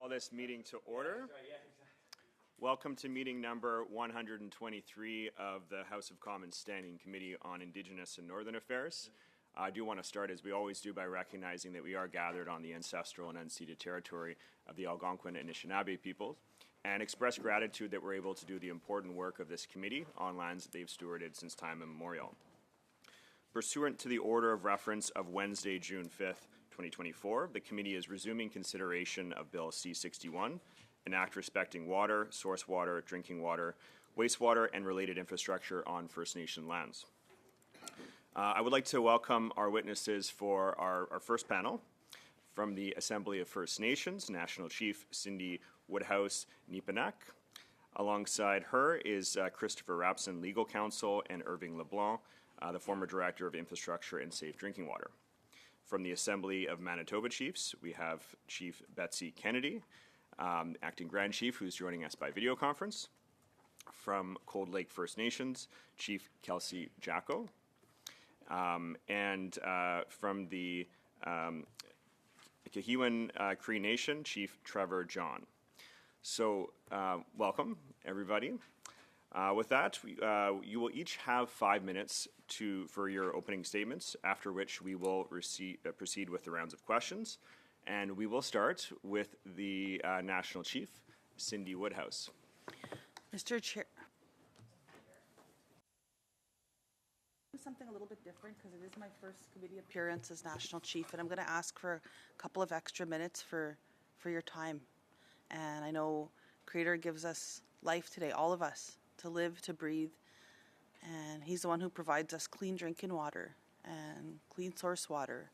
Call this meeting to order. Welcome to meeting number 123 of the House of Commons Standing Committee on Indigenous and Northern Affairs. I do want to start, as we always do, by recognizing that we are gathered on the ancestral and unceded territory of the Algonquin and Anishinaabe peoples, and express gratitude that we're able to do the important work of this committee on lands that they've stewarded since time immemorial. Pursuant to the order of reference of Wednesday, June 5th, 2024, the committee is resuming consideration of Bill C-61, an act respecting water, source water, drinking water, wastewater, and related infrastructure on First Nation lands. I would like to welcome our witnesses for our first panel. From the Assembly of First Nations, National Chief Cindy Woodhouse Nepinak. Alongside her is Christopher Rapson, Legal Counsel, and Irving LeBlanc, the former Director of Infrastructure and Safe Drinking Water. From the Assembly of Manitoba Chiefs, we have Chief Betsy Kennedy, Acting Grand Chief, who's joining us by video conference. From Cold Lake First Nations, Chief Kelsey Jacko. And from the Kahiwan Cree Nation, Chief Trevor John. So welcome, everybody. With that, you will each have 5 minutes for your opening statements, after which we will proceed with the rounds of questions. And we will start with the National Chief, Cindy Woodhouse. Mr. Chair. Something a little bit different because it is my first committee appearance as National Chief, and I'm going to ask for a couple of extra minutes for your time. And I know Creator gives us life today, all of us, to live, to breathe, and He's the one who provides us clean drinking water and clean source water.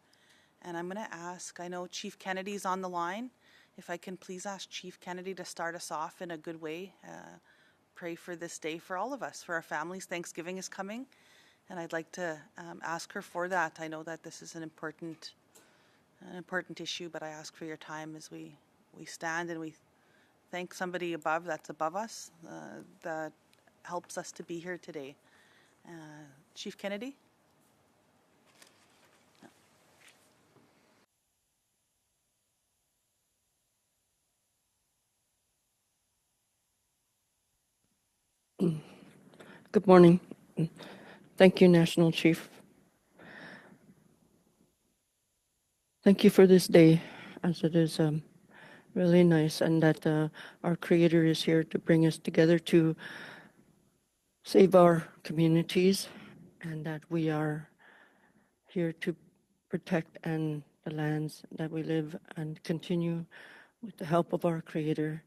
And I'm going to ask, I know Chief Kennedy's on the line, if I can please ask Chief Kennedy to start us off in a good way. Pray for this day for all of us, for our families. Thanksgiving is coming. And I'd like to ask her for that. I know that this is an important issue, but I ask for your time as we stand and we thank somebody above that's above us that helps us to be here today. Chief Kennedy? Good morning. Thank you, National Chief. Thank you for this day, as it is really nice, and that our Creator is here to bring us together to save our communities, and that we are here to protect the lands that we live and continue with the help of our Creator,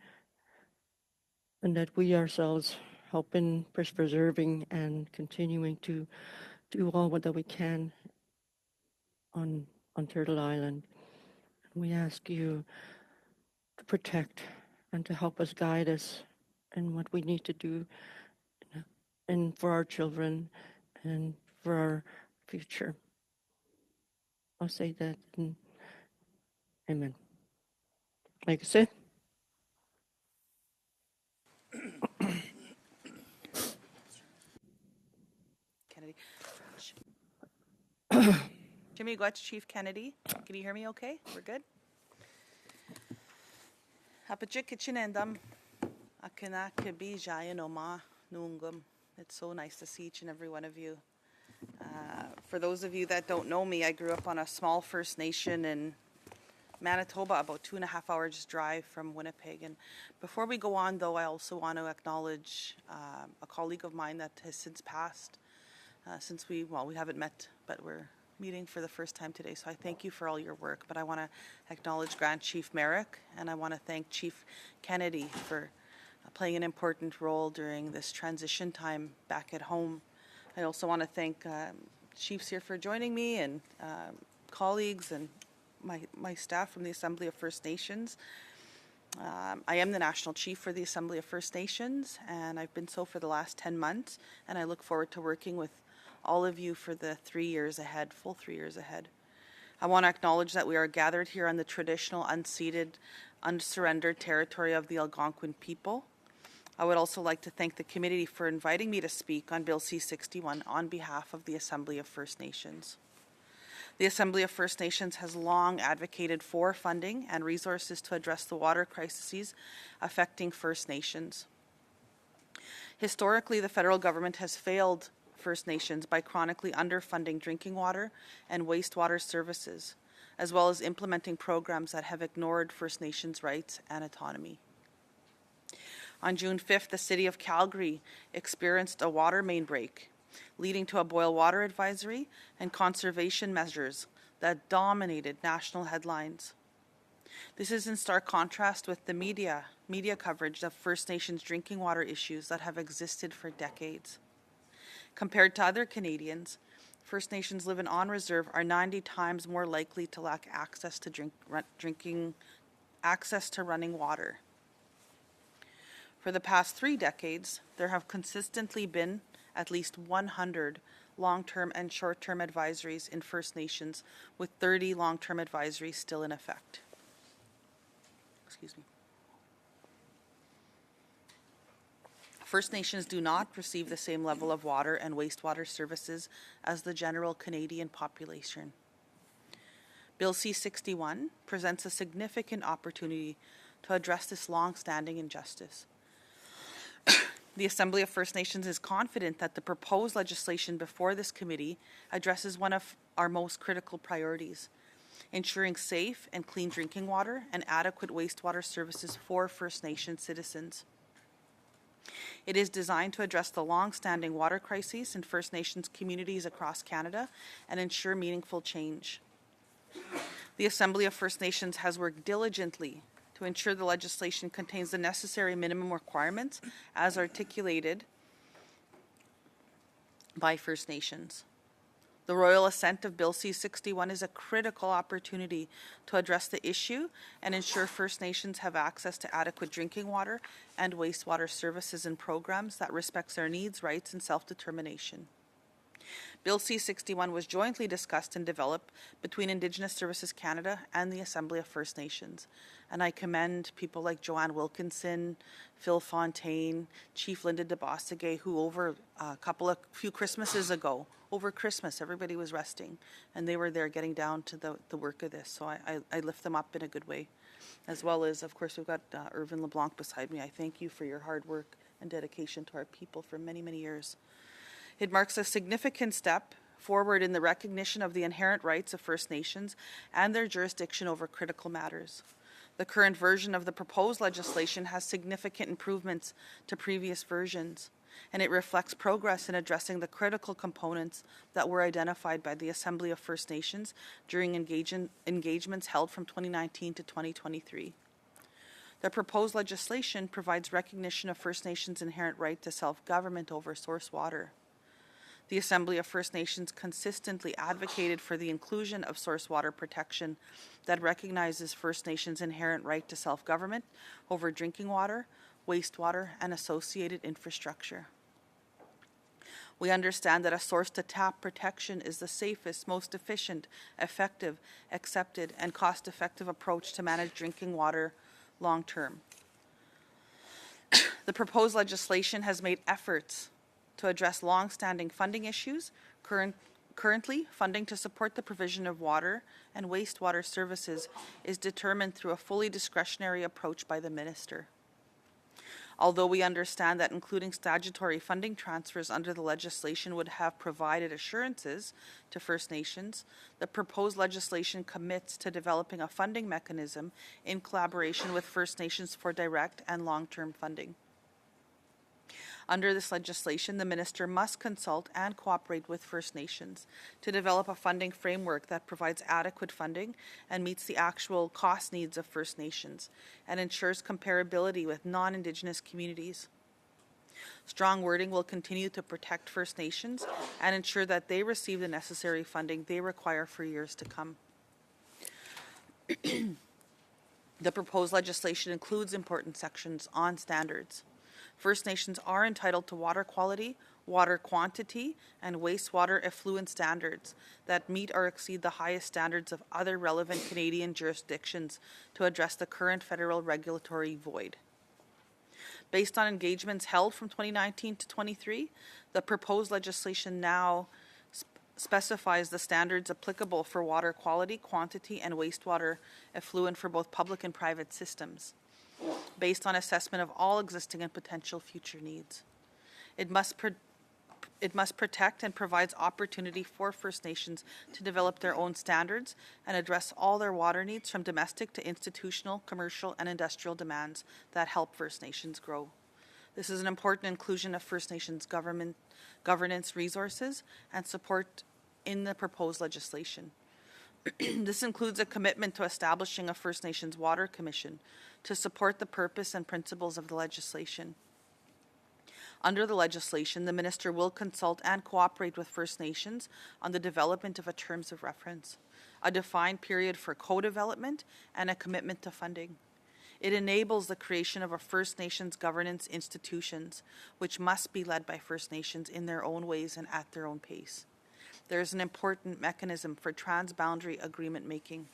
and that we ourselves help in preserving and continuing to do all that we can on Turtle Island. We ask you to protect and to help us, guide us in what we need to do and for our children and for our future. I'll say that. Amen. Like I said. Kennedy. Jimmy, go to Chief Kennedy. Can you hear me okay? We're good? It's so nice to see each and every one of you. For those of you that don't know me, I grew up on a small First Nation in Manitoba, about 2.5 hours drive from Winnipeg. And before we go on, though, I also want to acknowledge a colleague of mine that has since passed. Since we haven't met, but we're meeting for the first time today. So I thank you for all your work. But I want to acknowledge Grand Chief Merrick, and I want to thank Chief Kennedy for playing an important role during this transition time back at home. I also want to thank chiefs here for joining me, and colleagues and my staff from the Assembly of First Nations. I am the National Chief for the Assembly of First Nations, and I've been so for the last 10 months, and I look forward to working with all of you for the 3 years ahead, full 3 years ahead. I want to acknowledge that we are gathered here on the traditional, unceded, unsurrendered territory of the Algonquin people. I would also like to thank the committee for inviting me to speak on Bill C-61 on behalf of the Assembly of First Nations. The Assembly of First Nations has long advocated for funding and resources to address the water crises affecting First Nations. Historically, the federal government has failed First Nations by chronically underfunding drinking water and wastewater services, as well as implementing programs that have ignored First Nations rights and autonomy. On June 5th, the City of Calgary experienced a water main break, leading to a boil water advisory and conservation measures that dominated national headlines. This is in stark contrast with the media coverage of First Nations drinking water issues that have existed for decades. Compared to other Canadians, First Nations living on reserve are 90 times more likely to lack access to running water. For the past 3 decades, there have consistently been at least 100 long-term and short-term advisories in First Nations, with 30 long-term advisories still in effect. First Nations do not receive the same level of water and wastewater services as the general Canadian population. Bill C-61 presents a significant opportunity to address this long-standing injustice. The Assembly of First Nations is confident that the proposed legislation before this committee addresses one of our most critical priorities, ensuring safe and clean drinking water and adequate wastewater services for First Nation citizens. It is designed to address the long-standing water crises in First Nations communities across Canada and ensure meaningful change. The Assembly of First Nations has worked diligently to ensure the legislation contains the necessary minimum requirements as articulated by First Nations. The royal assent of Bill C-61 is a critical opportunity to address the issue and ensure First Nations have access to adequate drinking water and wastewater services and programs that respects their needs, rights, and self-determination. Bill C-61 was jointly discussed and developed between Indigenous Services Canada and the Assembly of First Nations. And I commend people like Joanne Wilkinson, Phil Fontaine, Chief Linda DeBossegay, who over few Christmases ago, over Christmas, everybody was resting, and they were there getting down to the work of this. So I lift them up in a good way. As well as, of course, we've got Irvin LeBlanc beside me. I thank you for your hard work and dedication to our people for many, many years. It marks a significant step forward in the recognition of the inherent rights of First Nations and their jurisdiction over critical matters. The current version of the proposed legislation has significant improvements to previous versions, and it reflects progress in addressing the critical components that were identified by the Assembly of First Nations during engagements held from 2019 to 2023. The proposed legislation provides recognition of First Nations' inherent right to self-government over source water. The Assembly of First Nations consistently advocated for the inclusion of source water protection that recognizes First Nations' inherent right to self-government over drinking water, wastewater, and associated infrastructure. We understand that a source-to-tap protection is the safest, most efficient, effective, accepted, and cost-effective approach to manage drinking water long-term. The proposed legislation has made efforts to address long-standing funding issues. Currently, funding to support the provision of water and wastewater services is determined through a fully discretionary approach by the Minister. Although we understand that including statutory funding transfers under the legislation would have provided assurances to First Nations, the proposed legislation commits to developing a funding mechanism in collaboration with First Nations for direct and long-term funding. Under this legislation, the Minister must consult and cooperate with First Nations to develop a funding framework that provides adequate funding and meets the actual cost needs of First Nations and ensures comparability with non-Indigenous communities. Strong wording will continue to protect First Nations and ensure that they receive the necessary funding they require for years to come. The proposed legislation includes important sections on standards. First Nations are entitled to water quality, water quantity, and wastewater effluent standards that meet or exceed the highest standards of other relevant Canadian jurisdictions to address the current federal regulatory void. Based on engagements held from 2019 to 23, the proposed legislation now specifies the standards applicable for water quality, quantity, and wastewater effluent for both public and private systems, based on assessment of all existing and potential future needs. It must protect and provides opportunity for First Nations to develop their own standards and address all their water needs, from domestic to institutional, commercial, and industrial demands that help First Nations grow. This is an important inclusion of First Nations governance resources and support in the proposed legislation. This includes a commitment to establishing a First Nations Water Commission to support the purpose and principles of the legislation. Under the legislation, the Minister will consult and cooperate with First Nations on the development of a terms of reference, a defined period for co-development, and a commitment to funding. It enables the creation of a First Nations governance institutions, which must be led by First Nations in their own ways and at their own pace. There is an important mechanism for transboundary agreement making.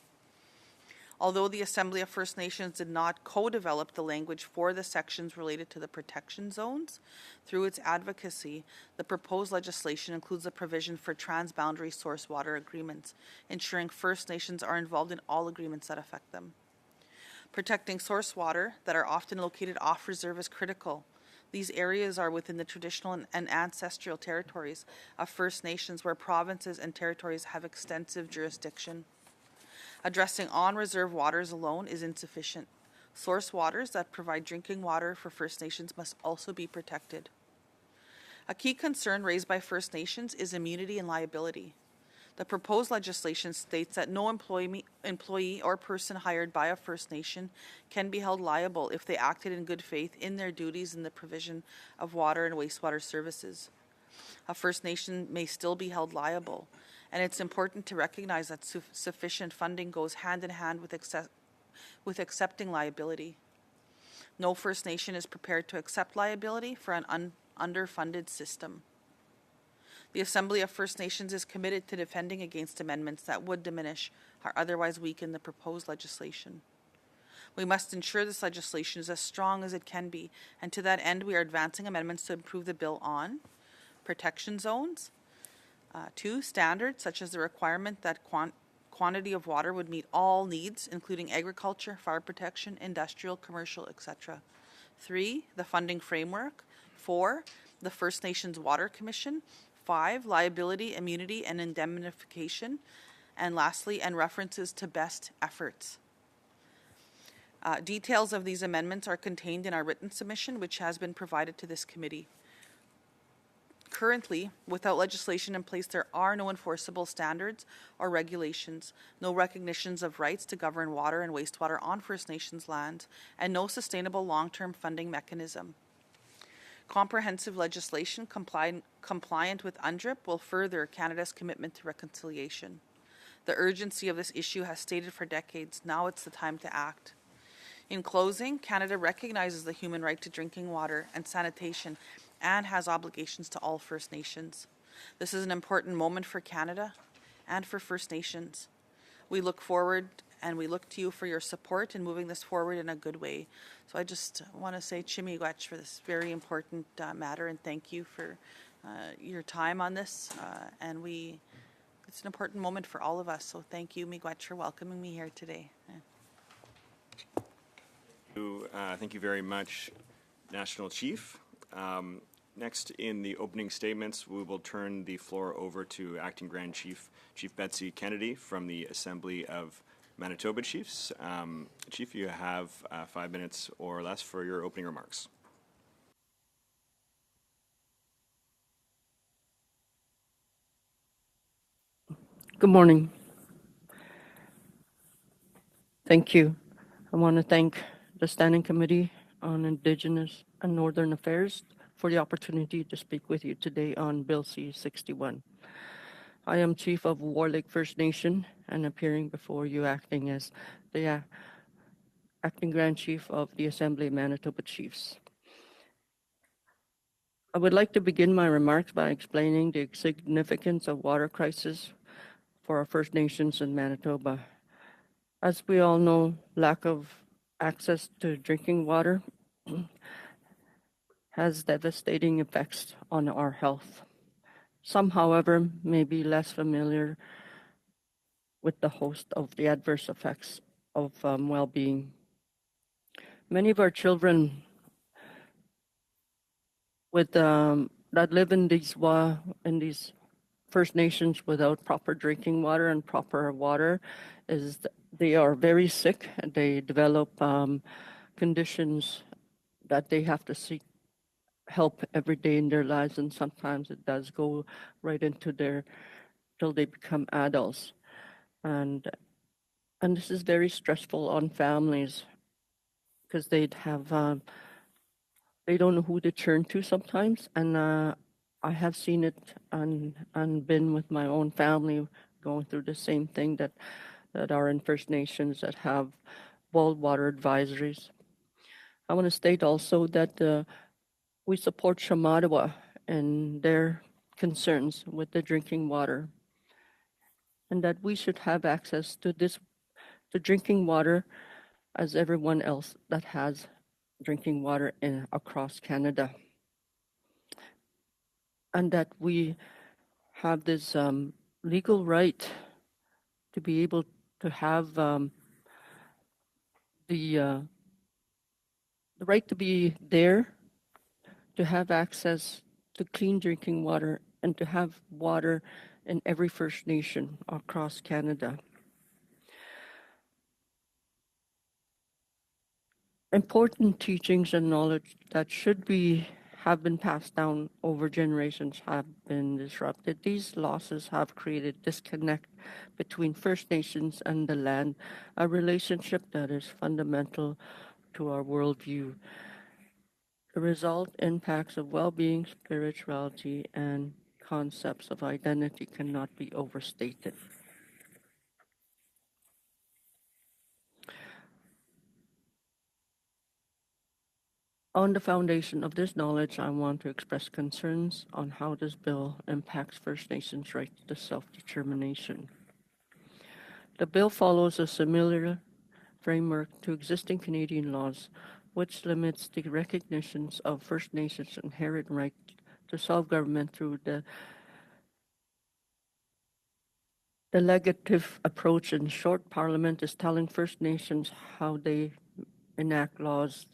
Although the Assembly of First Nations did not co-develop the language for the sections related to the protection zones, through its advocacy, the proposed legislation includes a provision for transboundary source water agreements, ensuring First Nations are involved in all agreements that affect them. Protecting source water that are often located off reserve is critical. These areas are within the traditional and ancestral territories of First Nations, where provinces and territories have extensive jurisdiction. Addressing on-reserve waters alone is insufficient. Source waters that provide drinking water for First Nations must also be protected. A key concern raised by First Nations is immunity and liability. The proposed legislation states that no employee or person hired by a First Nation can be held liable if they acted in good faith in their duties in the provision of water and wastewater services. A First Nation may still be held liable, and it's important to recognize that sufficient funding goes hand in hand with accepting liability. No First Nation is prepared to accept liability for an underfunded system. The Assembly of First Nations is committed to defending against amendments that would diminish or otherwise weaken the proposed legislation. We must ensure this legislation is as strong as it can be, and to that end we are advancing amendments to improve the bill on protection zones, 2, standards such as the requirement that quantity of water would meet all needs, including agriculture, fire protection, industrial, commercial, etc. 3, the funding framework. 4, the First Nations Water Commission. 5, liability, immunity, and indemnification. And lastly, and references to best efforts. Details of these amendments are contained in our written submission, which has been provided to this committee. Currently, without legislation in place, there are no enforceable standards or regulations, no recognitions of rights to govern water and wastewater on First Nations land, and no sustainable long-term funding mechanism. Comprehensive legislation compliant with UNDRIP will further Canada's commitment to reconciliation. The urgency of this issue has stated for decades. Now it's the time to act. In closing, Canada recognizes the human right to drinking water and sanitation and has obligations to all First Nations. This is an important moment for Canada and for First Nations. We look forward and we look to you for your support in moving this forward in a good way. So I just want to say Chimigwech for this very important matter, and thank you for your time on this. It's an important moment for all of us, so thank you, Miigwech, for welcoming me here today. Thank you very much, National Chief. Next, in the opening statements, we will turn the floor over to Acting Grand Chief, Chief Betsy Kennedy from the Assembly of Manitoba Chiefs. Chief, you have 5 minutes or less for your opening remarks. Good morning. Thank you. I want to thank the Standing Committee on Indigenous and Northern Affairs for the opportunity to speak with you today on Bill C-61. I am Chief of War Lake First Nation and appearing before you acting as the Acting Grand Chief of the Assembly of Manitoba Chiefs. I would like to begin my remarks by explaining the significance of water crisis for our First Nations in Manitoba. As we all know, lack of access to drinking water has devastating effects on our health. Some, however, may be less familiar with the host of the adverse effects of well-being. Many of our children that live in these First Nations without proper drinking water and proper water they are very sick and they develop conditions that they have to seek help every day in their lives, and sometimes it does go right into till they become adults, and this is very stressful on families because they don't know who to turn to sometimes, and I have seen it and been with my own family going through the same thing that are in First Nations that have boil water advisories. I want to state also that we support Shamattawa and their concerns with the drinking water, and that we should have access to drinking water as everyone else that has drinking water across Canada, and that we have this legal right to be able to have the right to be there, to have access to clean drinking water, and to have water in every First Nation across Canada. Important teachings and knowledge that have been passed down over generations have been disrupted. These losses have created disconnect between First Nations and the land, a relationship that is fundamental to our worldview. The result impacts of well-being, spirituality, and concepts of identity cannot be overstated. On the foundation of this knowledge, I want to express concerns on how this bill impacts First Nations' right to self-determination. The bill follows a similar framework to existing Canadian laws, which limits the recognitions of First Nations' inherent right to self-government through the delegative approach. In short, Parliament is telling First Nations how they enact laws,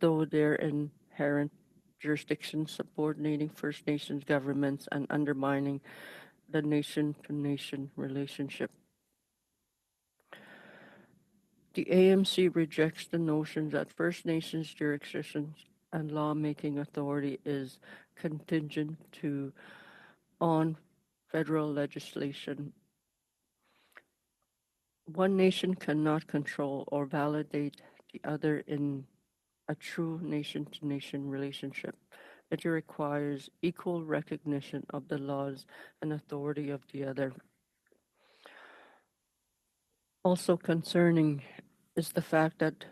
though their inherent jurisdiction subordinating First Nations governments and undermining the nation-to-nation relationship. The AMC rejects the notion that First Nations jurisdiction and lawmaking authority is contingent on federal legislation. One nation cannot control or validate the other in a true nation-to-nation relationship. It requires equal recognition of the laws and authority of the other. Also concerning is the fact that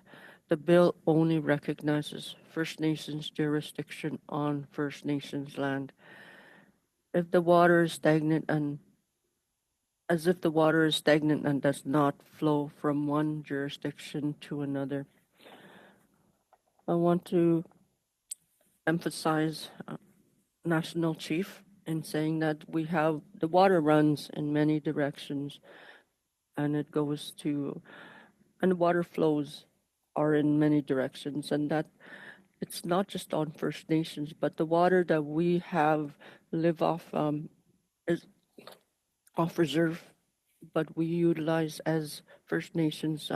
the bill only recognizes First Nations jurisdiction on First Nations land. If the water is stagnant and does not flow from one jurisdiction to another. I want to emphasize National Chief in saying that the water runs in many directions, and the water flows are in many directions, and that it's not just on First Nations, but the water that we have live off is off reserve, but we utilize as First Nations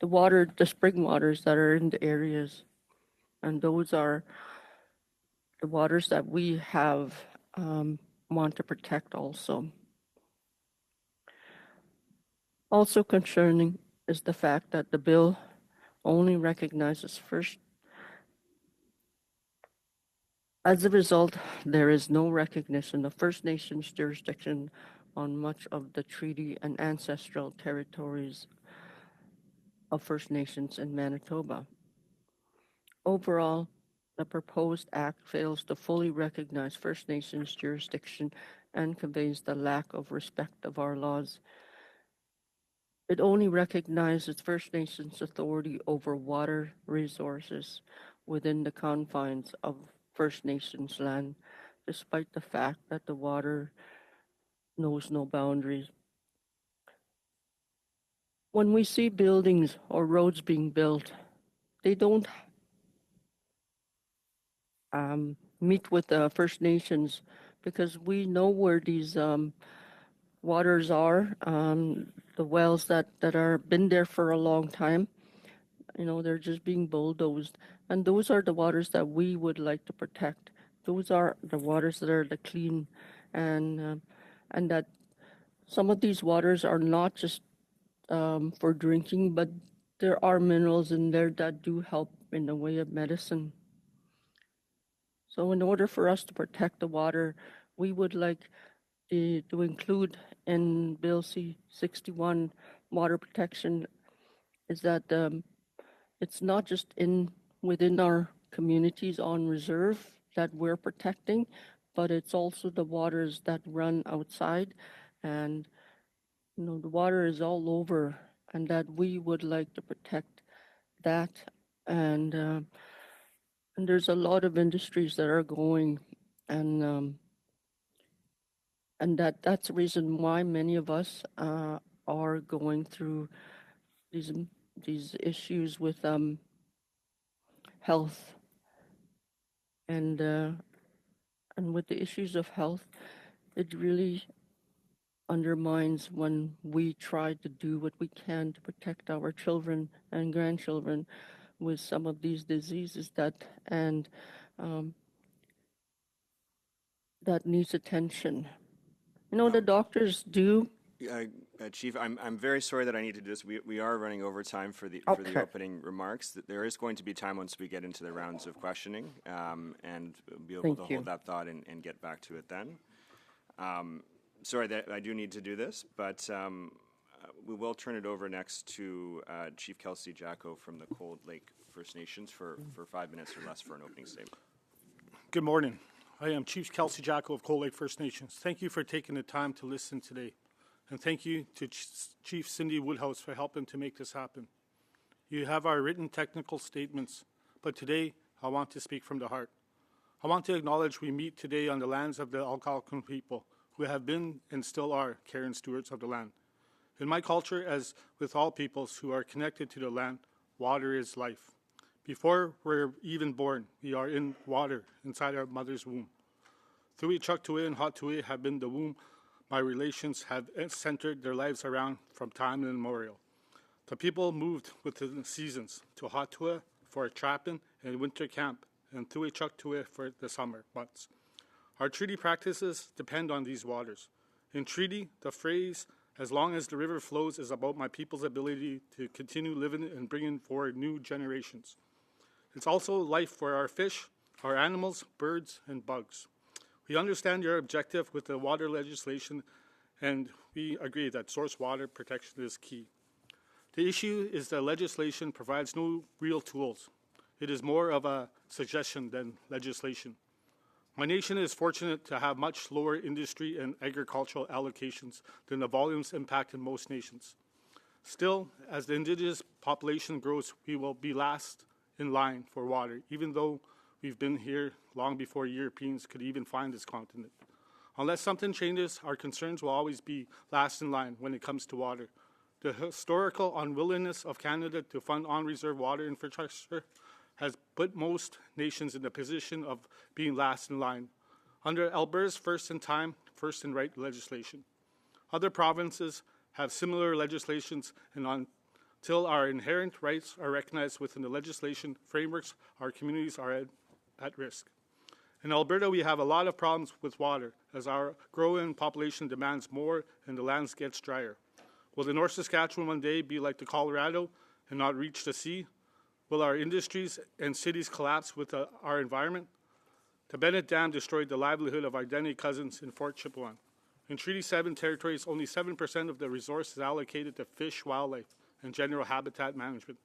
the spring waters that are in the areas, and those are the waters that we have want to protect also. Also concerning is the fact that the bill only recognizes First. As a result, there is no recognition of First Nations jurisdiction on much of the treaty and ancestral territories of First Nations in Manitoba. Overall, the proposed act fails to fully recognize First Nations jurisdiction and conveys the lack of respect of our laws. It only recognizes First Nations authority over water resources within the confines of First Nations land. despite the fact that the water knows no boundaries. When we see buildings or roads being built, they don't meet with the First Nations because we know where these waters are, the wells that are been there for a long time. You know, they're just being bulldozed. And those are the waters that we would like to protect. Those are the waters that are the clean and that some of these waters are not just for drinking, but there are minerals in there that do help in the way of medicine. So in order for us to protect the water, we would like to include in Bill C-61 water protection is that it's not just within our communities on reserve that we're protecting, but it's also the waters that run outside, and you know the water is all over, and that we would like to protect that, and there's a lot of industries that are going, and and that's the reason why many of us are going through these these issues with health and with the issues of health, it really undermines when we try to do what we can to protect our children and grandchildren with some of these diseases that needs attention. You know, the doctors do. Chief, I'm very sorry that I need to do this. We are running over time for the Okay. opening remarks. There is going to be time once we get into the rounds of questioning, and be able Thank to you. hold that thought and get back to it then. Sorry that I do need to do this, but we will turn it over next to Chief Kelsey Jacko from the Cold Lake First Nations for 5 minutes or less for an opening statement. Good morning. I am Chief Kelsey Jacko of Cold Lake First Nations. Thank you for taking the time to listen today. And thank you to Chief Cindy Woodhouse for helping to make this happen. You have our written technical statements, but today I want to speak from the heart. I want to acknowledge we meet today on the lands of the Algonquin people, who have been and still are care and stewards of the land. In my culture, as with all peoples who are connected to the land, water is life. Before we're even born, we are in water inside our mother's womb. Thuichuktuwe and Hatuwe have been the womb my relations have centered their lives around from time immemorial. The people moved with the seasons to Hatuwe for a trapping and winter camp, and Thuichuktuwe for the summer months. Our treaty practices depend on these waters. In treaty, the phrase, "as long as the river flows," is about my people's ability to continue living and bringing forward new generations. It's also life for our fish, our animals, birds, and bugs. We understand your objective with the water legislation, and we agree that source water protection is key. The issue is that legislation provides no real tools. It is more of a suggestion than legislation. My nation is fortunate to have much lower industry and agricultural allocations than the volumes impacted most nations. Still, as the Indigenous population grows, we will be last in line for water, even though we've been here long before Europeans could even find this continent. Unless something changes, our concerns will always be last in line when it comes to water. The historical unwillingness of Canada to fund on-reserve water infrastructure has put most nations in the position of being last in line, under Alberta's first in time, first in right legislation. Other provinces have similar legislations, and until our inherent rights are recognized within the legislation frameworks, our communities are at risk. In Alberta, we have a lot of problems with water, as our growing population demands more and the land gets drier. Will the North Saskatchewan one day be like the Colorado and not reach the sea? Will our industries and cities collapse with our environment? The Bennett Dam destroyed the livelihood of our Dene cousins in Fort Chipewyan. In Treaty 7 territories, only 7% of the resources allocated to fish, wildlife, and general habitat management.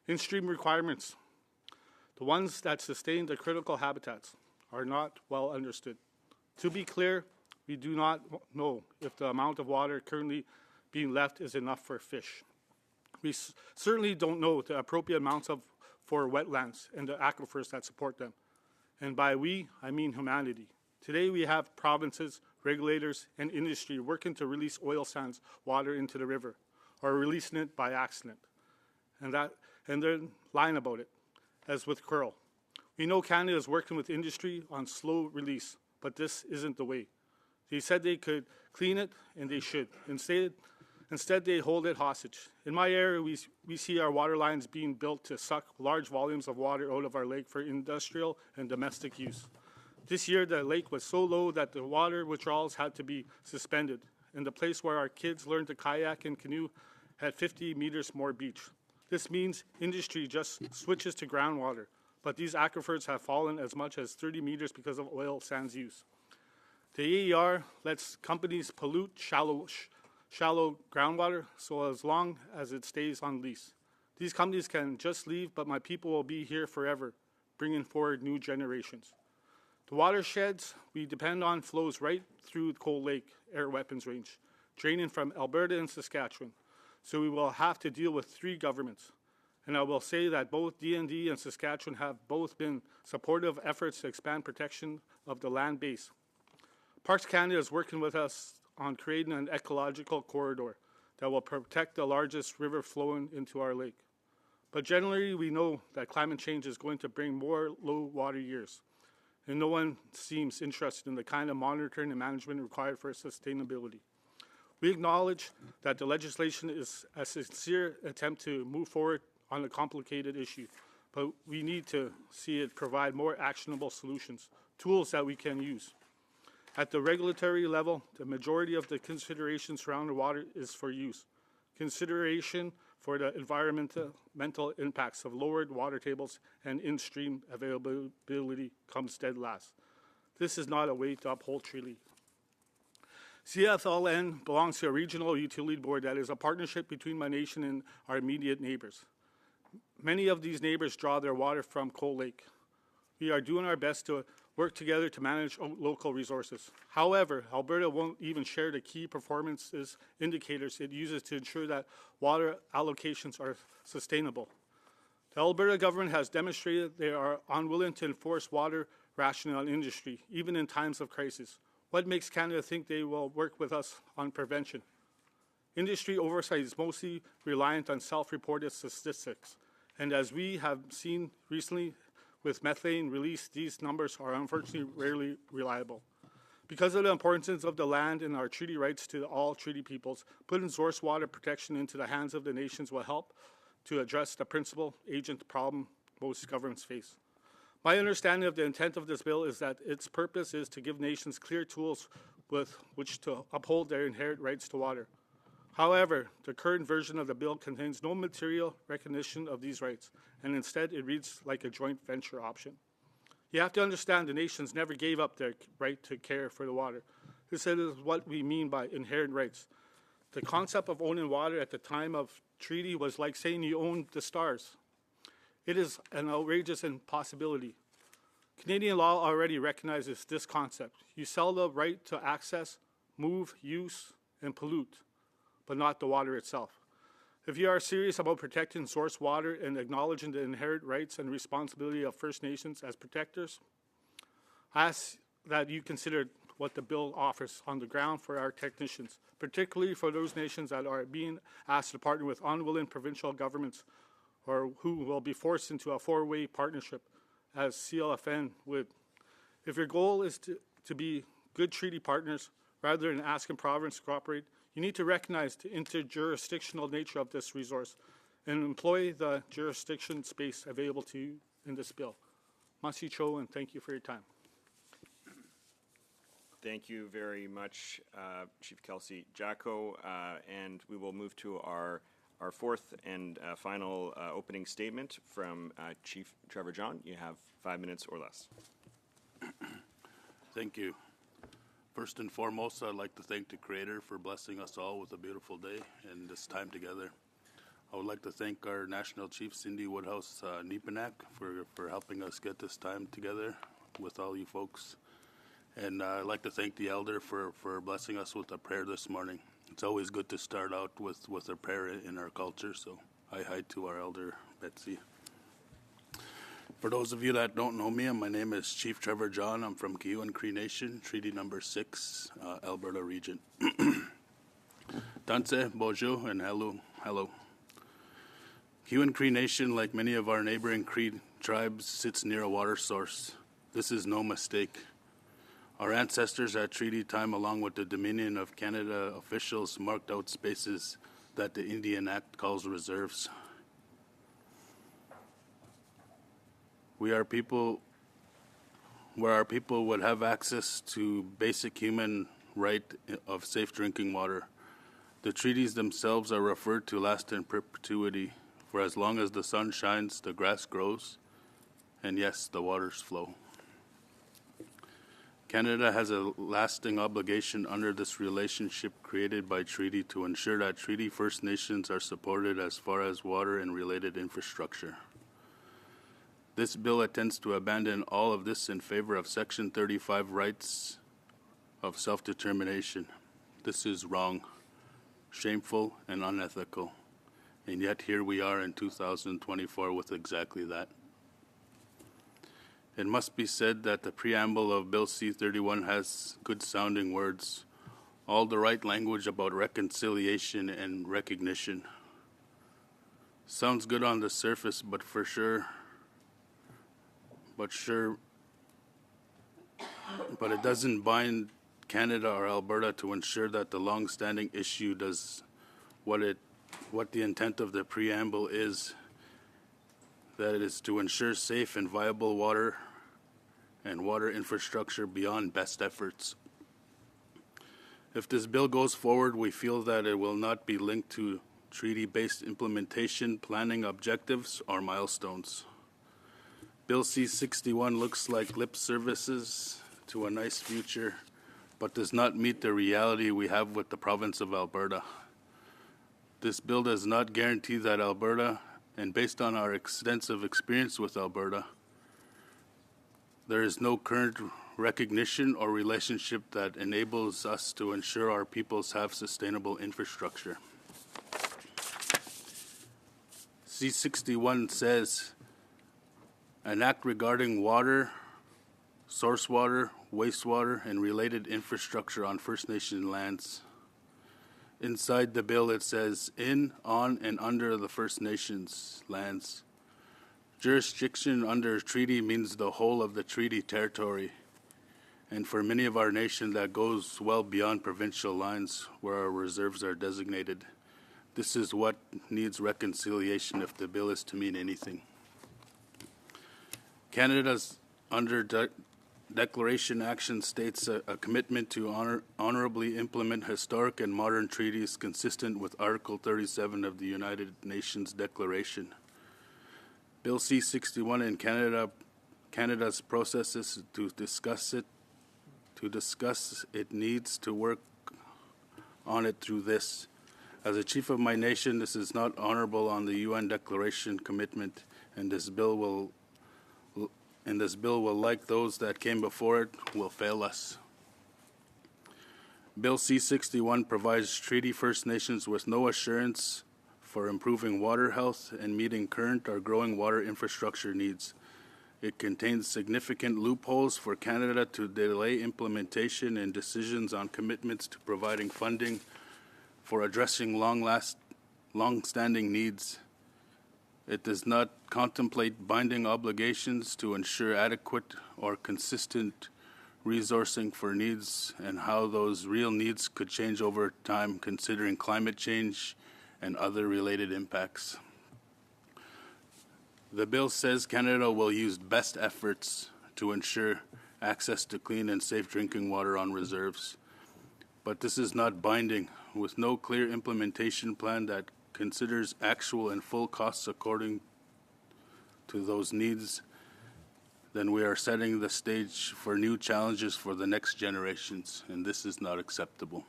In-stream requirements, the ones that sustain the critical habitats, are not well understood. To be clear, we do not know if the amount of water currently being left is enough for fish. We certainly don't know the appropriate amounts for wetlands and the aquifers that support them. And by we, I mean humanity. Today we have provinces, regulators, and industry working to release oil sands water into the river, or releasing it by accident. And they're lying about it, as with Curl. We know Canada is working with industry on slow release, but this isn't the way. They said they could clean it, and they should. Instead, they hold it hostage. In my area, we see our water lines being built to suck large volumes of water out of our lake for industrial and domestic use. This year, the lake was so low that the water withdrawals had to be suspended, and the place where our kids learned to kayak and canoe had 50 meters more beach. This means industry just switches to groundwater, but these aquifers have fallen as much as 30 meters because of oil sands use. The AER lets companies pollute shallow groundwater so as long as it stays on lease. These companies can just leave, but my people will be here forever, bringing forward new generations. The watersheds we depend on flows right through Cold Lake Air Weapons Range, draining from Alberta and Saskatchewan. So we will have to deal with 3 governments. And I will say that both DND and Saskatchewan have both been supportive efforts to expand protection of the land base. Parks Canada is working with us on creating an ecological corridor that will protect the largest river flowing into our lake. But generally, we know that climate change is going to bring more low water years, and no one seems interested in the kind of monitoring and management required for sustainability. We acknowledge that the legislation is a sincere attempt to move forward on a complicated issue, but we need to see it provide more actionable solutions, tools that we can use. At the regulatory level, the majority of the consideration surrounding water is for use. Consideration for the environmental impacts of lowered water tables and in-stream availability comes dead last. This is not a way to uphold treaty. CFLN belongs to a regional utility board that is a partnership between my nation and our immediate neighbors. Many of these neighbors draw their water from Cold Lake. We are doing our best to work together to manage local resources. However, Alberta won't even share the key performance indicators it uses to ensure that water allocations are sustainable. The Alberta government has demonstrated they are unwilling to enforce water rationing on industry, even in times of crisis. What makes Canada think they will work with us on prevention? Industry oversight is mostly reliant on self-reported statistics, and as we have seen recently, with methane release, these numbers are unfortunately rarely reliable. Because of the importance of the land and our treaty rights to all treaty peoples, putting source water protection into the hands of the nations will help to address the principal agent problem most governments face. My understanding of the intent of this bill is that its purpose is to give nations clear tools with which to uphold their inherent rights to water. However, the current version of the bill contains no material recognition of these rights, and instead it reads like a joint venture option. You have to understand the nations never gave up their right to care for the water. This is what we mean by inherent rights. The concept of owning water at the time of treaty was like saying you owned the stars. It is an outrageous impossibility. Canadian law already recognizes this concept. You sell the right to access, move, use, and pollute, but not the water itself. If you are serious about protecting source water and acknowledging the inherent rights and responsibility of First Nations as protectors, I ask that you consider what the bill offers on the ground for our technicians, particularly for those nations that are being asked to partner with unwilling provincial governments or who will be forced into a 4-way partnership as CLFN would. If your goal is to be good treaty partners rather than asking province to cooperate, you need to recognize the interjurisdictional nature of this resource and employ the jurisdiction space available to you in this bill. Masi Cho, and thank you for your time. Thank you very much, Chief Kelsey Jacko, and we will move to our fourth and final opening statement from Chief Trevor John. You have 5 minutes or less. Thank you. First and foremost, I'd like to thank the Creator for blessing us all with a beautiful day and this time together. I would like to thank our National Chief, Cindy Woodhouse Nepenak, for helping us get this time together with all you folks. And I'd like to thank the Elder for blessing us with a prayer this morning. It's always good to start out with a prayer in our culture, so I hi to our Elder, Betsy. For those of you that don't know me, my name is Chief Trevor John. I'm from Kiyuan Cree Nation, Treaty Number 6, Alberta Region. Danse, bonjour, and hello. Kiyuan Cree Nation, like many of our neighboring Cree tribes, sits near a water source. This is no mistake. Our ancestors at treaty time, along with the Dominion of Canada officials, marked out spaces that the Indian Act calls reserves. Where our people would have access to basic human right of safe drinking water. The treaties themselves are referred to last in perpetuity, for as long as the sun shines, the grass grows, and yes, the waters flow. Canada has a lasting obligation under this relationship created by treaty to ensure that Treaty First Nations are supported as far as water and related infrastructure. This bill attempts to abandon all of this in favor of Section 35 rights of self-determination. This is wrong, shameful, and unethical. And yet here we are in 2024 with exactly that. It must be said that the preamble of Bill C-31 has good-sounding words, all the right language about reconciliation and recognition. Sounds good on the surface, but it doesn't bind Canada or Alberta to ensure that the long-standing issue does what the intent of the preamble is, that it is to ensure safe and viable water and water infrastructure beyond best efforts. If this bill goes forward, we feel that it will not be linked to treaty-based implementation, planning objectives, or milestones. Bill C-61 looks like lip services to a nice future, but does not meet the reality we have with the province of Alberta. This bill does not guarantee that Alberta, and based on our extensive experience with Alberta, there is no current recognition or relationship that enables us to ensure our peoples have sustainable infrastructure. C-61 says, an act regarding water, source water, wastewater, and related infrastructure on First Nation lands. Inside the bill it says, in, on, and under the First Nations lands. Jurisdiction under treaty means the whole of the treaty territory, and for many of our nation that goes well beyond provincial lines where our reserves are designated. This is what needs reconciliation if the bill is to mean anything. Canada's Declaration Action states a commitment to honorably implement historic and modern treaties consistent with Article 37 of the United Nations Declaration. Bill C-61 in Canada's processes to discuss it needs to work on it through this. As a chief of my nation, this is not honorable on the UN Declaration commitment, and this bill will, like those that came before it, will fail us. Bill C-61 provides Treaty First Nations with no assurance for improving water health and meeting current or growing water infrastructure needs. It contains significant loopholes for Canada to delay implementation and decisions on commitments to providing funding for addressing long-standing needs. It does not contemplate binding obligations to ensure adequate or consistent resourcing for needs and how those real needs could change over time considering climate change and other related impacts. The bill says Canada will use best efforts to ensure access to clean and safe drinking water on reserves. But this is not binding, with no clear implementation plan that considers actual and full costs according to those needs. Then we are setting the stage for new challenges for the next generations, and this is not acceptable.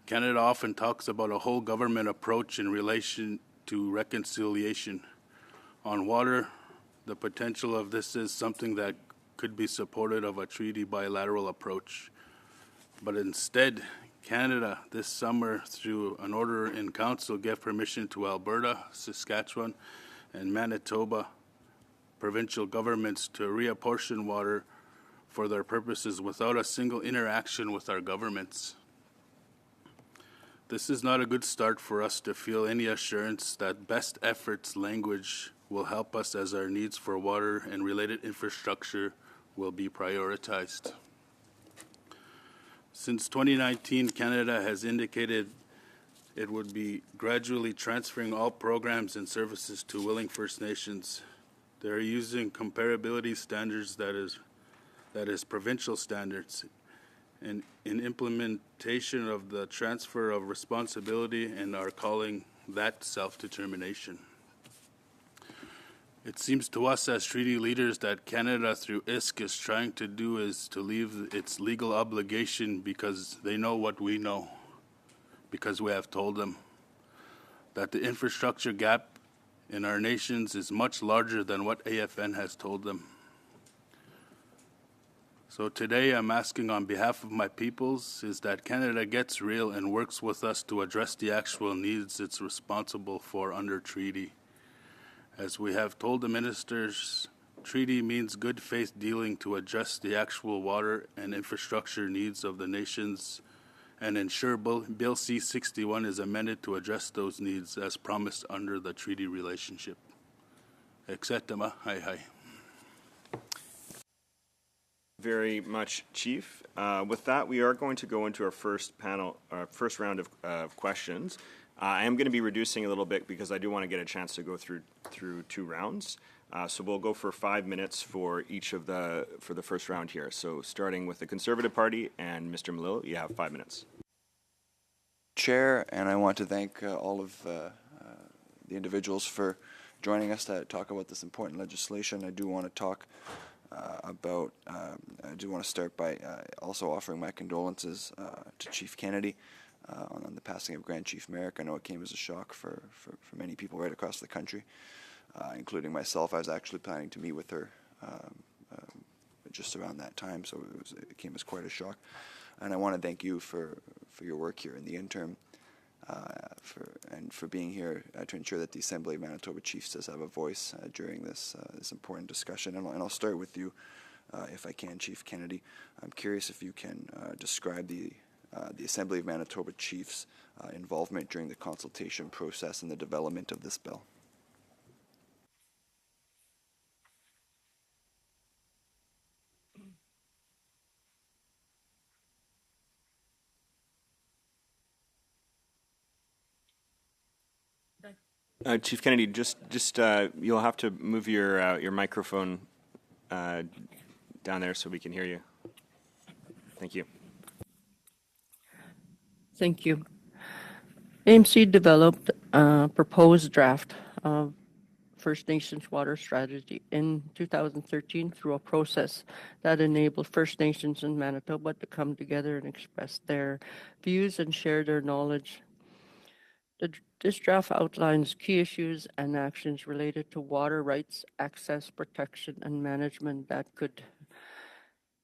Canada often talks about a whole government approach in relation to reconciliation. On water, the potential of this is something that could be supported of a treaty bilateral approach. But instead, Canada this summer, through an order in council, gave permission to Alberta, Saskatchewan, and Manitoba provincial governments to reapportion water for their purposes without a single interaction with our governments. This is not a good start for us to feel any assurance that best efforts language will help us as our needs for water and related infrastructure will be prioritized. Since 2019, Canada has indicated it would be gradually transferring all programs and services to willing First Nations. They are using comparability standards that is provincial standards, and in implementation of the transfer of responsibility, and are calling that self-determination. It seems to us as treaty leaders that Canada through ISK is trying to do is to leave its legal obligation because they know what we know, because we have told them that the infrastructure gap in our nations is much larger than what AFN has told them. So today I'm asking on behalf of my peoples is that Canada gets real and works with us to address the actual needs it's responsible for under treaty. As we have told the ministers, treaty means good faith dealing to address the actual water and infrastructure needs of the nations and ensure Bill C-61 is amended to address those needs as promised under the treaty relationship. Acceptama, hi hi. Very much, Chief. With that, we are going to go into our first round of questions. I am going to be reducing a little bit because I do want to get a chance to go through 2 rounds. So we'll go for 5 minutes for each of for the first round here. So starting with the Conservative Party and Mr. Malil, you have 5 minutes. Chair, and I want to thank all of the individuals for joining us to talk about this important legislation. I do want to talk about, I do want to start by also offering my condolences to Chief Kennedy on the passing of Grand Chief Merrick. I know it came as a shock for many people right across the country, including myself. I was actually planning to meet with her just around that time, so it came as quite a shock. And I want to thank you for your work here in the interim, for being here to ensure that the Assembly of Manitoba Chiefs does have a voice during this important discussion. And I'll start with you, if I can, Chief Kennedy. I'm curious if you can describe the Assembly of Manitoba Chiefs' involvement during the consultation process and the development of this bill. Chief Kennedy, just you'll have to move your microphone down there so we can hear you. Thank you. Thank you. AMC developed a proposed draft of First Nations water strategy in 2013 through a process that enabled First Nations in Manitoba to come together and express their views and share their knowledge. This draft outlines key issues and actions related to water rights, access, protection, and management that could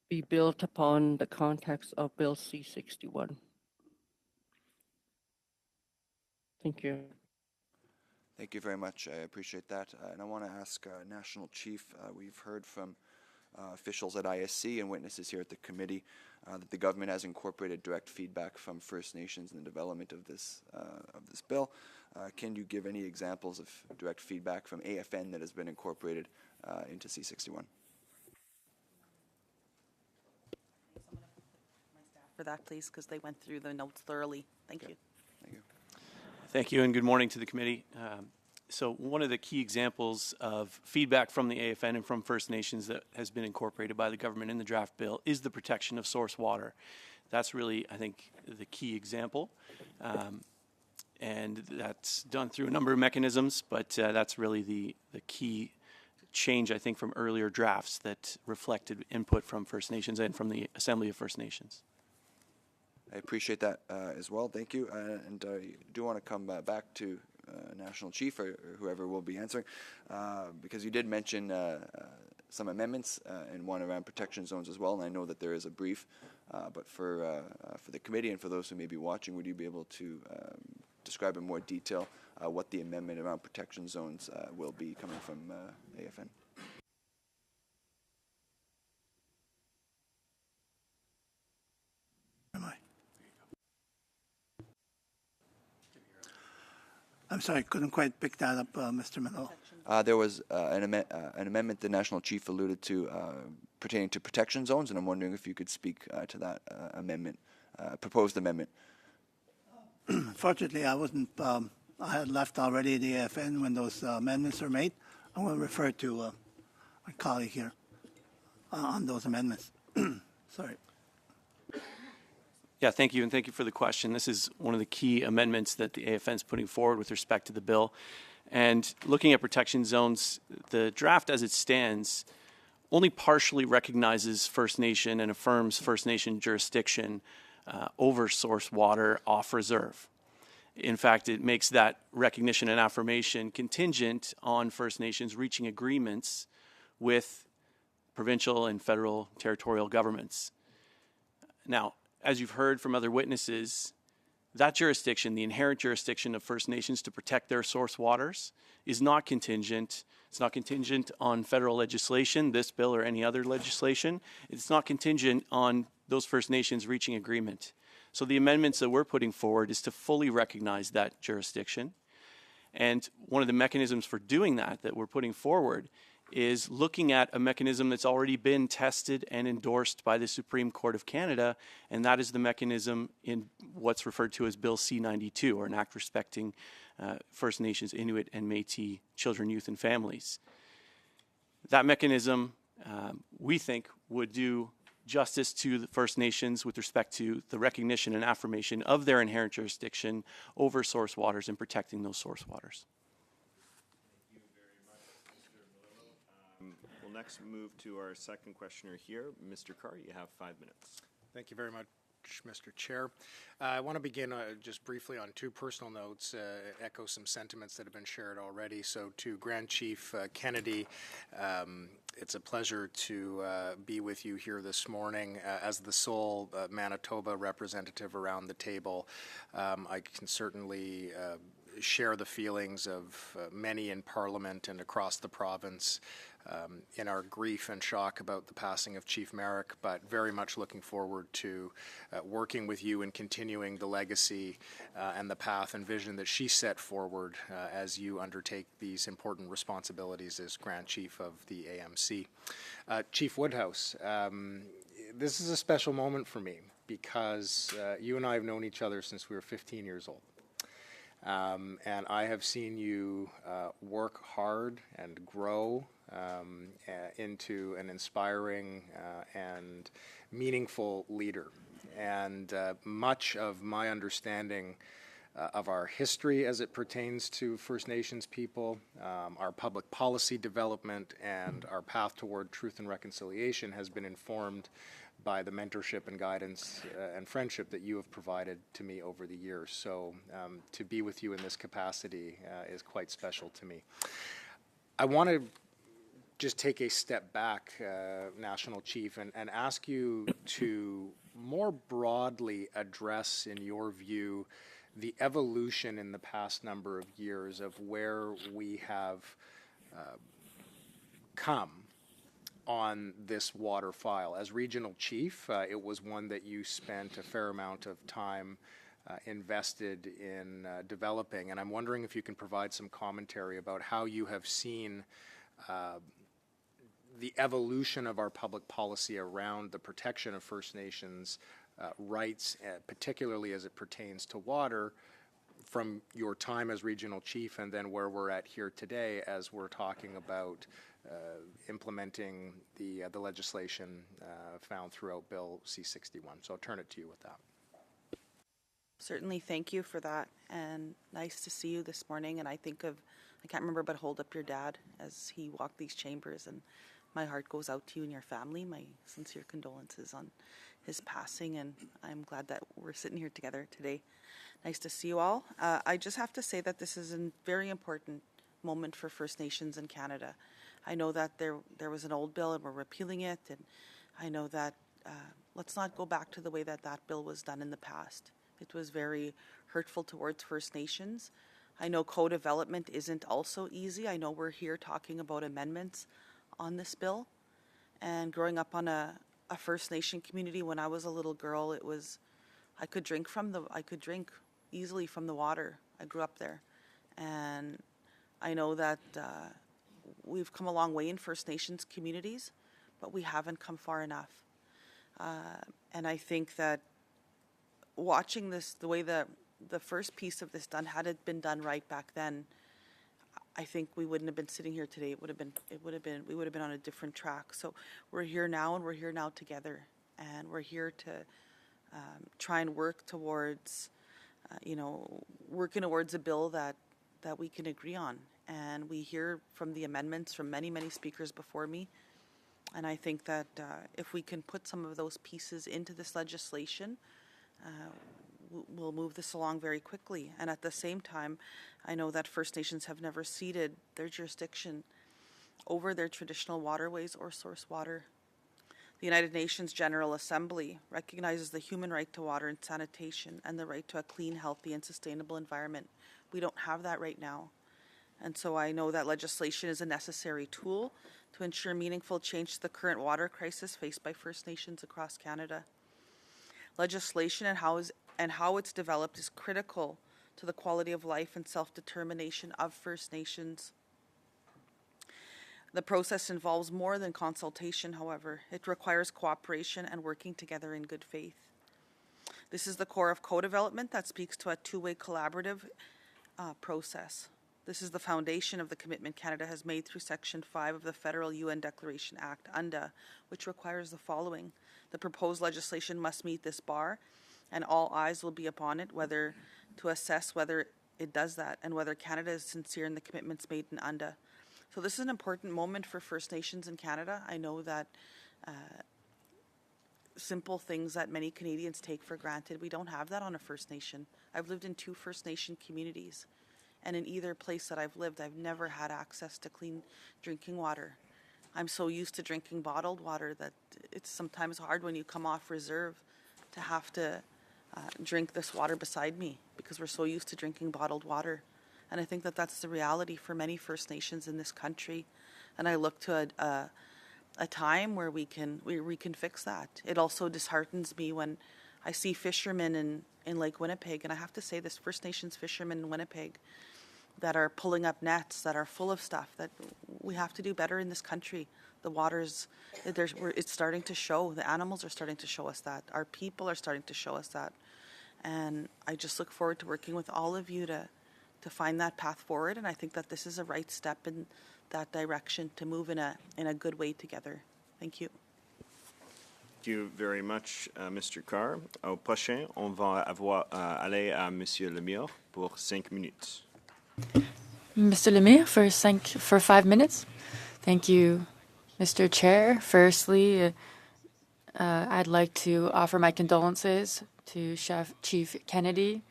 be built upon the context of Bill C-61. Thank you. Thank you very much. I appreciate that. And I want to ask National Chief, we've heard from officials at ISC and witnesses here at the committee that the government has incorporated direct feedback from First Nations in the development of this bill. Can you give any examples of direct feedback from AFN that has been incorporated into C-61? For that, please, because they went through the notes thoroughly. Thank you. Thank you. Thank you, and good morning to the committee. So one of the key examples of feedback from the AFN and from First Nations that has been incorporated by the government in the draft bill is the protection of source water. That's really, I think, the key example. And that's done through a number of mechanisms, but that's really the key change, I think, from earlier drafts that reflected input from First Nations and from the Assembly of First Nations. I appreciate that as well. Thank you. And I do want to come back to National Chief or whoever will be answering, because you did mention some amendments and one around protection zones as well. And I know that there is a brief, but for the committee and for those who may be watching, would you be able to describe in more detail what the amendment around protection zones will be coming from AFN? I'm sorry, couldn't quite pick that up, Mr. Manolo. There was an amendment the National Chief alluded to pertaining to protection zones, and I'm wondering if you could speak to that amendment, proposed amendment. Unfortunately, I wasn't. I had left already the AFN when those amendments were made. I'm going to refer to my colleague here on those amendments. Sorry. Yeah, thank you, and thank you for the question. This is one of the key amendments that the AFN is putting forward with respect to the bill. And looking at protection zones, the draft as it stands only partially recognizes First Nation and affirms First Nation jurisdiction over source water off reserve. In fact, it makes that recognition and affirmation contingent on First Nations reaching agreements with provincial and federal territorial governments. Now, as you've heard from other witnesses, that jurisdiction, the inherent jurisdiction of First Nations to protect their source waters, is not contingent. It's not contingent on federal legislation, this bill or any other legislation. It's not contingent on those First Nations reaching agreement. So the amendments that we're putting forward is to fully recognize that jurisdiction. And one of the mechanisms for doing that we're putting forward is looking at a mechanism that's already been tested and endorsed by the Supreme Court of Canada, and that is the mechanism in what's referred to as Bill C-92, or an act respecting First Nations, Inuit, and Métis children, youth, and families. That mechanism, we think, would do justice to the First Nations with respect to the recognition and affirmation of their inherent jurisdiction over source waters and protecting those source waters. We'll next move to our second questioner here. Mr. Carr, you have 5 minutes. Thank you very much, Mr. Chair. I want to begin just briefly on two personal notes, echo some sentiments that have been shared already. So to Grand Chief Kennedy, it's a pleasure to be with you here this morning as the sole Manitoba representative around the table. I can certainly share the feelings of many in Parliament and across the province in our grief and shock about the passing of Chief Merrick, but very much looking forward to working with you and continuing the legacy and the path and vision that she set forward as you undertake these important responsibilities as Grand Chief of the AMC. Chief Woodhouse, this is a special moment for me because you and I have known each other since we were 15 years old. And I have seen you work hard and grow into an inspiring and meaningful leader. And much of my understanding of our history as it pertains to First Nations people, our public policy development, and our path toward truth and reconciliation has been informed by the mentorship and guidance and friendship that you have provided to me over the years. So to be with you in this capacity is quite special to me. I want to just take a step back, National Chief, and ask you to more broadly address, in your view, the evolution in the past number of years of where we have come on this water file. As Regional Chief, it was one that you spent a fair amount of time invested in developing, and I'm wondering if you can provide some commentary about how you have seen the evolution of our public policy around the protection of First Nations rights, particularly as it pertains to water, from your time as Regional Chief and then where we're at here today as we're talking about implementing the legislation found throughout Bill C-61. So I'll turn it to you with that. Certainly, thank you for that, and nice to see you this morning. And I think of, I can't remember, but hold up your dad as he walked these chambers, and my heart goes out to you and your family. My sincere condolences on his passing, and I'm glad that we're sitting here together today. Nice to see you all. I just have to say that this is a very important moment for First Nations in Canada. I know that there was an old bill and we're repealing it, and I know that let's not go back to the way that bill was done in the past. It was very hurtful towards First Nations. I know co-development isn't also easy. I know we're here talking about amendments on this bill, and growing up on a First Nation community when I was a little girl, I could drink easily from the water. I grew up there, And I know that we've come a long way in First Nations communities, but we haven't come far enough. And I think that watching this, the way the first piece of this done, had it been done right back then, I think we wouldn't have been sitting here today. We would have been on a different track. So we're here now, and we're here now together, and we're here to try and work towards, working towards a bill that we can agree on. And we hear from the amendments from many, many speakers before me. And I think that if we can put some of those pieces into this legislation, we'll move this along very quickly. And at the same time, I know that First Nations have never ceded their jurisdiction over their traditional waterways or source water. The United Nations General Assembly recognizes the human right to water and sanitation and the right to a clean, healthy, and sustainable environment. We don't have that right now. And so I know that legislation is a necessary tool to ensure meaningful change to the current water crisis faced by First Nations across Canada. Legislation and how it's developed is critical to the quality of life and self-determination of First Nations. The process involves more than consultation, however. It requires cooperation and working together in good faith. This is the core of co-development that speaks to a two-way collaborative process. This is the foundation of the commitment Canada has made through Section 5 of the Federal UN Declaration Act, UNDA, which requires the following. The proposed legislation must meet this bar, and all eyes will be upon it, whether to assess whether it does that and whether Canada is sincere in the commitments made in UNDA. So this is an important moment for First Nations in Canada. I know that simple things that many Canadians take for granted, we don't have that on a First Nation. I've lived in 2 First Nation communities, and in either place that I've lived, I've never had access to clean drinking water. I'm so used to drinking bottled water that it's sometimes hard when you come off reserve to have to drink this water beside me, because we're so used to drinking bottled water. And I think that that's the reality for many First Nations in this country. And I look to a time where we can fix that. It also disheartens me when I see fishermen in Lake Winnipeg, and I have to say this, First Nations fishermen in Winnipeg that are pulling up nets that are full of stuff that we have to do better in this country. The waters, it's starting to show. The animals are starting to show us that. Our people are starting to show us that. And I just look forward to working with all of you to find that path forward. And I think that this is a right step in that direction to move in a good way together. Thank you. Thank you very much, Mr. Carr. Au prochain, on va aller à Monsieur Lemire pour 5 minutes. Mr. Lemire for 5 minutes. Thank you, Mr. Chair. Firstly, I'd like to offer my condolences to Chief Kennedy.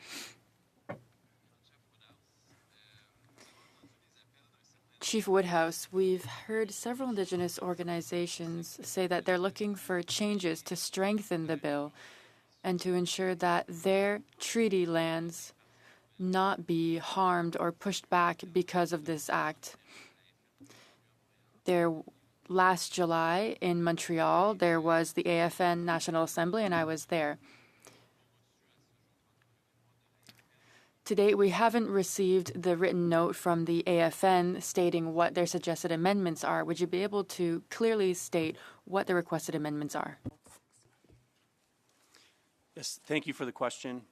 Chief Woodhouse, we've heard several Indigenous organizations say that they're looking for changes to strengthen the bill and to ensure that their treaty lands not be harmed or pushed back because of this act. Last July in Montreal, there was the AFN National Assembly, and I was there. To date, we haven't received the written note from the AFN stating what their suggested amendments are. Would you be able to clearly state what the requested amendments are? Yes, thank you for the question.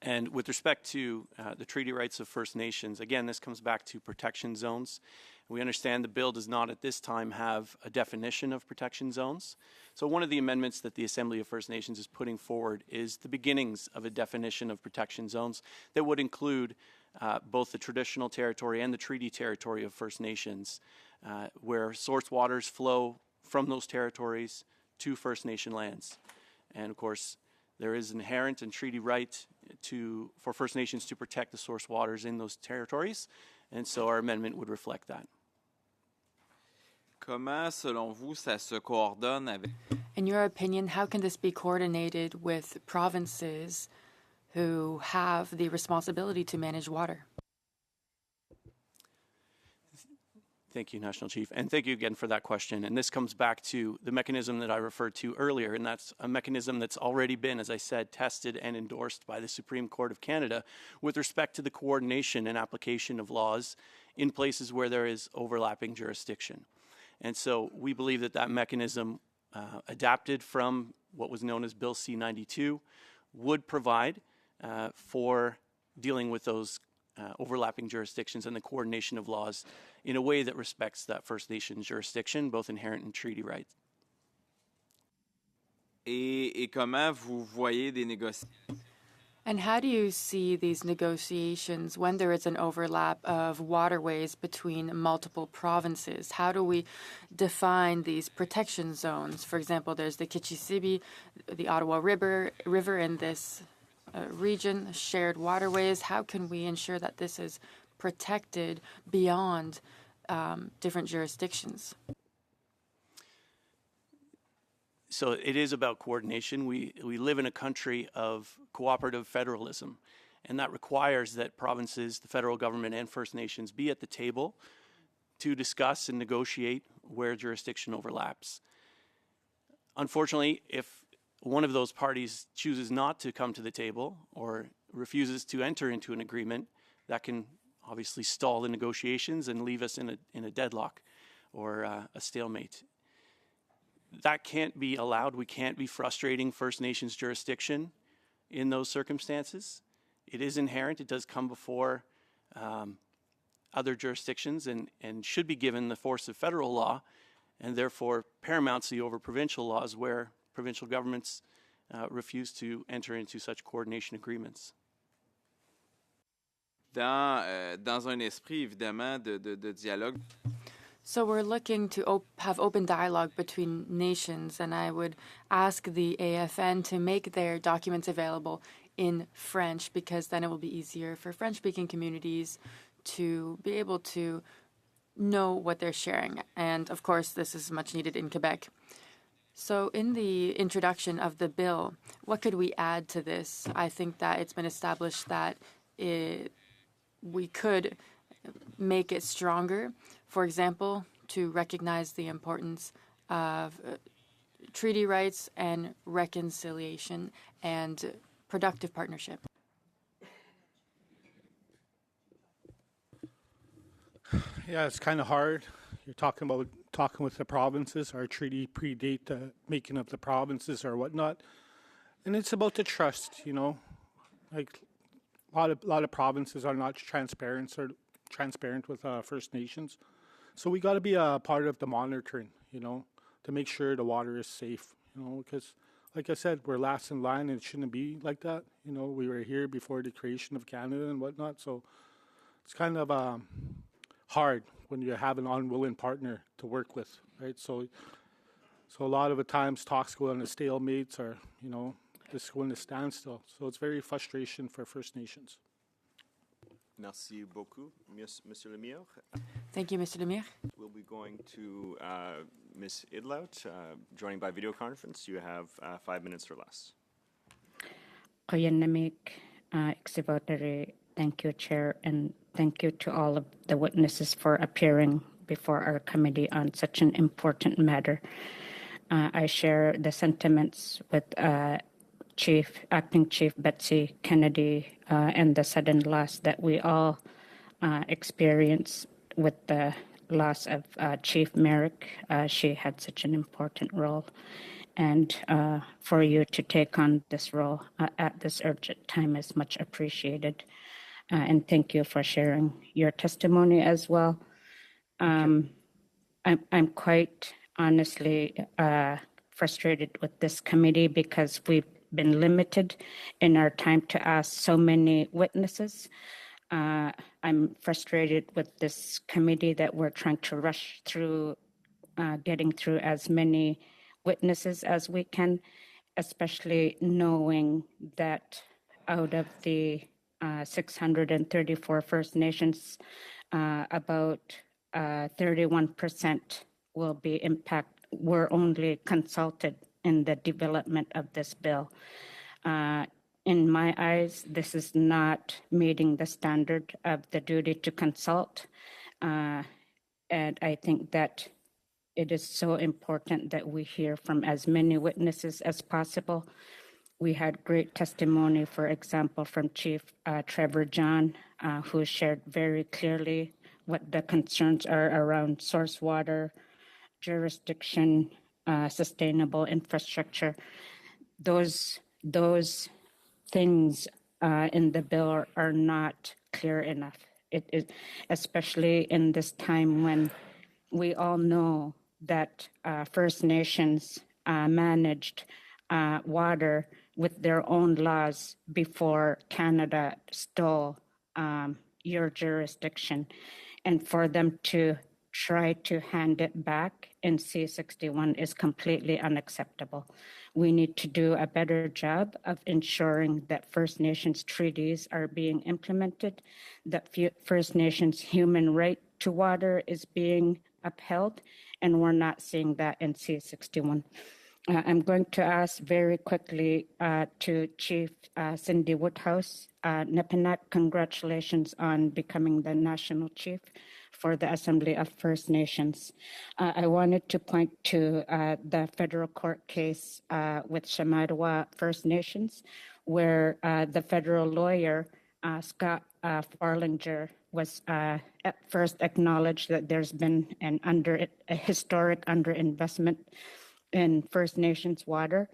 And with respect to the treaty rights of First Nations, again, this comes back to protection zones. We understand the bill does not at this time have a definition of protection zones. So one of the amendments that the Assembly of First Nations is putting forward is the beginnings of a definition of protection zones that would include both the traditional territory and the treaty territory of First Nations, where source waters flow from those territories to First Nation lands. And of course, there is inherent and treaty right for First Nations to protect the source waters in those territories, and so our amendment would reflect that. Comment, selon vous, ça se coordonne avec... In your opinion, how can this be coordinated with provinces who have the responsibility to manage water? Thank you, National Chief. And thank you again for that question. And this comes back to the mechanism that I referred to earlier, and that's a mechanism that's already been, as I said, tested and endorsed by the Supreme Court of Canada with respect to the coordination and application of laws in places where there is overlapping jurisdiction. And so we believe that that mechanism, adapted from what was known as Bill C-92, would provide for dealing with those overlapping jurisdictions and the coordination of laws in a way that respects that First Nations jurisdiction, both inherent in treaty rights. Et comment vous voyez des négociations? And how do you see these negotiations when there is an overlap of waterways between multiple provinces? How do we define these protection zones? For example, there's the Kichisibi, the Ottawa River in this region, shared waterways. How can we ensure that this is protected beyond different jurisdictions? So it is about coordination. We live in a country of cooperative federalism, and that requires that provinces, the federal government, and First Nations be at the table to discuss and negotiate where jurisdiction overlaps. Unfortunately, if one of those parties chooses not to come to the table or refuses to enter into an agreement, that can obviously stall the negotiations and leave us in a deadlock or a stalemate. That can't be allowed. We can't be frustrating First Nations jurisdiction in those circumstances. It is inherent. It does come before other jurisdictions and should be given the force of federal law, and therefore paramountcy over provincial laws where provincial governments refuse to enter into such coordination agreements. Dans un esprit, évidemment, de dialogue. So we're looking to have open dialogue between nations, and I would ask the AFN to make their documents available in French, because then it will be easier for French-speaking communities to be able to know what they're sharing. And of course, this is much needed in Quebec. So in the introduction of the bill, what could we add to this? I think that it's been established that we could make it stronger. For example, to recognize the importance of treaty rights and reconciliation and productive partnership. Yeah, it's kind of hard. You're talking with the provinces. Our treaty predate the making of the provinces or whatnot, and it's about the trust. You know, like a lot of provinces are not transparent with First Nations, so we got to be a part of the monitoring. You know, to make sure the water is safe. You know, because like I said, we're last in line, and it shouldn't be like that. You know, we were here before the creation of Canada and whatnot, so it's kind of hard when you have an unwilling partner to work with, right? So a lot of the times talks go on to stalemates or, you know, just go into standstill. So it's very frustration for First Nations. Merci beaucoup, Monsieur Lemire. Thank you, Mr. Lemire. We'll be going to Ms. Idlout, joining by video conference. You have 5 minutes or less. Thank you, Chair, and thank you to all of the witnesses for appearing before our committee on such an important matter. I share the sentiments with Acting Chief Betsy Kennedy and the sudden loss that we all experienced with the loss of Chief Merrick. She had such an important role. And for you to take on this role at this urgent time is much appreciated. And thank you for sharing your testimony as well. I'm quite honestly frustrated with this committee because we've been limited in our time to ask so many witnesses. I'm frustrated with this committee that we're trying to rush through getting through as many witnesses as we can, especially knowing that out of the 634 First Nations, about 31% will be were only consulted in the development of this bill. In my eyes, this is not meeting the standard of the duty to consult. And I think that it is so important that we hear from as many witnesses as possible. We had great testimony, for example, from Chief Trevor John, who shared very clearly what the concerns are around source water, jurisdiction, sustainable infrastructure. Those things in the bill are not clear enough. It is, especially in this time when we all know that First Nations managed water with their own laws before Canada stole your jurisdiction, and for them to try to hand it back in C-61 is completely unacceptable. We need to do a better job of ensuring that First Nations treaties are being implemented, that First Nations human right to water is being upheld, and we're not seeing that in C-61. I'm going to ask very quickly to Chief Cindy Woodhouse. Nepinak, congratulations on becoming the National Chief for the Assembly of First Nations. I wanted to point to the federal court case with Shamattawa First Nations, where the federal lawyer, Scott Farlinger, was at first acknowledged that there's been a historic underinvestment in First Nations water,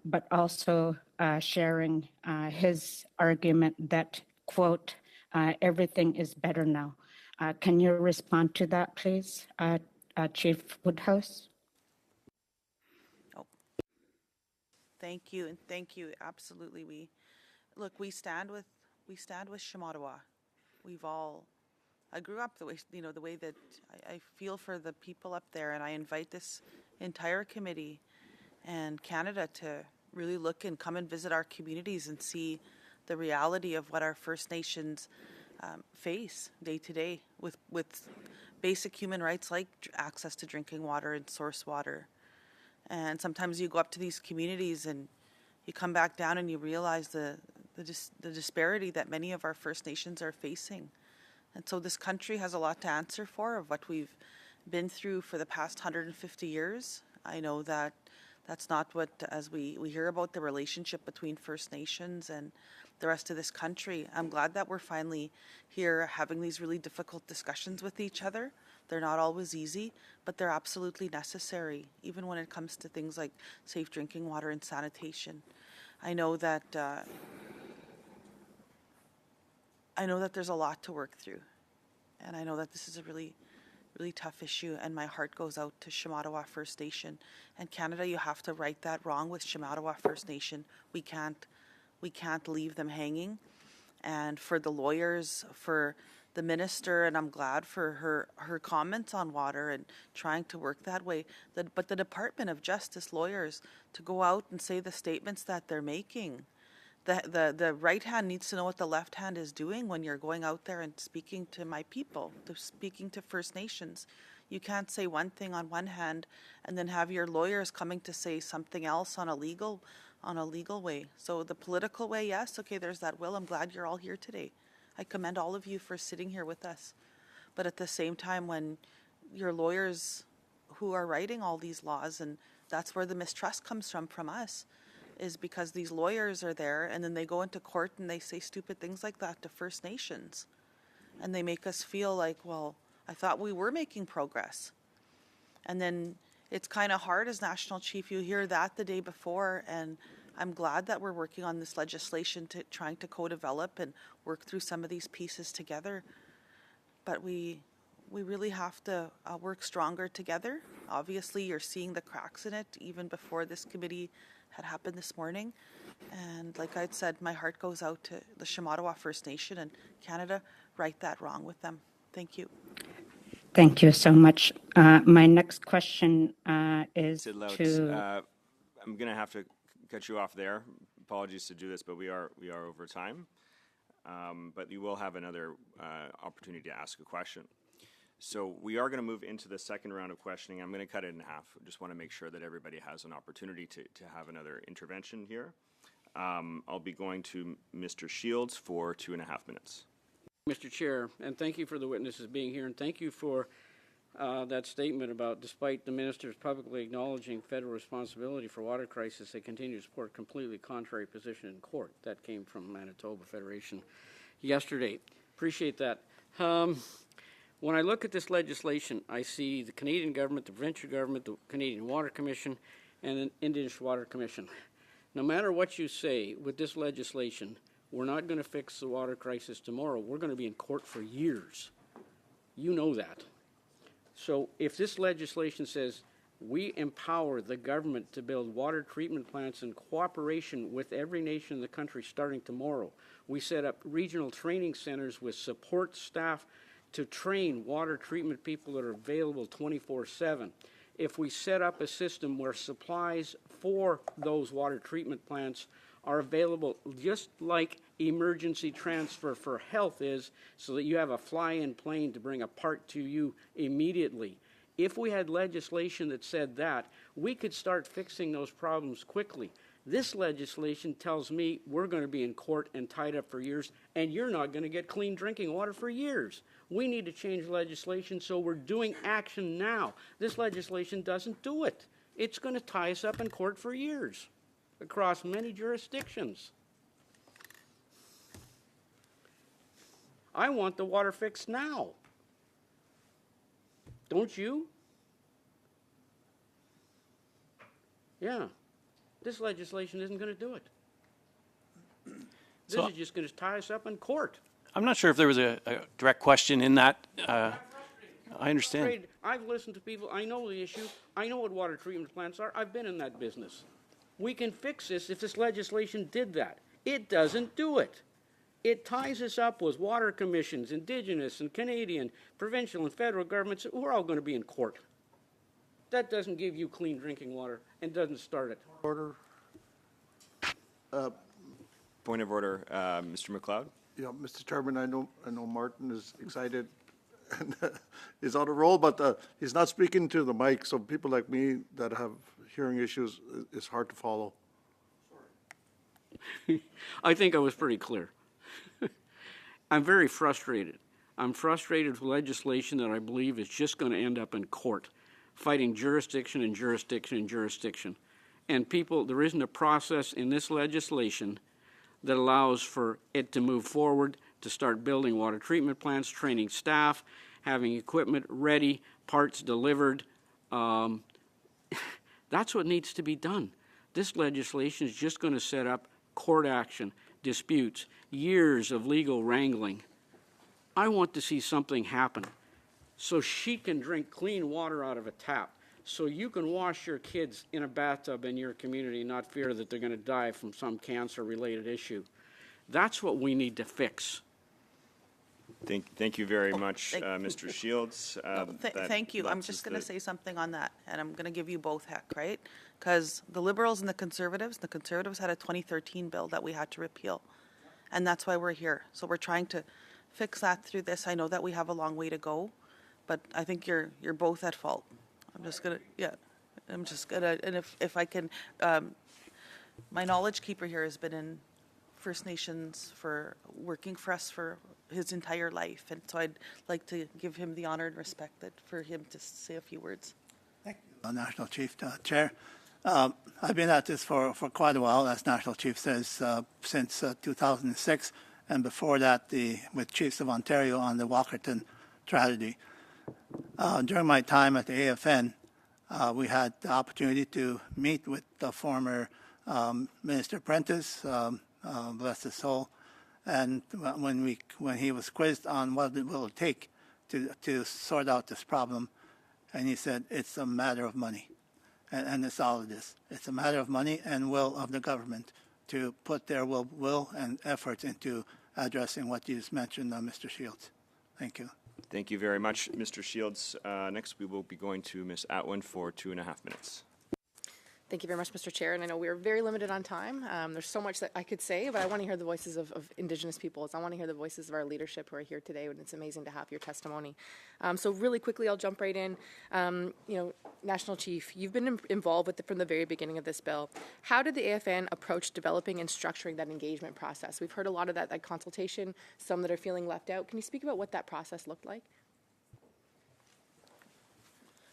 but also sharing his argument that, quote, everything is better now. Can you respond to that, please, Chief Woodhouse? Oh, thank you, and thank you. Absolutely, we stand with Shamattawa. I grew up the way that I feel for the people up there, and I invite this entire committee and Canada to really look and come and visit our communities and see the reality of what our First Nations face day to day with basic human rights like access to drinking water and source water. And sometimes you go up to these communities and you come back down and you realize the disparity that many of our First Nations are facing. And so this country has a lot to answer for of what we've been through for the past 150 years. I know that that's not what, as we hear about the relationship between First Nations and the rest of this country, I'm glad that we're finally here having these really difficult discussions with each other. They're not always easy, but they're absolutely necessary, even when it comes to things like safe drinking water and sanitation. I know that there's a lot to work through, and I know that this is a really tough issue, and my heart goes out to Shamattawa First Nation. And Canada, you have to right that wrong with Shamattawa First Nation. We can't leave them hanging. And for the lawyers, for the minister, and I'm glad for her comments on water and trying to work that way. But the Department of Justice lawyers to go out and say the statements that they're making. The right hand needs to know what the left hand is doing when you're going out there and speaking to my people, speaking to First Nations. You can't say one thing on one hand and then have your lawyers coming to say something else on a legal way. So the political way, yes, okay, there's that will. I'm glad you're all here today. I commend all of you for sitting here with us. But at the same time, when your lawyers who are writing all these laws, and that's where the mistrust comes from us, is because these lawyers are there and then they go into court and they say stupid things like that to First Nations. And they make us feel like, well, I thought we were making progress. And then it's kind of hard as National Chief. You hear that the day before, and I'm glad that we're working on this legislation trying to co-develop and work through some of these pieces together. But we really have to work stronger together. Obviously, you're seeing the cracks in it even before this committee had happened this morning. And like I said, my heart goes out to the Shamattawa First Nation and Canada. Right that wrong with them. Thank you. Thank you so much. My next question is Sid Louts, to... I'm going to have to cut you off there. Apologies to do this, but we are over time. But you will have another opportunity to ask a question. So we are going to move into the second round of questioning. I'm going to cut it in half. I just want to make sure that everybody has an opportunity to have another intervention here. I'll be going to Mr. Shields for 2.5 minutes. Mr. Chair, and thank you for the witnesses being here, and thank you for that statement about despite the ministers publicly acknowledging federal responsibility for water crisis, they continue to support completely contrary position in court. That came from Manitoba Federation yesterday. Appreciate that. When I look at this legislation, I see the Canadian government, the provincial government, the Canadian Water Commission, and the Indigenous Water Commission. No matter what you say with this legislation, we're not going to fix the water crisis tomorrow. We're going to be in court for years. You know that. So if this legislation says we empower the government to build water treatment plants in cooperation with every nation in the country starting tomorrow, we set up regional training centers with support staff to train water treatment people that are available 24/7. If we set up a system where supplies for those water treatment plants are available just like emergency transfer for health is, so that you have a fly-in plane to bring a part to you immediately. If we had legislation that said that, we could start fixing those problems quickly. This legislation tells me we're going to be in court and tied up for years, and you're not going to get clean drinking water for years. We need to change legislation, so we're doing action now. This legislation doesn't do it. It's going to tie us up in court for years across many jurisdictions. I want the water fixed now. Don't you? Yeah. This legislation isn't going to do it. This is just going to tie us up in court. I'm not sure if there was a direct question in that. I understand. I've listened to people. I know the issue. I know what water treatment plants are. I've been in that business. We can fix this if this legislation did that. It doesn't do it. It ties us up with water commissions, Indigenous and Canadian, provincial and federal governments. We're all going to be in court. That doesn't give you clean drinking water and doesn't start it. Order. Point of order, Mr. McLeod. Yeah, Mr. Chairman, I know Martin is excited and is on a roll, but he's not speaking to the mic, so people like me that have hearing issues, it's hard to follow. I think I was pretty clear. I'm very frustrated. I'm frustrated with legislation that I believe is just going to end up in court, fighting jurisdiction and jurisdiction and jurisdiction. And people, there isn't a process in this legislation that allows for it to move forward, to start building water treatment plants, training staff, having equipment ready, parts delivered. That's what needs to be done. This legislation is just going to set up court action, disputes, years of legal wrangling. I want to see something happen so she can drink clean water out of a tap, so you can wash your kids in a bathtub in your community and not fear that they're going to die from some cancer-related issue. That's what we need to fix. Thank you very much, Mr. Shields. Thank you. I'm just going to say something on that, and I'm going to give you both heck, right? Because the Liberals and the Conservatives had a 2013 bill that we had to repeal, and that's why we're here. So we're trying to fix that through this. I know that we have a long way to go, but I think you're both at fault. I'm just gonna, and if I can, my knowledge keeper here has been in First Nations working for us for his entire life, and so I'd like to give him the honor and respect for him to say a few words. Thank you, National Chief. Chair, I've been at this for quite a while, as National Chief says, since 2006, and before that with Chiefs of Ontario on the Walkerton tragedy. During my time at the AFN, we had the opportunity to meet with the former Minister Prentice, bless his soul, and when he was quizzed on what it will take to sort out this problem, and he said it's a matter of money, and that's all it is. It's a matter of money and will of the government to put their will and efforts into addressing what you just mentioned, Mr. Shields. Thank you. Thank you very much, Mr. Shields. Next, we will be going to Ms. Atwin for 2.5 minutes. Thank you very much, Mr. Chair. And I know we're very limited on time. There's so much that I could say, but I want to hear the voices of Indigenous peoples. I want to hear the voices of our leadership who are here today, and it's amazing to have your testimony. So really quickly, I'll jump right in. National Chief, you've been involved with from the very beginning of this bill. How did the AFN approach developing and structuring that engagement process? We've heard a lot of that consultation, some that are feeling left out. Can you speak about what that process looked like?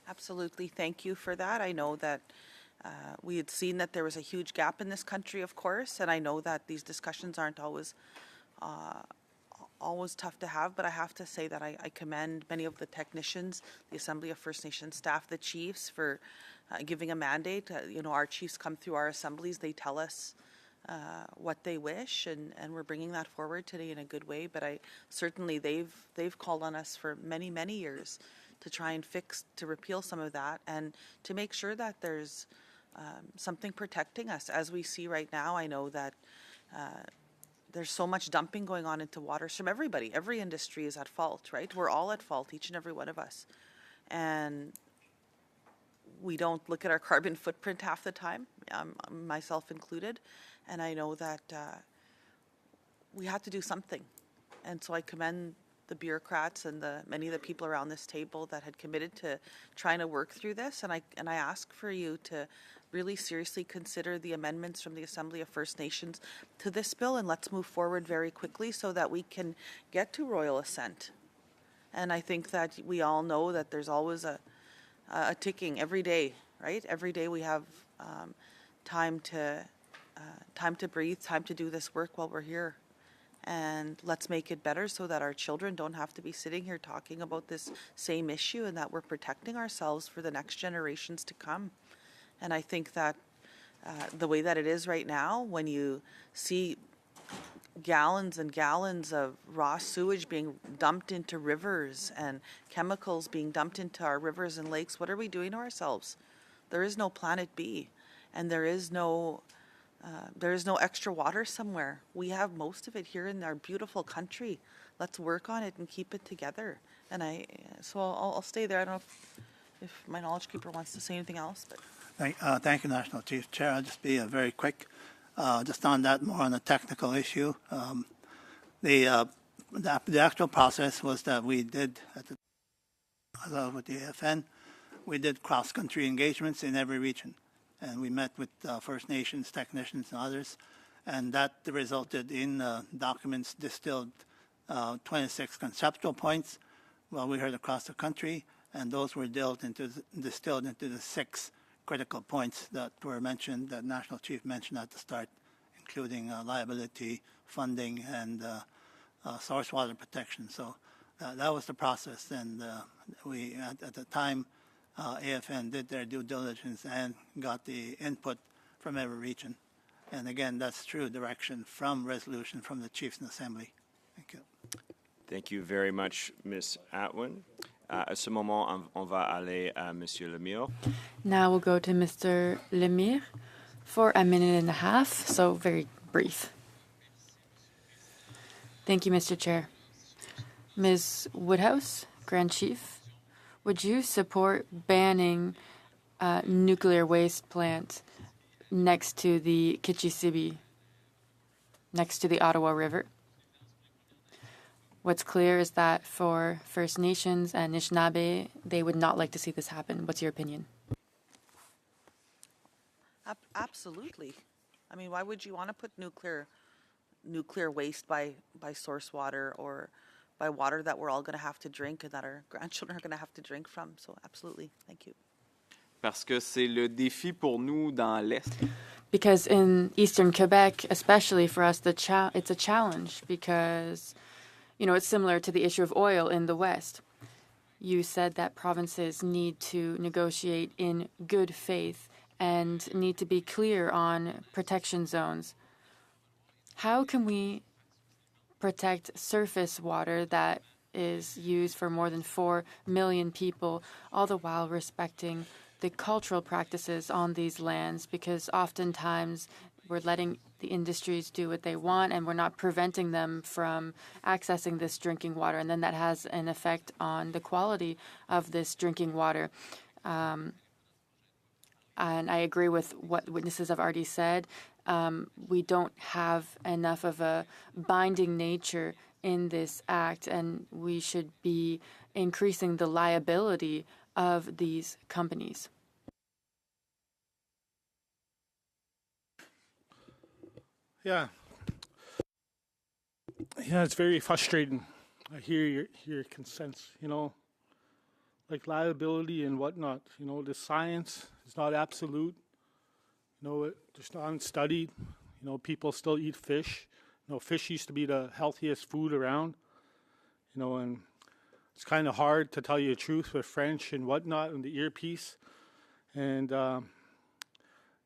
Absolutely. Thank you for that. I know that we had seen that there was a huge gap in this country, of course, and I know that these discussions aren't always tough to have, but I have to say that I commend many of the technicians, the Assembly of First Nations staff, the chiefs for giving a mandate. Our chiefs come through our assemblies, they tell us what they wish, and we're bringing that forward today in a good way. But certainly they've called on us for many, many years to try and to repeal some of that, and to make sure that there's something protecting us. As we see right now, I know that there's so much dumping going on into waters from everybody. Every industry is at fault, right? We're all at fault, each and every one of us. And we don't look at our carbon footprint half the time, myself included. And I know that we have to do something. And so I commend the bureaucrats and many of the people around this table that had committed to trying to work through this. And I ask for you to really seriously consider the amendments from the Assembly of First Nations to this bill, and let's move forward very quickly so that we can get to royal assent. And I think that we all know that there's always a ticking every day, right? Every day we have time to breathe, time to do this work while we're here. And let's make it better so that our children don't have to be sitting here talking about this same issue, and that we're protecting ourselves for the next generations to come. And I think that the way that it is right now, when you see gallons and gallons of raw sewage being dumped into rivers and chemicals being dumped into our rivers and lakes, what are we doing to ourselves? There is no planet B, and there is no extra water somewhere. We have most of it here in our beautiful country. Let's work on it and keep it together. And I'll stay there. I don't know if my knowledge keeper wants to say anything else. But Thank you, National Chief. Chair, I'll just be very quick. Just on that, more on the technical issue. The actual process was that we did, with the AFN, we did cross-country engagements in every region. And we met with First Nations technicians and others, and that resulted in documents distilled 26 conceptual points. Well, we heard across the country, and those were distilled into the 6 critical points that were mentioned, that National Chief mentioned at the start, including liability, funding, and source water protection. So that was the process, and we at the time. AFN did their due diligence and got the input from every region. And again, that's true direction from resolution from the Chiefs and Assembly. Thank you. Thank you very much, Ms. Atwin. À ce moment, on va aller à Monsieur Lemire. Now we'll go to Mr. Lemire for a minute and a half, so very brief. Thank you, Mr. Chair. Ms. Woodhouse, Grand Chief, would you support banning nuclear waste plants next to the Kichisibi, next to the Ottawa River? What's clear is that for First Nations and Anishinaabe, they would not like to see this happen. What's your opinion? Absolutely. I mean, why would you want to put nuclear waste by source water or by water that we're all going to have to drink and that our grandchildren are going to have to drink from? So absolutely. Thank you. Parce que c'est le défi pour nous dans l'Est. Because in Eastern Quebec, especially for us, it's a challenge because, it's similar to the issue of oil in the West. You said that provinces need to negotiate in good faith and need to be clear on protection zones. How can we protect surface water that is used for more than 4 million people, all the while respecting the cultural practices on these lands? Because oftentimes we're letting the industries do what they want and we're not preventing them from accessing this drinking water. And then that has an effect on the quality of this drinking water. And I agree with what witnesses have already said. We don't have enough of a binding nature in this act, and we should be increasing the liability of these companies. Yeah, it's very frustrating. I hear your consents. like liability and whatnot. You know, the science is not absolute. You know, it's not unstudied. You know, people still eat fish. You know, fish used to be the healthiest food around. You know, and it's kind of hard to tell you the truth with French and whatnot and the earpiece. And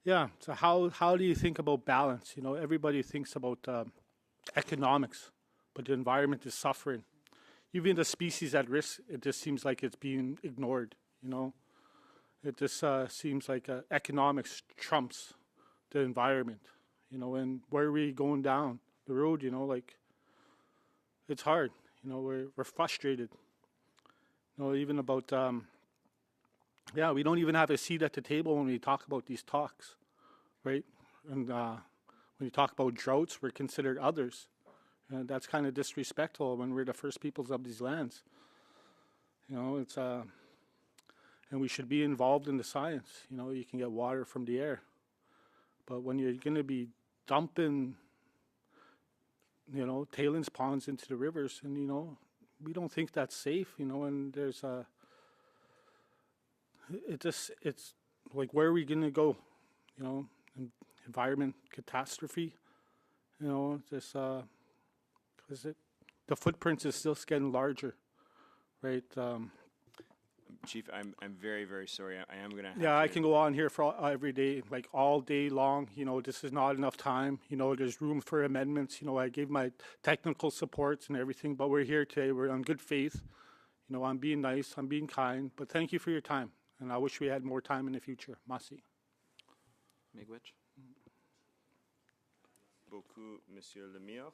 yeah, so how do you think about balance? You know, everybody thinks about economics, but the environment is suffering. Even the species at risk, it just seems like it's being ignored, you know. It just seems like economics trumps the environment, you know, and where are we going down the road, you know, like, it's hard, you know, we're frustrated. You know, even about, yeah, we don't even have a seat at the table when we talk about these talks, right? And when you talk about droughts, we're considered others. And that's kind of disrespectful when we're the first peoples of these lands. You know, it's, and we should be involved in the science. You know, you can get water from the air. But when you're going to be dumping, you know, tailings ponds into the rivers, and, you know, we don't think that's safe, you know, and there's it's like, where are we going to go? You know, environment catastrophe, you know, this, because the footprint is still getting larger, right? Chief, I'm very, very sorry. I am going to have Yeah, to... I can go on here for every day, like all day long. You know, this is not enough time. You know, there's room for amendments. You know, I gave my technical supports and everything, but we're here today. We're on good faith. You know, I'm being nice. I'm being kind. But thank you for your time. And I wish we had more time in the future. Merci. Miigwech. Beaucoup, Monsieur Lemire.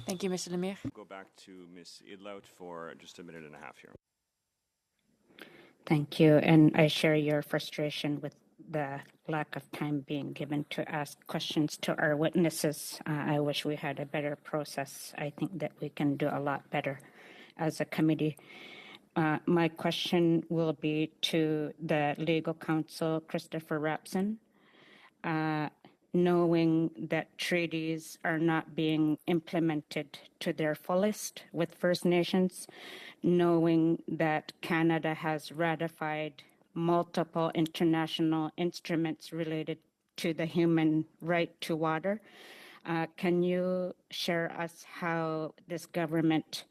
Thank you, Mr. Lemire. Go back to Ms. Idlout for just a minute and a half here. Thank you, and I share your frustration with the lack of time being given to ask questions to our witnesses. I wish we had a better process. I think that we can do a lot better as a committee. My question will be to the legal counsel, Christopher Rapson. Knowing that treaties are not being implemented to their fullest with First Nations, knowing that Canada has ratified multiple international instruments related to the human right to water, can you share us how this government,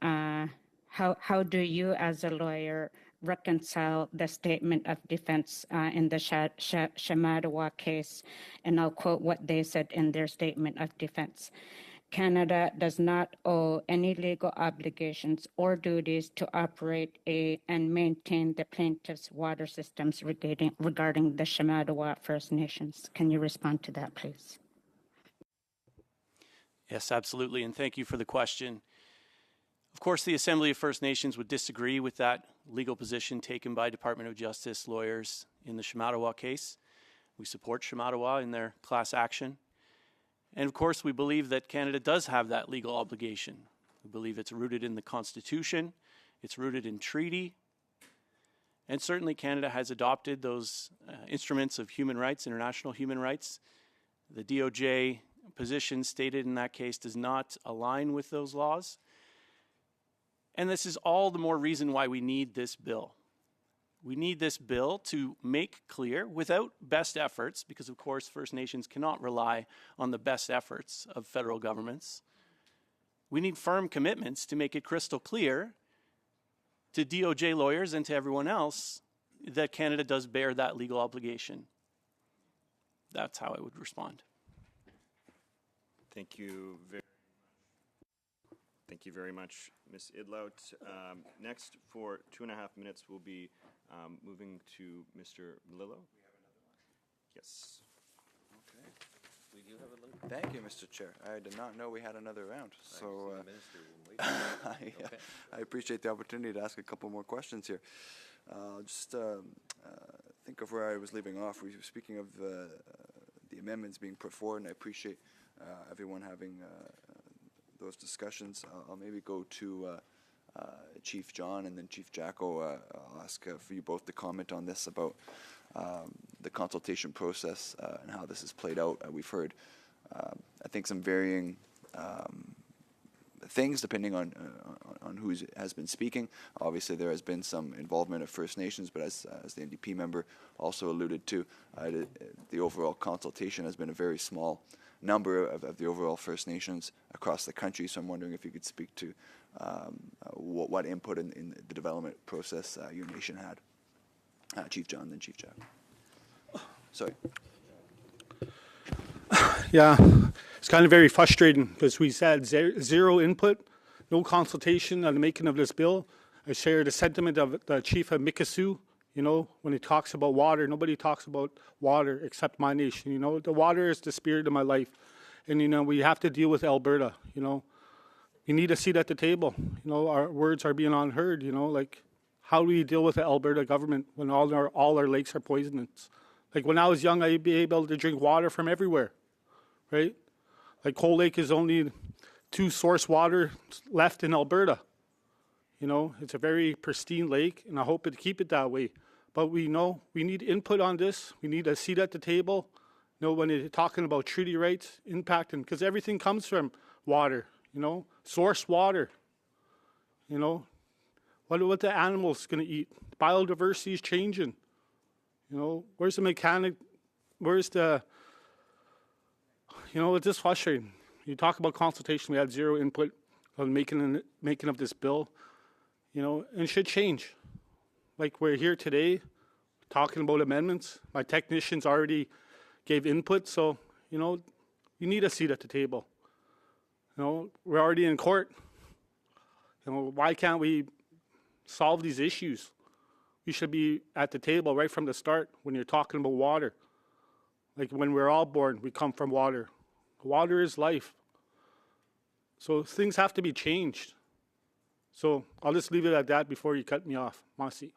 how do you as a lawyer reconcile the statement of defense in the Shamattawa case? And I'll quote what they said in their statement of defense. Canada does not owe any legal obligations or duties to operate and maintain the plaintiff's water systems regarding the Shamattawa First Nations. Can you respond to that, please? Yes, absolutely, and thank you for the question. Of course, the Assembly of First Nations would disagree with that legal position taken by Department of Justice lawyers in the Shamattawa case. We support Shamattawa in their class action. And of course, we believe that Canada does have that legal obligation. We believe it's rooted in the Constitution, it's rooted in treaty, and certainly Canada has adopted those instruments of human rights, international human rights. The DOJ position stated in that case does not align with those laws. And this is all the more reason why we need this bill. We need this bill to make clear, without best efforts, because of course First Nations cannot rely on the best efforts of federal governments. We need firm commitments to make it crystal clear to DOJ lawyers and to everyone else that Canada does bear that legal obligation. That's how I would respond. Thank you very much, Ms. Idlout. Next, for 2.5 minutes, we'll be moving to Mr. Melillo. Yes. Okay. We do have a little. Thank you, Mr. Chair. I did not know we had another round, so I appreciate the opportunity to ask a couple more questions here. Just think of where I was leaving off. We were speaking of the amendments being put forward, and I appreciate everyone having those discussions. I'll maybe go to Chief John and then Chief Jacko. I'll ask for you both to comment on this about the consultation process and how this has played out. We've heard, I think, some varying things depending on who has been speaking. Obviously, there has been some involvement of First Nations, but as the NDP member also alluded to, the overall consultation has been a very small number of the overall First Nations across the country. So I'm wondering if you could speak to what input in the development process your nation had. Chief John, then Chief Jack. Sorry. Yeah, it's kind of very frustrating because we said zero input, no consultation on the making of this bill. I share the sentiment of the chief of Mikisew. You know, when he talks about water, nobody talks about water except my nation. You know, the water is the spirit of my life. And, you know, we have to deal with Alberta, you know. We need a seat at the table. You know, our words are being unheard, you know, like how do we deal with the Alberta government when all our lakes are poisonous? Like when I was young, I'd be able to drink water from everywhere, right? Like Cold Lake is only 2 source water left in Alberta. You know, it's a very pristine lake, and I hope to keep it that way. But we know we need input on this. We need a seat at the table. You know, when you're talking about treaty rights, impacting, because everything comes from water, you know, source water. You know, what the animals going to eat? Biodiversity is changing. You know, where's the mechanic? Where's the, you know, it's just frustrating. You talk about consultation, we had zero input on making of this bill, you know, and it should change. Like we're here today talking about amendments. My technicians already gave input, so, you know, you need a seat at the table. You know, we're already in court. You know, why can't we solve these issues? We should be at the table right from the start when you're talking about water. Like when we're all born, we come from water. Water is life. So things have to be changed. So I'll just leave it at that before you cut me off. Masi.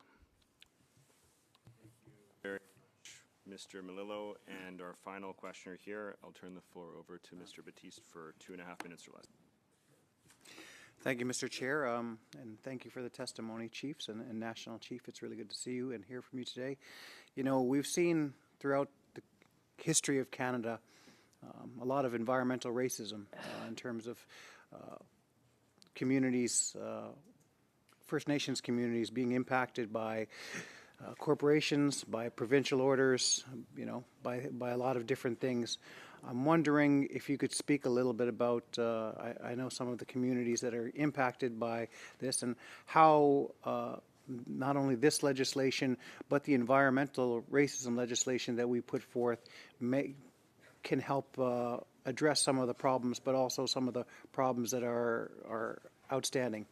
Mr. Melillo, and our final questioner here, I'll turn the floor over to Mr. Batiste for 2.5 minutes or less. Thank you, Mr. Chair, and thank you for the testimony, Chiefs and National Chief. It's really good to see you and hear from you today. You know, we've seen throughout the history of Canada a lot of environmental racism in terms of communities, First Nations communities being impacted by corporations, by provincial orders, you know, by a lot of different things. I'm wondering if you could speak a little bit about, I know some of the communities that are impacted by this and how not only this legislation, but the environmental racism legislation that we put forth can help address some of the problems, but also some of the problems that are outstanding.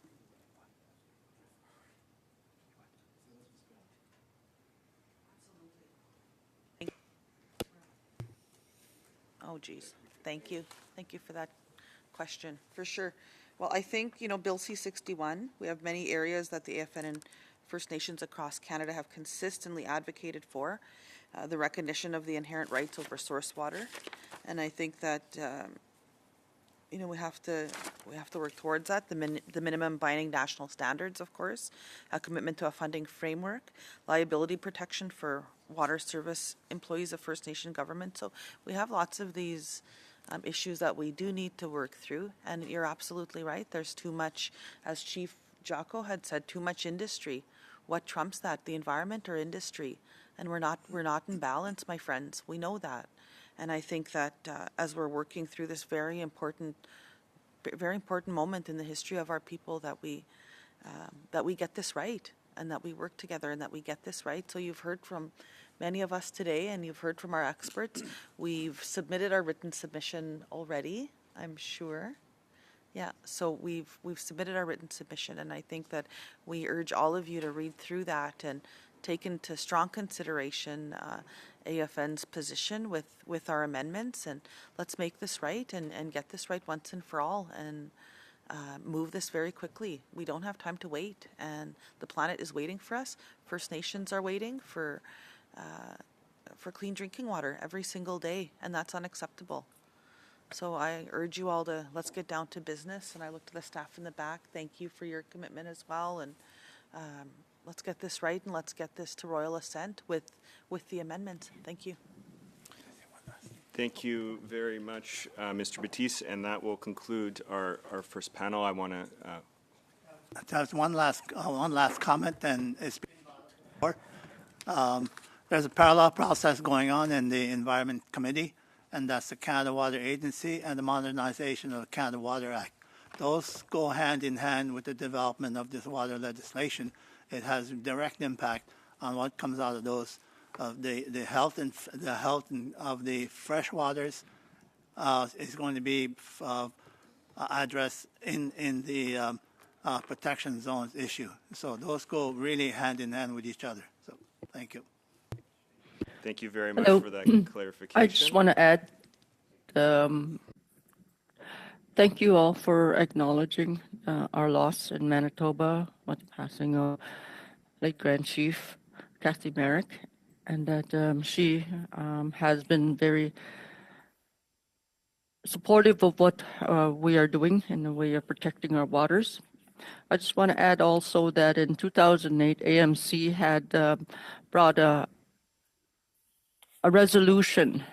Oh, geez. Thank you. Thank you for that question, for sure. Well, I think, you know, Bill C-61, we have many areas that the AFN and First Nations across Canada have consistently advocated for, the recognition of the inherent rights over source water. And I think that, you know, we have to work towards that, the minimum binding national standards, of course, a commitment to a funding framework, liability protection for water service employees of First Nation government. So we have lots of these issues that we do need to work through. And you're absolutely right. There's too much, as Chief Jocko had said, too much industry. What trumps that, the environment or industry? And we're not in balance, my friends. We know that. And I think that as we're working through this very important moment in the history of our people, that we get this right, and that we work together, and that we get this right. So you've heard from many of us today, and you've heard from our experts. We've submitted our written submission already, I'm sure. Yeah, so we've submitted our written submission, and I think that we urge all of you to read through that and take into strong consideration AFN's position with our amendments, and let's make this right and get this right once and for all, and move this very quickly. We don't have time to wait, and the planet is waiting for us. First Nations are waiting for clean drinking water every single day, and that's unacceptable. So I urge you all to, let's get down to business, and I look to the staff in the back. Thank you for your commitment as well, and let's get this right, and let's get this to royal assent with the amendments. Thank you. Thank you very much, Mr. Batiste, and that will conclude our first panel. I want to. There's one last comment, and it's there's a parallel process going on in the Environment Committee, and that's the Canada Water Agency and the modernization of the Canada Water Act. Those go hand in hand with the development of this water legislation. It has a direct impact on what comes out of those. The health of the fresh waters is going to be addressed in the protection zones issue. So those go really hand in hand with each other. So thank you. Thank you very much Hello. for that clarification. I just want to add, thank you all for acknowledging our loss in Manitoba with the passing of late Grand Chief Kathy Merrick, and that she has been very supportive of what we are doing in the way of protecting our waters. I just want to add also that in 2008, AMC had brought a resolution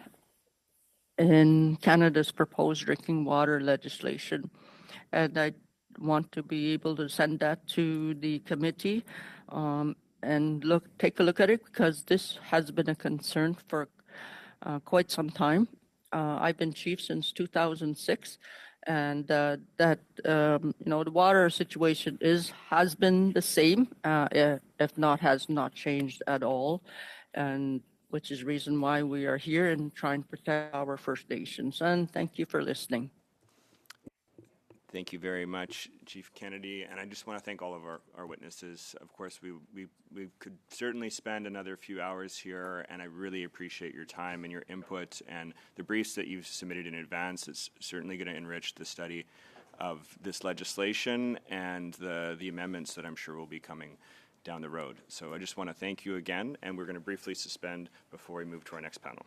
in Canada's proposed drinking water legislation, and I want to be able to send that to the committee and take a look at it, because this has been a concern for quite some time. I've been chief since 2006, and the water situation has been the same, if not has not changed at all, and which is reason why we are here and trying to protect our First Nations. And thank you for listening. Thank you very much, Chief Kennedy, and I just want to thank all of our witnesses. Of course, we could certainly spend another few hours here, and I really appreciate your time and your input and the briefs that you've submitted in advance. It's certainly going to enrich the study of this legislation and the amendments that I'm sure will be coming down the road. So I just want to thank you again, and we're going to briefly suspend before we move to our next panel.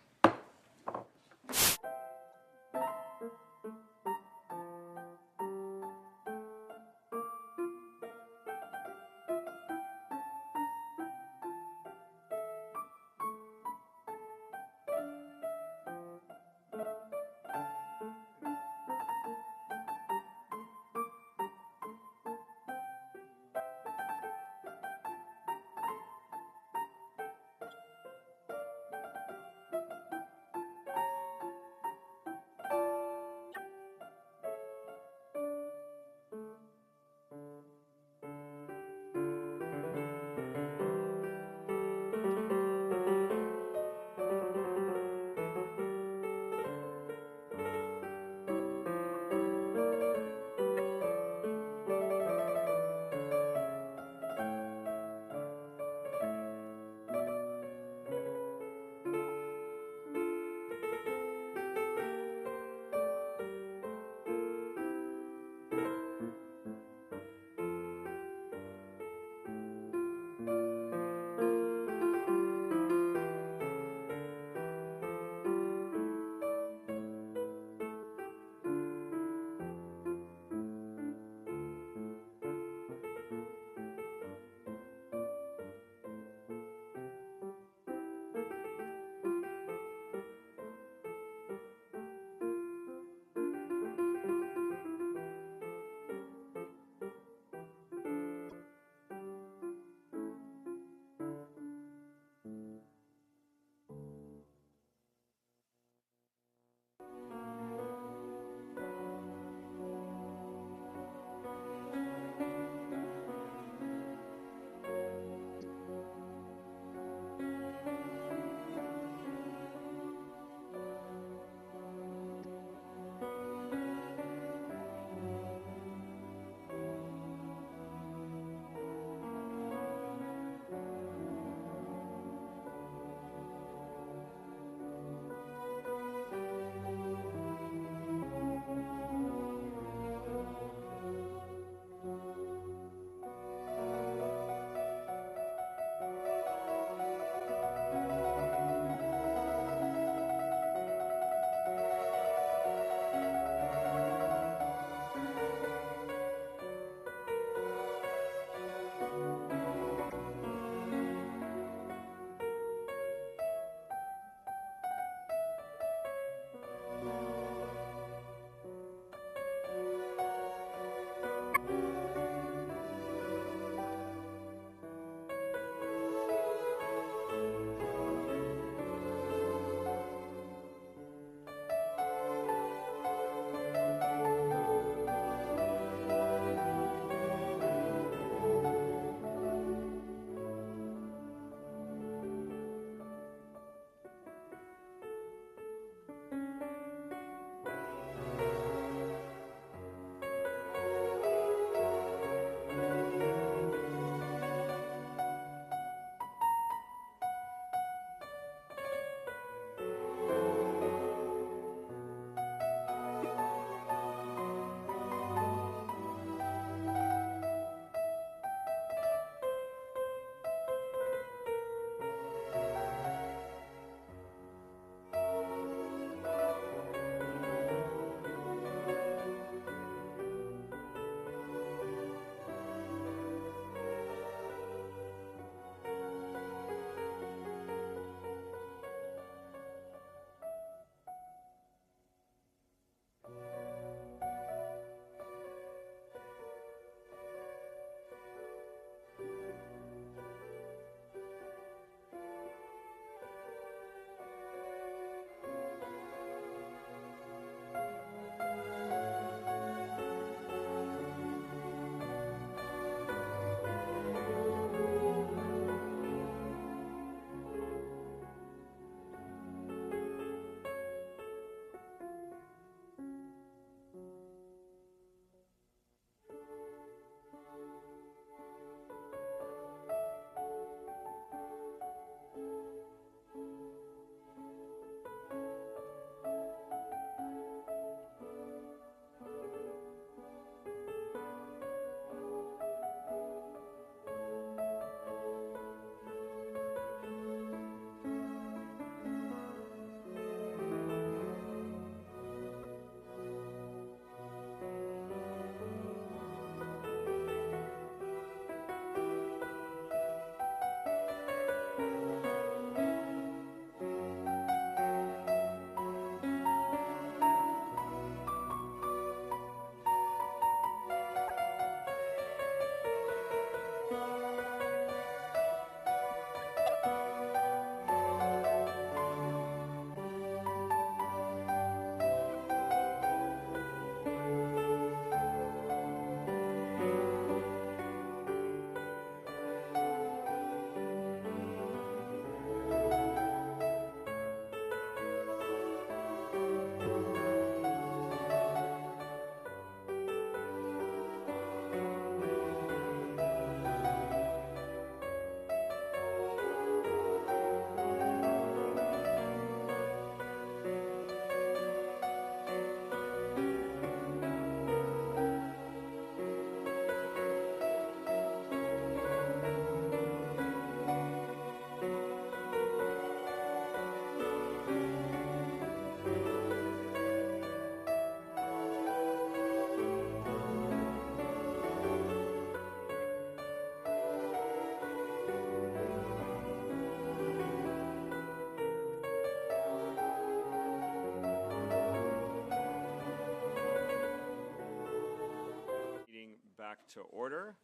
to order.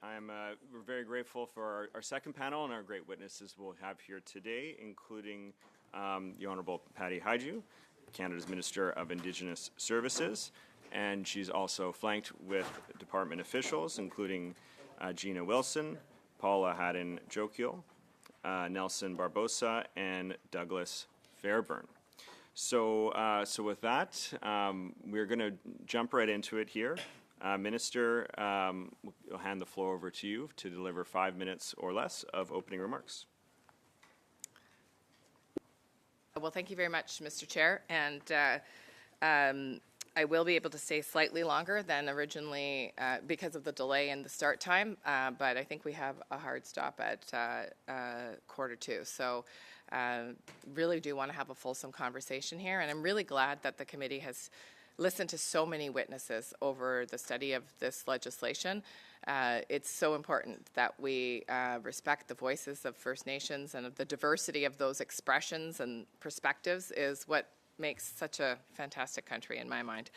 We're very grateful for our second panel and our great witnesses we'll have here today, including the Honourable Patty Hajdu, Canada's Minister of Indigenous Services, and she's also flanked with department officials, including Gina Wilson, Paula Haddon-Jokiel, Nelson Barbosa, and Douglas Fairburn. So with that, we're going to jump right into it here. Minister, we'll hand the floor over to you to deliver 5 minutes or less of opening remarks. Well, thank you very much, Mr. Chair, and I will be able to stay slightly longer than originally because of the delay in the start time, but I think we have a hard stop at 1:45. So really do want to have a fulsome conversation here, and I'm really glad that the committee has listened to so many witnesses over the study of this legislation. It's so important that we respect the voices of First Nations, and the diversity of those expressions and perspectives is what makes such a fantastic country in my mind.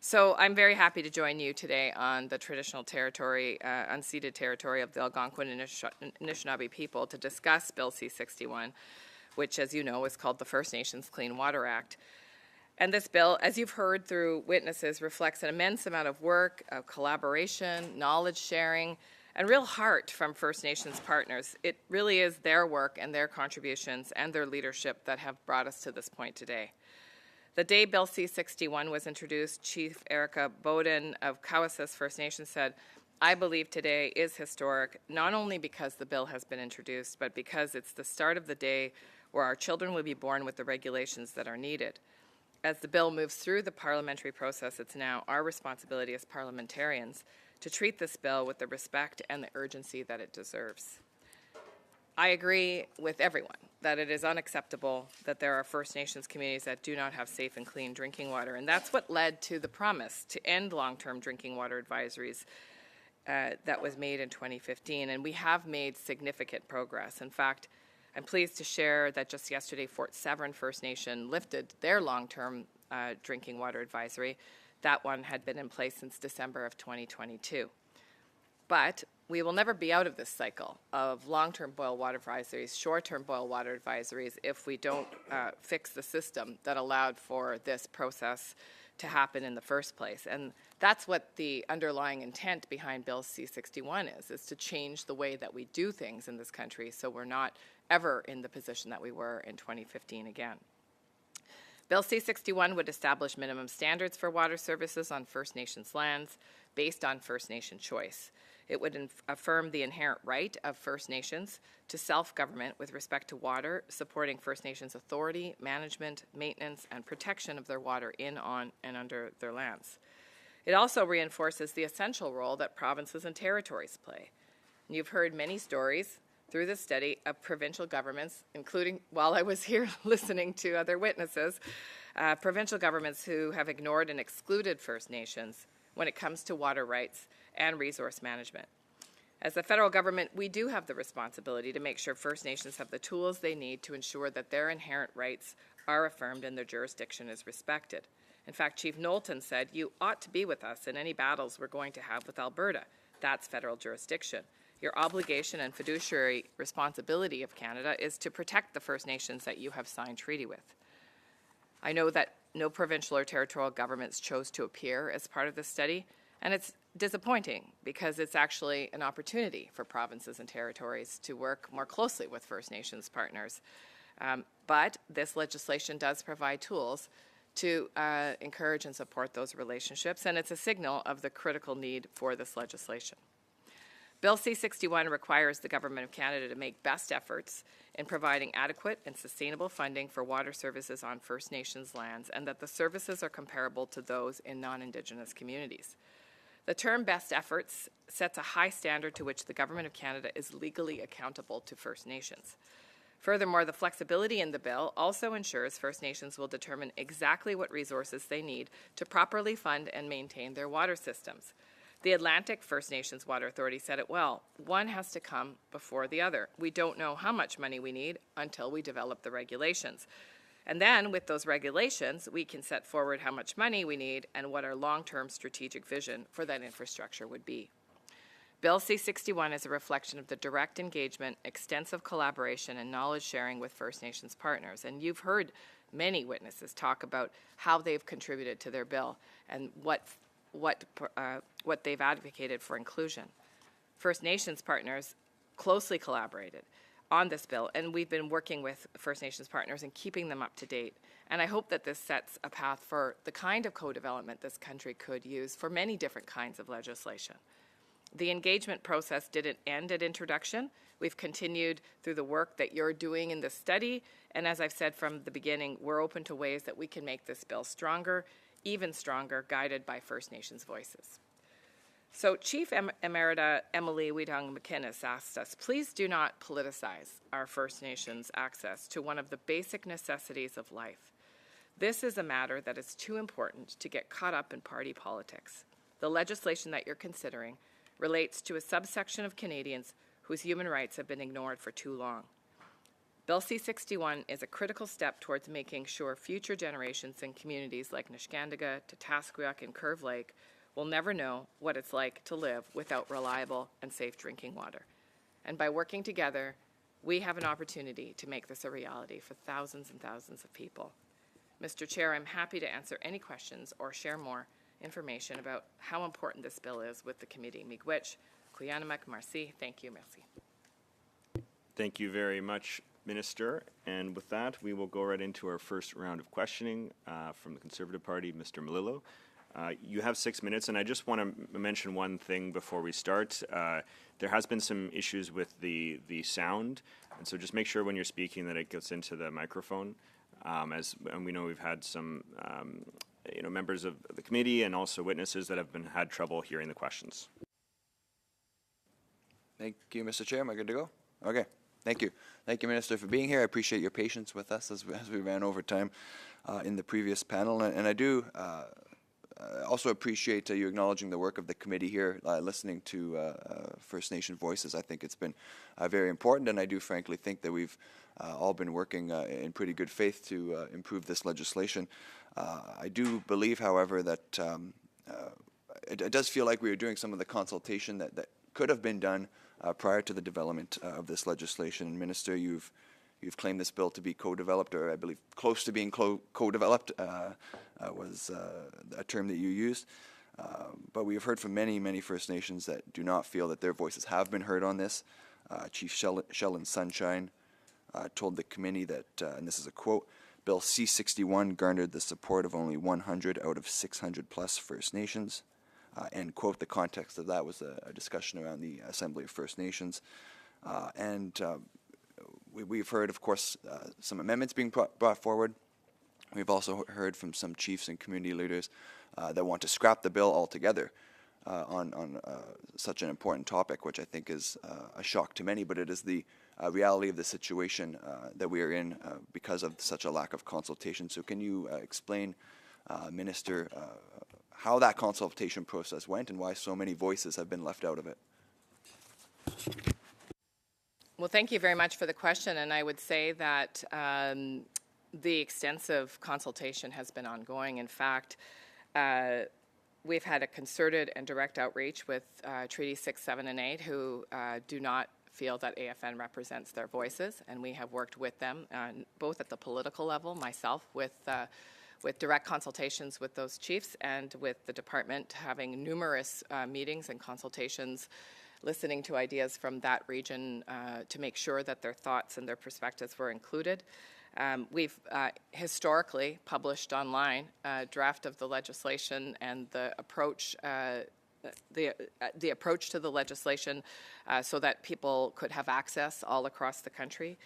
So I'm very happy to join you today on the traditional territory, unceded territory of the Algonquin and Anishinaabe people to discuss Bill C-61, which, as you know, is called the First Nations Clean Water Act. And this bill, as you've heard through witnesses, reflects an immense amount of work, of collaboration, knowledge sharing, and real heart from First Nations partners. It really is their work and their contributions and their leadership that have brought us to this point today. The day Bill C-61 was introduced, Chief Erica Bowden of Cowessess First Nation said, "I believe today is historic, not only because the bill has been introduced, but because it's the start of the day where our children will be born with the regulations that are needed. As the bill moves through the parliamentary process, it's now our responsibility as parliamentarians to treat this bill with the respect and the urgency that it deserves." I agree with everyone that it is unacceptable that there are First Nations communities that do not have safe and clean drinking water, and that's what led to the promise to end long-term drinking water advisories that was made in 2015, and we have made significant progress. In fact, I'm pleased to share that just yesterday, Fort Severn First Nation lifted their long-term drinking water advisory. That one had been in place since December of 2022. But we will never be out of this cycle of long-term boil water advisories, short-term boil water advisories, if we don't fix the system that allowed for this process to happen in the first place. And that's what the underlying intent behind Bill C-61 is to change the way that we do things in this country so we're not ever in the position that we were in 2015 again. Bill C-61 would establish minimum standards for water services on First Nations lands based on First Nation choice. It would affirm the inherent right of First Nations to self-government with respect to water, supporting First Nations authority, management, maintenance, and protection of their water in, on, and under their lands. It also reinforces the essential role that provinces and territories play. And you've heard many stories through this study of provincial governments, including while I was here listening to other witnesses, provincial governments who have ignored and excluded First Nations when it comes to water rights and resource management. As the federal government, we do have the responsibility to make sure First Nations have the tools they need to ensure that their inherent rights are affirmed and their jurisdiction is respected. In fact, Chief Knowlton said, "You ought to be with us in any battles we're going to have with Alberta. That's federal jurisdiction. Your obligation and fiduciary responsibility of Canada is to protect the First Nations that you have signed treaty with." I know that no provincial or territorial governments chose to appear as part of this study, and it's disappointing because it's actually an opportunity for provinces and territories to work more closely with First Nations partners. But this legislation does provide tools to encourage and support those relationships, and it's a signal of the critical need for this legislation. Bill C-61 requires the Government of Canada to make best efforts in providing adequate and sustainable funding for water services on First Nations lands, and that the services are comparable to those in non-Indigenous communities. The term best efforts sets a high standard to which the Government of Canada is legally accountable to First Nations. Furthermore, the flexibility in the bill also ensures First Nations will determine exactly what resources they need to properly fund and maintain their water systems. The Atlantic First Nations Water Authority said it well, one has to come before the other. We don't know how much money we need until we develop the regulations. And then with those regulations, we can set forward how much money we need and what our long-term strategic vision for that infrastructure would be. Bill C-61 is a reflection of the direct engagement, extensive collaboration, and knowledge sharing with First Nations partners. And you've heard many witnesses talk about how they've contributed to their bill and what they've advocated for inclusion. First Nations partners closely collaborated on this bill, and we've been working with First Nations partners and keeping them up to date. And I hope that this sets a path for the kind of co-development this country could use for many different kinds of legislation. The engagement process didn't end at introduction. We've continued through the work that you're doing in this study, and as I've said from the beginning, we're open to ways that we can make this bill stronger, even stronger, guided by First Nations voices. So Chief Emerita Emily Weedung McInnes asked us, please do not politicize our First Nations access to one of the basic necessities of life. This is a matter that is too important to get caught up in party politics. The legislation that you're considering relates to a subsection of Canadians whose human rights have been ignored for too long. Bill C-61 is a critical step towards making sure future generations in communities like Neskantaga, Tatasqueyock, and Curve Lake will never know what it's like to live without reliable and safe drinking water. And by working together, we have an opportunity to make this a reality for thousands and thousands of people. Mr. Chair, I'm happy to answer any questions or share more information about how important this bill is with the committee. Miigwech, Kuyanamak, Marcy, thank you, merci. Thank you very much, Minister. And with that, we will go right into our first round of questioning from the Conservative Party, Mr. Melillo. You have 6 minutes, and I just want to mention one thing before we start. There has been some issues with the sound, and so just make sure when you're speaking that it gets into the microphone. And we know we've had some members of the committee and also witnesses that have had trouble hearing the questions. Thank you, Mr. Chair. Am I good to go? Okay. Thank you. Thank you, Minister, for being here. I appreciate your patience with us as we ran over time in the previous panel. And I do also appreciate you acknowledging the work of the committee here, listening to First Nation voices. I think it's been very important, and I do frankly think that we've all been working in pretty good faith to improve this legislation. I do believe, however, that it does feel like we are doing some of the consultation that could have been done prior to the development of this legislation. And Minister, you've claimed this bill to be co-developed, or I believe close to being co-developed was a term that you used. But we have heard from many First Nations that do not feel that their voices have been heard on this. Chief Sheldon Sunshine told the committee that, and this is a quote, Bill C-61 garnered the support of only 100 out of 600 plus First Nations. End quote. The context of that was a discussion around the Assembly of First Nations. We've heard, of course, some amendments being brought forward. We've also heard from some chiefs and community leaders that want to scrap the bill altogether on such an important topic, which I think is a shock to many, but it is the reality of the situation that we are in because of such a lack of consultation. So can you explain, Minister, how that consultation process went and why so many voices have been left out of it? Well, thank you very much for the question, and I would say that the extensive consultation has been ongoing. In fact, we've had a concerted and direct outreach with Treaty 6, 7, and 8, who do not feel that AFN represents their voices, and we have worked with them, both at the political level, myself, with direct consultations with those chiefs, and with the department having numerous meetings and consultations, listening to ideas from that region to make sure that their thoughts and their perspectives were included. We've historically published online a draft of the legislation and the approach to the legislation so that people could have access all across the country.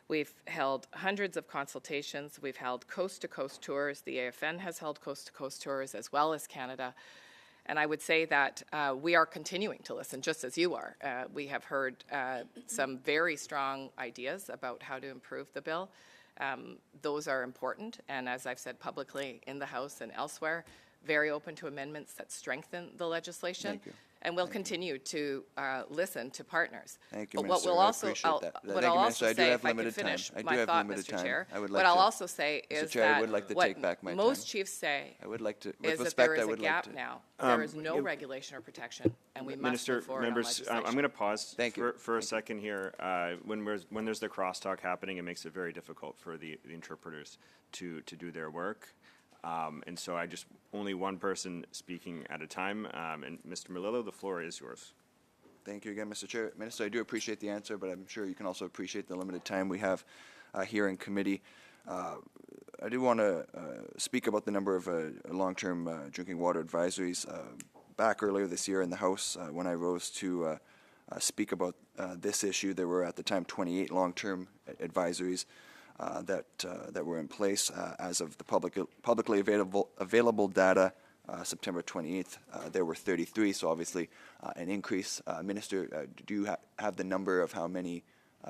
We've held hundreds of consultations. We've held coast-to-coast tours. The AFN has held coast-to-coast tours, as well as Canada. And I would say that we are continuing to listen, just as you are. We have heard some very strong ideas about how to improve the bill. Those are important, and as I've said publicly in the House and elsewhere, very open to amendments that strengthen the legislation. and we'll continue to listen to partners. Thank you, But what Minister. we'll I also, appreciate that. what Thank I'll you, also Minister. I do say, have if I can limited time. finish I do my have thought, limited Mr. time. Chair, I would what like I'll to- also say Mr. is Chair, I that would like to what take back my most time. chiefs say I would like to, with is that respect, there I is a would like gap to. now. There is no regulation or protection, and we must Minister, move forward on members, legislation. I'm going to pause Thank you. for a second here. When there's the crosstalk happening, it makes it very difficult for the interpreters to do their work. And so I just, only one person speaking at a time. And Mr. Melillo, the floor is yours. Thank you again, Mr. Chair. Minister, I do appreciate the answer, but I'm sure you can also appreciate the limited time we have here in committee. I do want to speak about the number of long-term drinking water advisories. Back earlier this year in the House, when I rose to speak about this issue, there were at the time 28 long-term advisories that were in place. As of the publicly available data, September 28th, there were 33, so obviously an increase. Minister, do you have the number of how many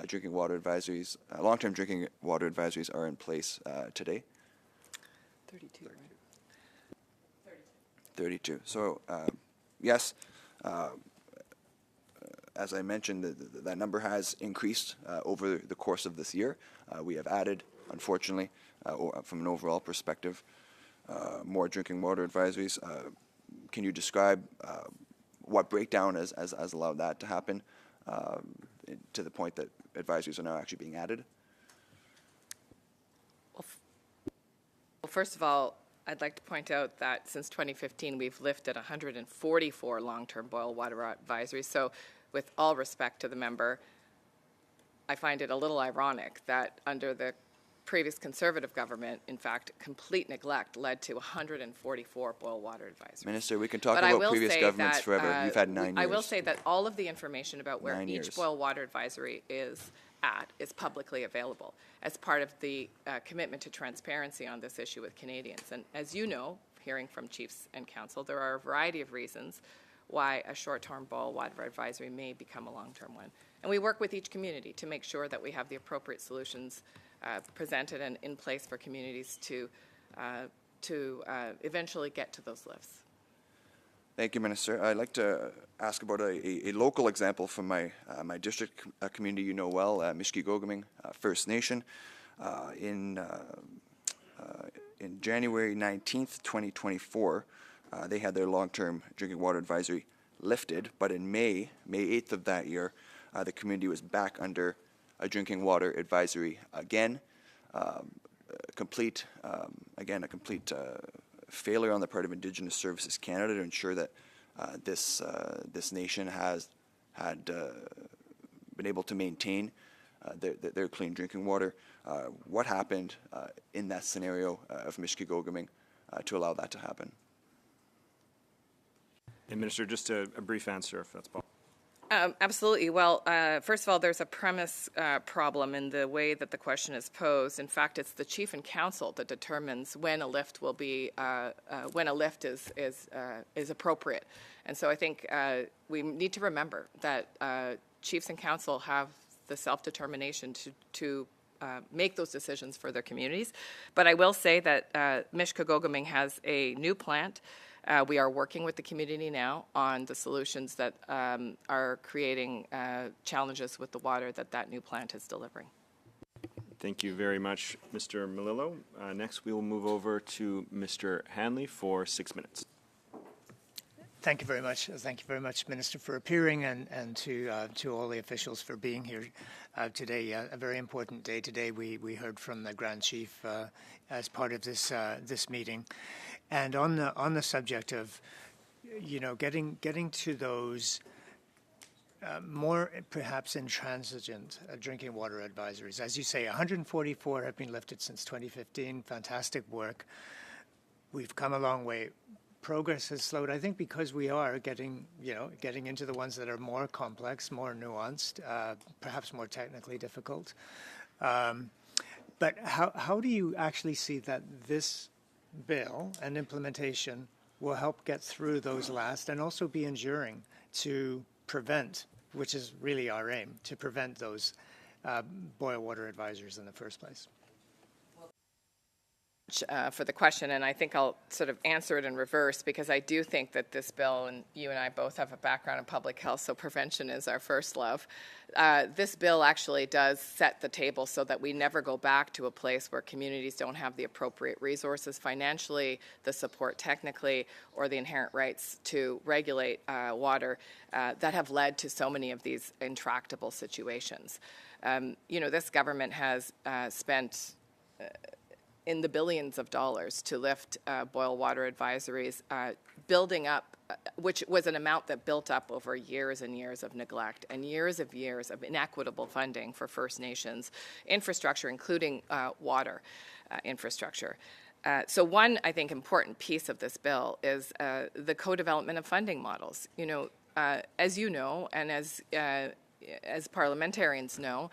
drinking water advisories, long-term drinking water advisories are in place today? 32, right? 32. So, yes, as I mentioned, that number has increased over the course of this year. We have added, unfortunately, from an overall perspective, more drinking water advisories. Can you describe what breakdown has allowed that to happen to the point that advisories are now actually being added? Well, first of all, I'd like to point out that since 2015, we've lifted 144 long-term boil water advisories. So with all respect to the member, I find it a little ironic that under the previous Conservative government, in fact, complete neglect led to 144 boil water advisories. Minister, we can talk But I about will previous say governments that, forever. You've had 9 years. I will say that all of the information about where 9 each years. boil water advisory is at is publicly available as part of the commitment to transparency on this issue with Canadians. And as you know, hearing from chiefs and council, there are a variety of reasons why a short-term boil water advisory may become a long-term one. And we work with each community to make sure that we have the appropriate solutions presented and in place for communities to eventually get to those lifts. Thank you, Minister. I'd like to ask about a local example from my district community you know well, Mishkegoguming First Nation. In January 19th, 2024, they had their long-term drinking water advisory lifted, but in May 8th of that year, the community was back under a drinking water advisory again. A complete failure on the part of Indigenous Services Canada to ensure that this nation has been able to maintain their clean drinking water. What happened in that scenario of Mishkegoguming to allow that to happen? And Minister, just a brief answer, if that's possible. Absolutely. Well, first of all, there's a premise problem in the way that the question is posed. In fact, it's the chief and council that determines when a lift will be when a lift is appropriate. And so I think we need to remember that chiefs and council have the self-determination to make those decisions for their communities. But I will say that Mishkegoguming has a new plant. We are working with the community now on the solutions that are creating challenges with the water that new plant is delivering. Thank you very much, Mr. Melillo. Next, we will move over to Mr. Hanley for 6 minutes. Thank you very much. Thank you very much, Minister, for appearing, and to all the officials for being here today. A very important day today. We heard from the Grand Chief as part of this meeting, and on the subject of getting to those more perhaps intransigent drinking water advisories. As you say, 144 have been lifted since 2015. Fantastic work. We've come a long way. Progress has slowed, I think, because we are getting into the ones that are more complex, more nuanced, perhaps more technically difficult. But how do you actually see that this bill and implementation will help get through those last and also be enduring to prevent, which is really our aim, to prevent those boil water advisories in the first place? much for the question, and I think I'll sort of answer it in reverse, because I do think that this bill, and you and I both have a background in public health, so prevention is our first love. This bill actually does set the table so that we never go back to a place where communities don't have the appropriate resources financially, the support technically, or the inherent rights to regulate water that have led to so many of these intractable situations. This government has spent in the billions of dollars to lift boil water advisories, building up, which was an amount that built up over years and years of neglect and years of inequitable funding for First Nations infrastructure, including water infrastructure. So one, I think, important piece of this bill is the co-development of funding models. As you know, and as parliamentarians know,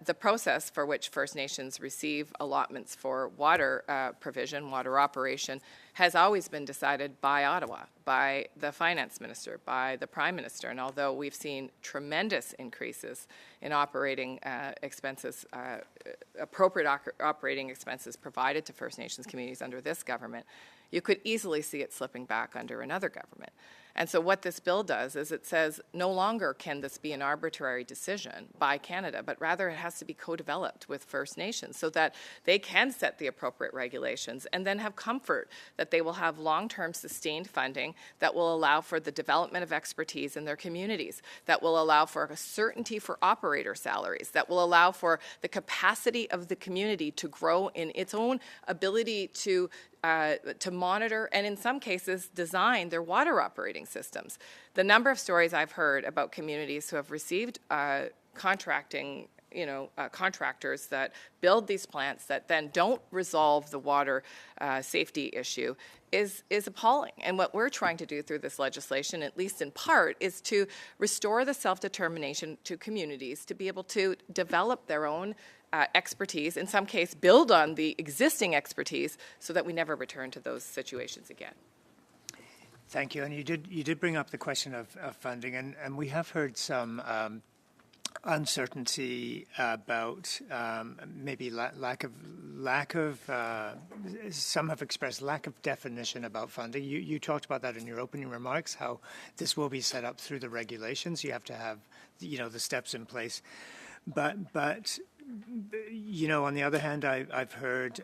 the process for which First Nations receive allotments for water provision, water operation, has always been decided by Ottawa, by the finance minister, by the prime minister. And although we've seen tremendous increases in operating expenses, appropriate operating expenses provided to First Nations communities under this government, you could easily see it slipping back under another government. And so what this bill does is it says no longer can this be an arbitrary decision by Canada, but rather it has to be co-developed with First Nations so that they can set the appropriate regulations and then have comfort that they will have long-term sustained funding that will allow for the development of expertise in their communities, that will allow for a certainty for operator salaries, that will allow for the capacity of the community to grow in its own ability to monitor and in some cases design their water operating systems. The number of stories I've heard about communities who have received contractors that build these plants that then don't resolve the water safety issue is appalling. And what we're trying to do through this legislation, at least in part, is to restore the self-determination to communities to be able to develop their own expertise, in some case build on the existing expertise so that we never return to those situations again. Thank you. And you did bring up the question of funding, and we have heard some uncertainty about maybe lack of some have expressed lack of definition about funding. You talked about that in your opening remarks, how this will be set up through the regulations. You have to have the steps in place, but on the other hand, I've heard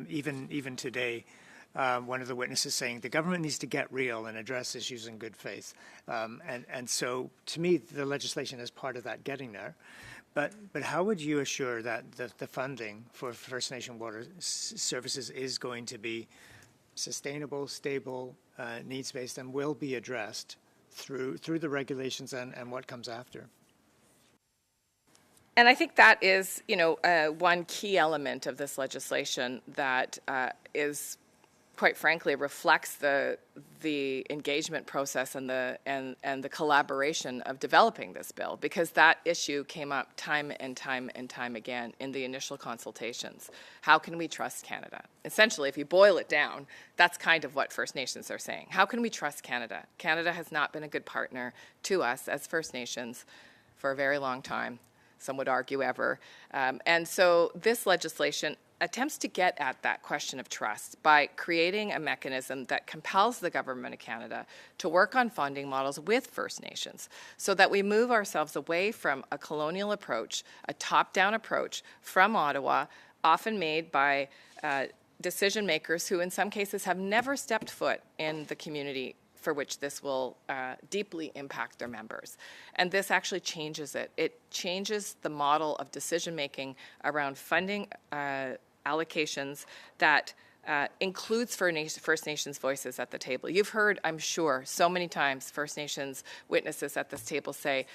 even today, one of the witnesses saying the government needs to get real and address issues in good faith. And so to me, the legislation is part of that getting there. But how would you assure that the funding for First Nation water services is going to be sustainable, stable, needs-based, and will be addressed through the regulations and what comes after? And I think that is, one key element of this legislation that is, quite frankly, reflects the engagement process and the collaboration of developing this bill, because that issue came up time and time and time again in the initial consultations. How can we trust Canada? Essentially, if you boil it down, that's kind of what First Nations are saying. How can we trust Canada? Canada has not been a good partner to us as First Nations for a very long time. Some would argue ever. And so this legislation attempts to get at that question of trust by creating a mechanism that compels the Government of Canada to work on funding models with First Nations so that we move ourselves away from a colonial approach, a top-down approach from Ottawa, often made by decision makers who in some cases have never stepped foot in the community for which this will deeply impact their members. And this actually changes it. It changes the model of decision-making around funding allocations that includes First Nations voices at the table. You've heard, I'm sure, so many times First Nations witnesses at this table say,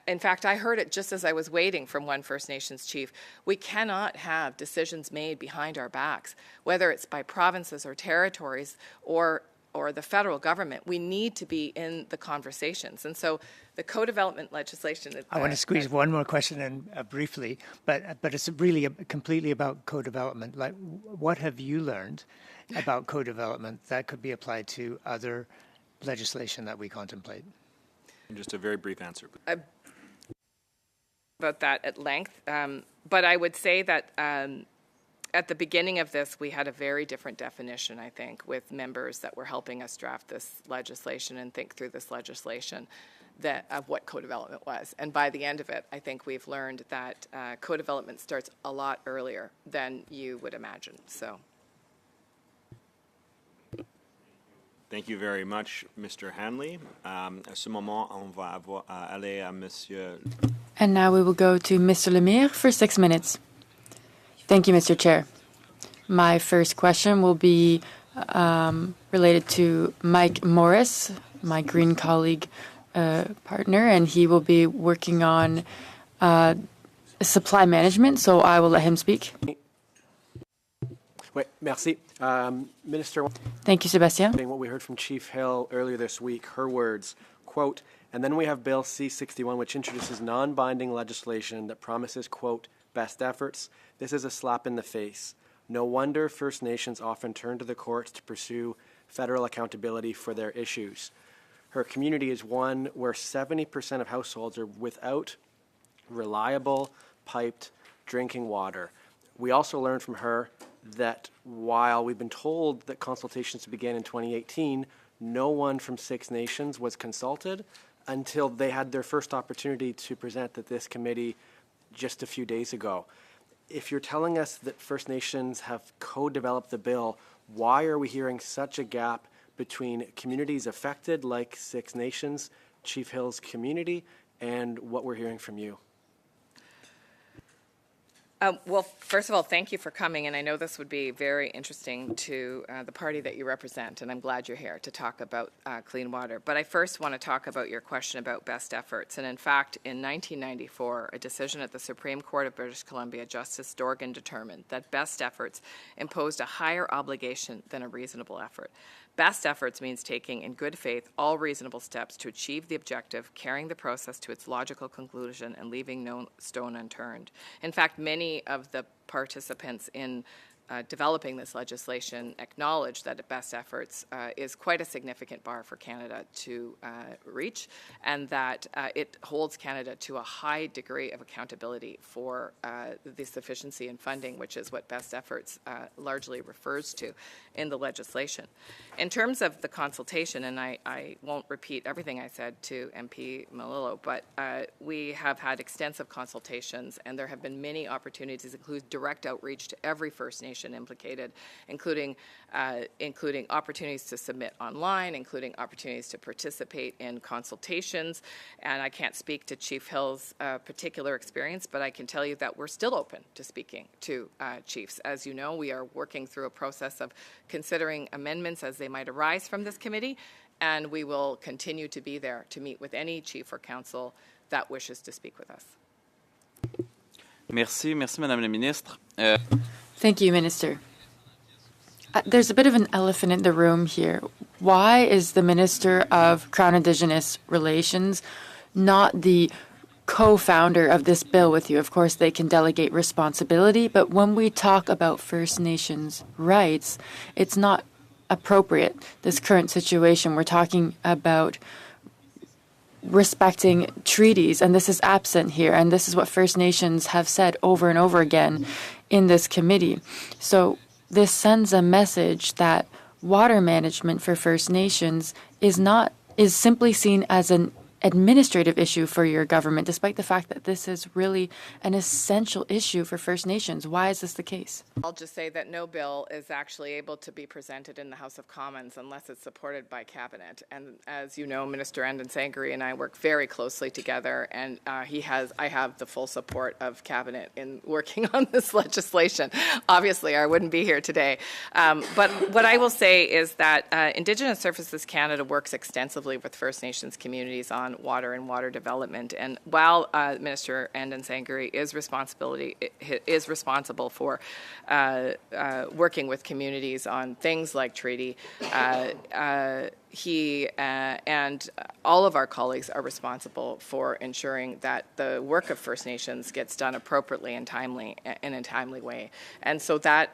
in fact, I heard it just as I was waiting from one First Nations chief, we cannot have decisions made behind our backs, whether it's by provinces or territories or the federal government. We need to be in the conversations. And so the co-development legislation... I want to squeeze one more question in briefly, but it's really completely about co-development. Like, what have you learned about co-development that could be applied to other legislation that we contemplate? Just a very brief answer. About that at length, but I would say that at the beginning of this, we had a very different definition, I think, with members that were helping us draft this legislation and think through this legislation of what co-development was. And by the end of it, I think we've learned that co-development starts a lot earlier than you would imagine. So. Thank you very much, Mr. Hanley. À ce moment, on va aller à Monsieur. And now we will go to Mr. Lemire for 6 minutes. Thank you, Mr. Chair. My first question will be related to Mike Morris, my Green colleague partner, and he will be working on supply management, so I will let him speak. Oui, merci. Minister, thank you, Sébastien. What we heard from Chief Hill earlier this week, her words, quote, and then we have Bill C-61, which introduces non-binding legislation that promises, quote, best efforts. This is a slap in the face. No wonder First Nations often turn to the courts to pursue federal accountability for their issues. Her community is one where 70% of households are without reliable, piped drinking water. We also learned from her that while we've been told that consultations began in 2018, no one from Six Nations was consulted until they had their first opportunity to present at this committee just a few days ago. If you're telling us that First Nations have co-developed the bill, why are we hearing such a gap between communities affected, like Six Nations, Chief Hill's community, and what we're hearing from you? Well, first of all, thank you for coming, and I know this would be very interesting to the party that you represent, and I'm glad you're here to talk about clean water. But I first want to talk about your question about best efforts. And in fact, in 1994, a decision at the Supreme Court of British Columbia, Justice Dorgan determined that best efforts imposed a higher obligation than a reasonable effort. Best efforts means taking in good faith all reasonable steps to achieve the objective, carrying the process to its logical conclusion, and leaving no stone unturned. In fact, many of the participants in developing this legislation acknowledge that best efforts is quite a significant bar for Canada to reach, and that it holds Canada to a high degree of accountability for the sufficiency in funding, which is what best efforts largely refers to in the legislation. In terms of the consultation, and I won't repeat everything I said to MP Melillo, but we have had extensive consultations, and there have been many opportunities, including direct outreach to every First Nation implicated, including opportunities to submit online, including opportunities to participate in consultations. And I can't speak to Chief Hill's particular experience, but I can tell you that we're still open to speaking to chiefs. As you know, we are working through a process of considering amendments as they might arise from this committee, and we will continue to be there to meet with any chief or council that wishes to speak with us. Merci, Madame la Ministre. Thank you, Minister. There's a bit of an elephant in the room here. Why is the Minister of Crown Indigenous Relations not the co-founder of this bill with you? Of course, they can delegate responsibility, but when we talk about First Nations rights, it's not appropriate, this current situation. We're talking about respecting treaties, and this is absent here, and this is what First Nations have said over and over again in this committee. So this sends a message that water management for First Nations is simply seen as an administrative issue for your government, despite the fact that this is really an essential issue for First Nations. Why is this the case? I'll just say that no bill is actually able to be presented in the House of Commons unless it's supported by Cabinet. And as you know, Minister Andan Sangri and I work very closely together, and I have the full support of Cabinet in working on this legislation. Obviously, I wouldn't be here today. But what I will say is that Indigenous Services Canada works extensively with First Nations communities on water and water development. And while Minister Andan Sangri is responsible for working with communities on things like treaty, he and all of our colleagues are responsible for ensuring that the work of First Nations gets done appropriately and in a timely way. And so that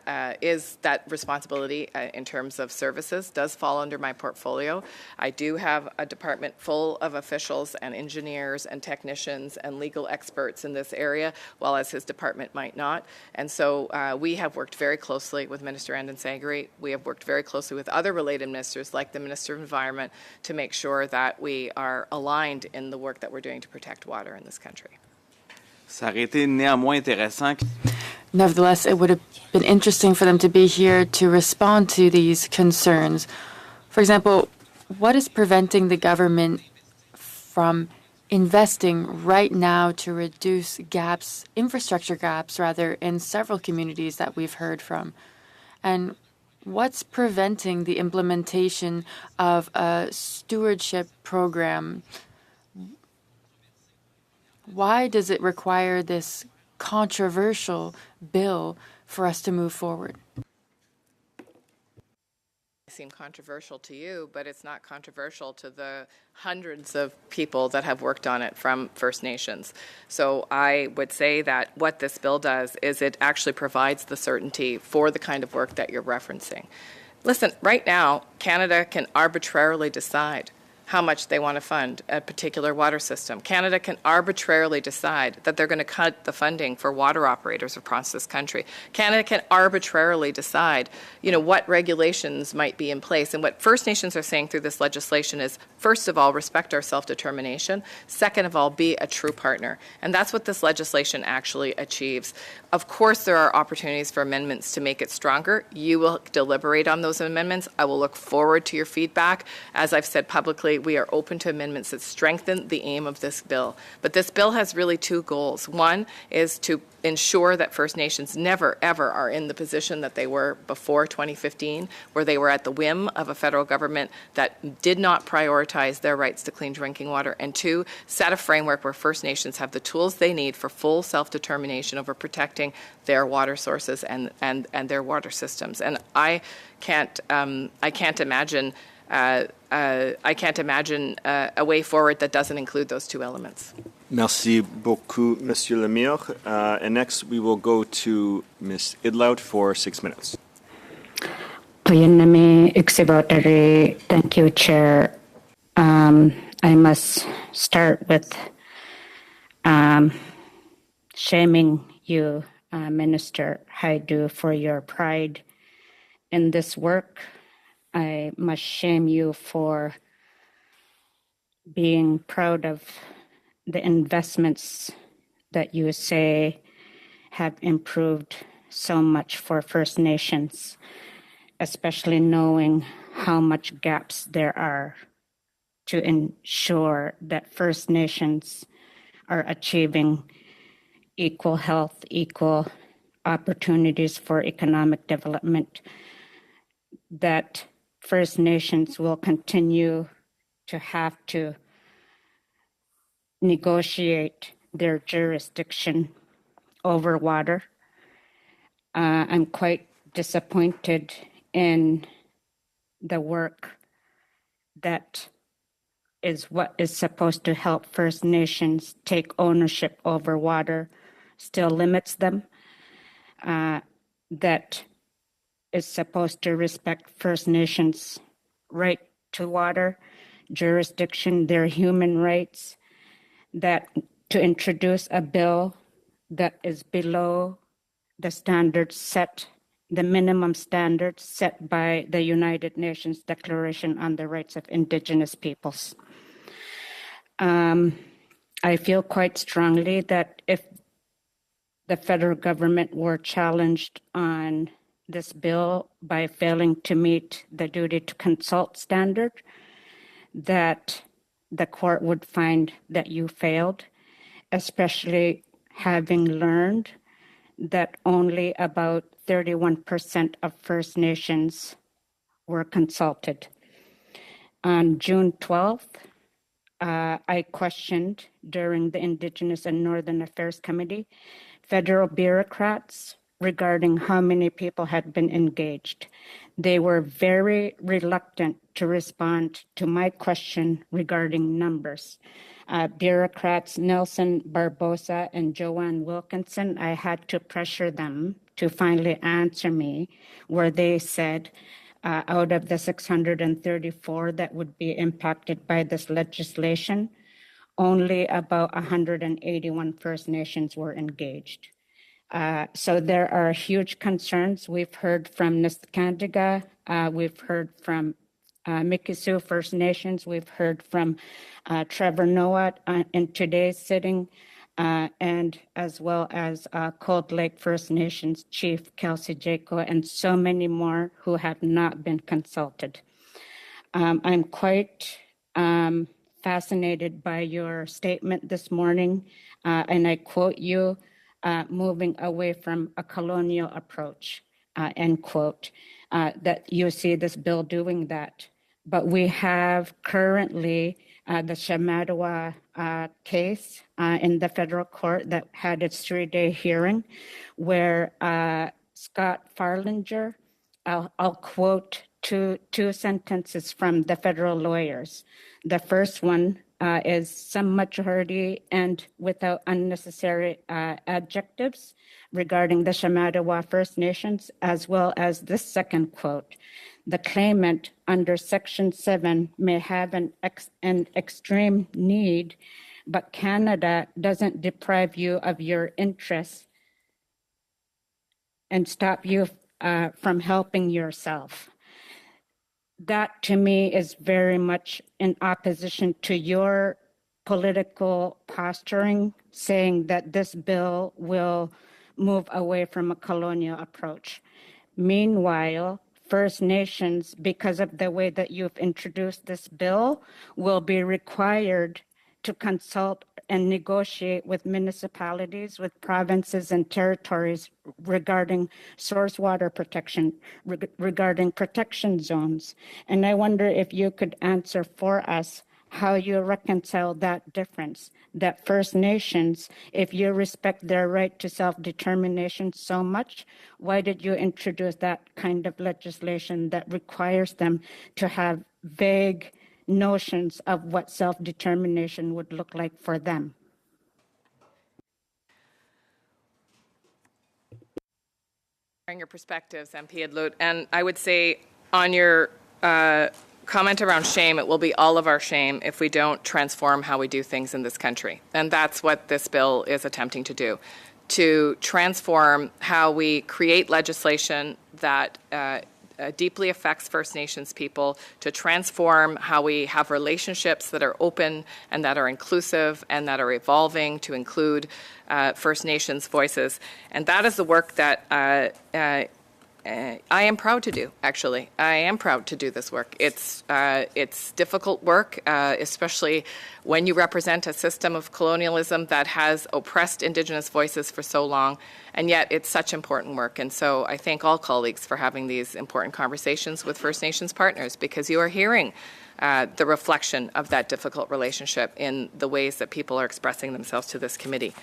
responsibility in terms of services does fall under my portfolio. I do have a department full of officials and engineers and technicians and legal experts in this area, while as his department might not. And so we have worked very closely with Minister Andon Sangari. We have worked very closely with other related ministers like the Minister of Environment to make sure that we are aligned in the work that we're doing to protect water in this country. Ça aurait été néanmoins intéressant. Nevertheless, it would have been interesting for them to be here to respond to these concerns. For example, what is preventing the government from investing right now to reduce gaps, infrastructure gaps rather, in several communities that we've heard from? And what's preventing the implementation of a stewardship program? Why does it require this controversial bill for us to move forward? Seem controversial to you, but it's not controversial to the hundreds of people that have worked on it from First Nations. So I would say that what this bill does is it actually provides the certainty for the kind of work that you're referencing. Listen, right now, Canada can arbitrarily decide how much they want to fund a particular water system. Canada can arbitrarily decide that they're going to cut the funding for water operators across this country. Canada can arbitrarily decide, what regulations might be in place. And what First Nations are saying through this legislation is, first of all, respect our self-determination. Second of all, be a true partner. And that's what this legislation actually achieves. Of course, there are opportunities for amendments to make it stronger. You will deliberate on those amendments. I will look forward to your feedback. As I've said publicly, we are open to amendments that strengthen the aim of this bill. But this bill has really two goals. One is to ensure that First Nations never, ever are in the position that they were before 2015, where they were at the whim of a federal government that did not prioritize their rights to clean drinking water. And two, set a framework where First Nations have the tools they need for full self-determination over protecting their water sources and their water systems. And I can't imagine a way forward that doesn't include those two elements. Merci beaucoup, Monsieur Lemire. And next, we will go to Ms. Idlout for 6 minutes. Thank you, Chair. I must start with shaming you, Minister Hajdu, for your pride in this work. I must shame you for being proud of the investments that you say have improved so much for First Nations, especially knowing how much gaps there are to ensure that First Nations are achieving equal health, equal opportunities for economic development, that First Nations will continue to have to negotiate their jurisdiction over water. I'm quite disappointed in the work that is what is supposed to help First Nations take ownership over water, still limits them, that is supposed to respect First Nations' right to water, jurisdiction, their human rights, that to introduce a bill that is below the standards set, the minimum standards set by the United Nations Declaration on the Rights of Indigenous Peoples. I feel quite strongly that if the federal government were challenged on this bill by failing to meet the duty to consult standard, that the court would find that you failed, especially having learned that only about 31% of First Nations were consulted. On June 12th, I questioned during the Indigenous and Northern Affairs Committee federal bureaucrats regarding how many people had been engaged. They were very reluctant to respond to my question regarding numbers. Bureaucrats Nelson Barbosa and Joanne Wilkinson, I had to pressure them to finally answer me, where they said out of the 634 that would be impacted by this legislation, only about 181 First Nations were engaged. So there are huge concerns. We've heard from Niskandiga, we've heard from Mikisew First Nations, we've heard from Trevor Noah in today's sitting, and as well as Cold Lake First Nations Chief Kelsey Jaco, and so many more who have not been consulted. I'm quite fascinated by your statement this morning, and I quote you, moving away from a colonial approach, end quote, that you see this bill doing that. But we have currently the Shamattawa case in the federal court that had its 3-day hearing, where Scott Farlinger, I'll quote two sentences from the federal lawyers. The first one is some majority and without unnecessary adjectives regarding the Shamattawa First Nations, as well as this second quote. The claimant under Section 7 may have an extreme need, but Canada doesn't deprive you of your interests and stop you from helping yourself. That to me is very much in opposition to your political posturing, saying that this bill will move away from a colonial approach. Meanwhile, First Nations, because of the way that you've introduced this bill, will be required to consult and negotiate with municipalities, with provinces and territories regarding source water protection, regarding protection zones. And I wonder if you could answer for us how you reconcile that difference, that First Nations, if you respect their right to self-determination so much, why did you introduce that kind of legislation that requires them to have vague notions of what self-determination would look like for them? Your perspectives, MP Edloot, and I would say on your comment around shame, it will be all of our shame if we don't transform how we do things in this country. And that's what this bill is attempting to do, to transform how we create legislation that deeply affects First Nations people, to transform how we have relationships that are open and that are inclusive and that are evolving to include First Nations voices. And that is the work that I am proud to do, actually. I am proud to do this work. It's difficult work, especially when you represent a system of colonialism that has oppressed Indigenous voices for so long, and yet it's such important work. And so I thank all colleagues for having these important conversations with First Nations partners, because you are hearing the reflection of that difficult relationship in the ways that people are expressing themselves to this committee.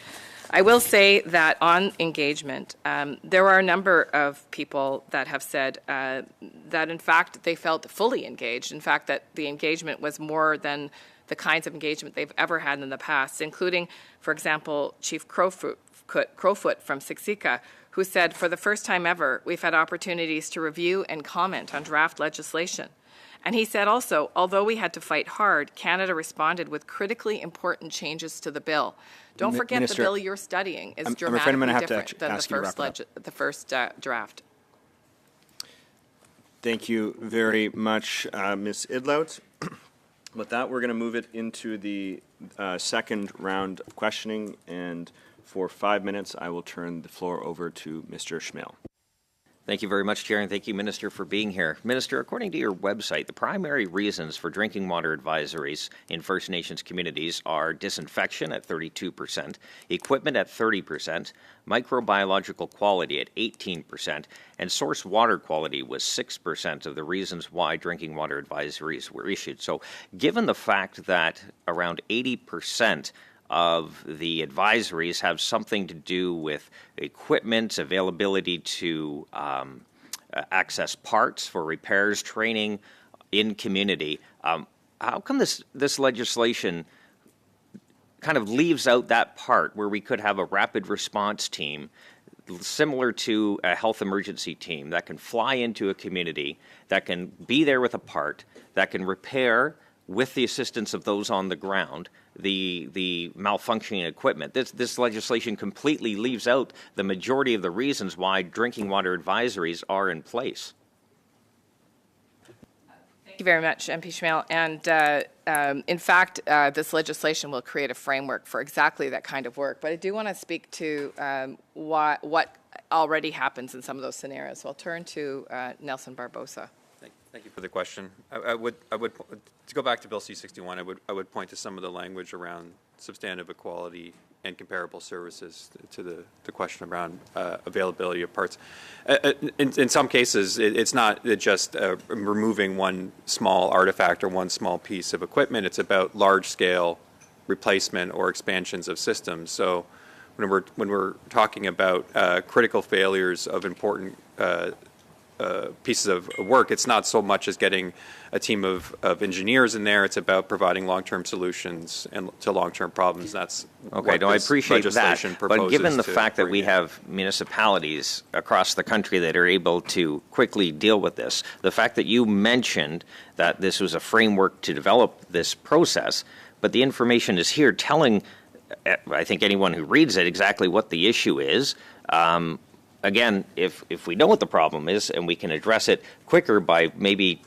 I will say that on engagement, there are a number of people that have said that, in fact, they felt fully engaged. In fact, that the engagement was more than the kinds of engagement they've ever had in the past, including, for example, Chief Crowfoot from Siksika, who said, for the first time ever, we've had opportunities to review and comment on draft legislation. And he said also, although we had to fight hard, Canada responded with critically important changes to the bill. Don't forget, Minister, the bill you're studying is dramatically different than the first draft. Thank you very much, Ms. Idlout. With that, we're going to move it into the second round of questioning, and for 5 minutes, I will turn the floor over to Mr. Schmiel. Thank you very much, Chair, and thank you, Minister, for being here. Minister, according to your website, the primary reasons for drinking water advisories in First Nations communities are disinfection at 32%, equipment at 30%, microbiological quality at 18%, and source water quality was 6% of the reasons why drinking water advisories were issued. So given the fact that around 80% of the advisories have something to do with equipment, availability to access parts for repairs, training in community. How come this legislation kind of leaves out that part where we could have a rapid response team similar to a health emergency team that can fly into a community, that can be there with a part, that can repair with the assistance of those on the ground the malfunctioning equipment? This legislation completely leaves out the majority of the reasons why drinking water advisories are in place. Thank you very much, MP Schmale. And in fact, this legislation will create a framework for exactly that kind of work. But I do want to speak to what already happens in some of those scenarios. So I'll turn to Nelson Barbosa. Thank you for the question. I would to go back to Bill C-61. I would point to some of the language around substantive equality and comparable services to the question around availability of parts. In some cases, it's not just removing one small artifact or one small piece of equipment. It's about large-scale replacement or expansions of systems. So when we're talking about critical failures of important pieces of work, it's not so much as getting a team of engineers in there. It's about providing long-term solutions to long-term problems. That's okay. No, I appreciate that. But given the fact that we have municipalities across the country that are able to quickly deal with this, the fact that you mentioned that this was a framework to develop this process, but the information is here telling, I think, anyone who reads it exactly what the issue is. Again, if we know what the problem is and we can address it quicker by maybe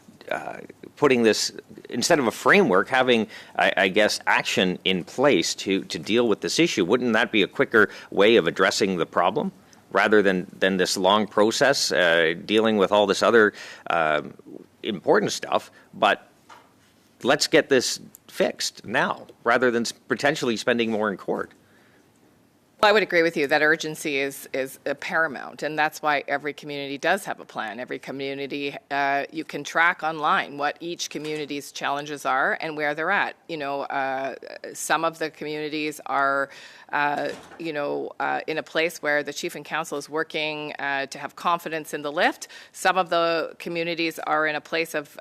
putting this, instead of a framework, having, I guess, action in place to deal with this issue, wouldn't that be a quicker way of addressing the problem rather than this long process dealing with all this other important stuff? But let's get this fixed now rather than potentially spending more in court. Well, I would agree with you that urgency is paramount, and that's why every community does have a plan. Every community, you can track online what each community's challenges are and where they're at. You know, some of the communities are, in a place where the chief and council is working to have confidence in the lift. Some of the communities are in a place of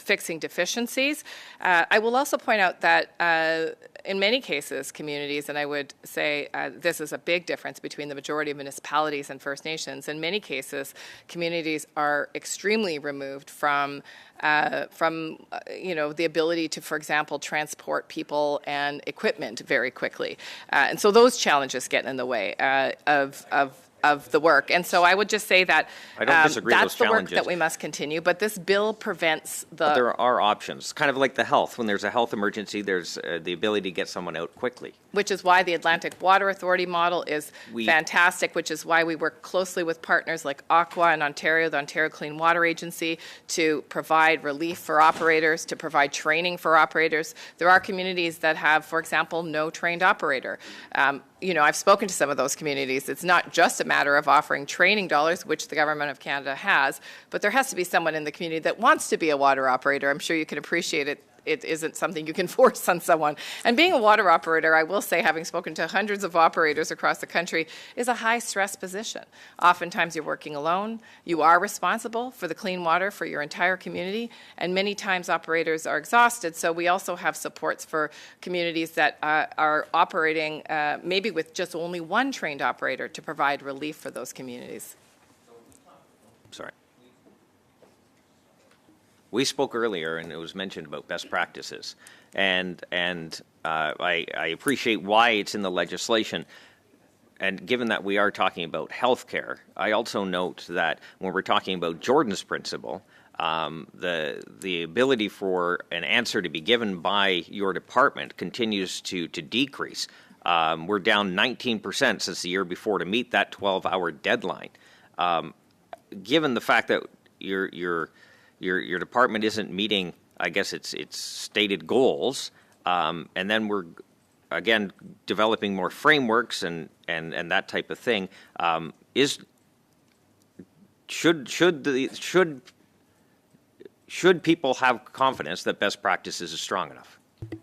fixing deficiencies. I will also point out that in many cases, communities, and I would say this is a big difference between the majority of municipalities and First Nations. In many cases, communities are extremely removed from the ability to, for example, transport people and equipment very quickly. And so those challenges get in the way of the work. And so I would just say that I don't disagree that's with those the challenges. work that we must continue. But this bill prevents the... But there are options, kind of like the health. When there's a health emergency, there's the ability to get someone out quickly. Which is why the Atlantic Water Authority model is fantastic, which is why we work closely with partners like Aqua in Ontario, the Ontario Clean Water Agency, to provide relief for operators, to provide training for operators. There are communities that have, for example, no trained operator. I've spoken to some of those communities. It's not just a matter of offering training dollars, which the Government of Canada has, but there has to be someone in the community that wants to be a water operator. I'm sure you can appreciate it. It isn't something you can force on someone. And being a water operator, I will say, having spoken to hundreds of operators across the country, is a high-stress position. Oftentimes you're working alone. You are responsible for the clean water for your entire community, and many times operators are exhausted. So we also have supports for communities that are operating maybe with just only one trained operator to provide relief for those communities. Sorry. We spoke earlier, and it was mentioned about best practices, and I appreciate why it's in the legislation. And given that we are talking about healthcare, I also note that when we're talking about Jordan's principle, the ability for an answer to be given by your department continues to decrease. We're down 19% since the year before to meet that 12-hour deadline. Given the fact that your department isn't meeting, I guess, its stated goals, and then we're again developing more frameworks and that type of thing. Should people have confidence that best practices is strong enough?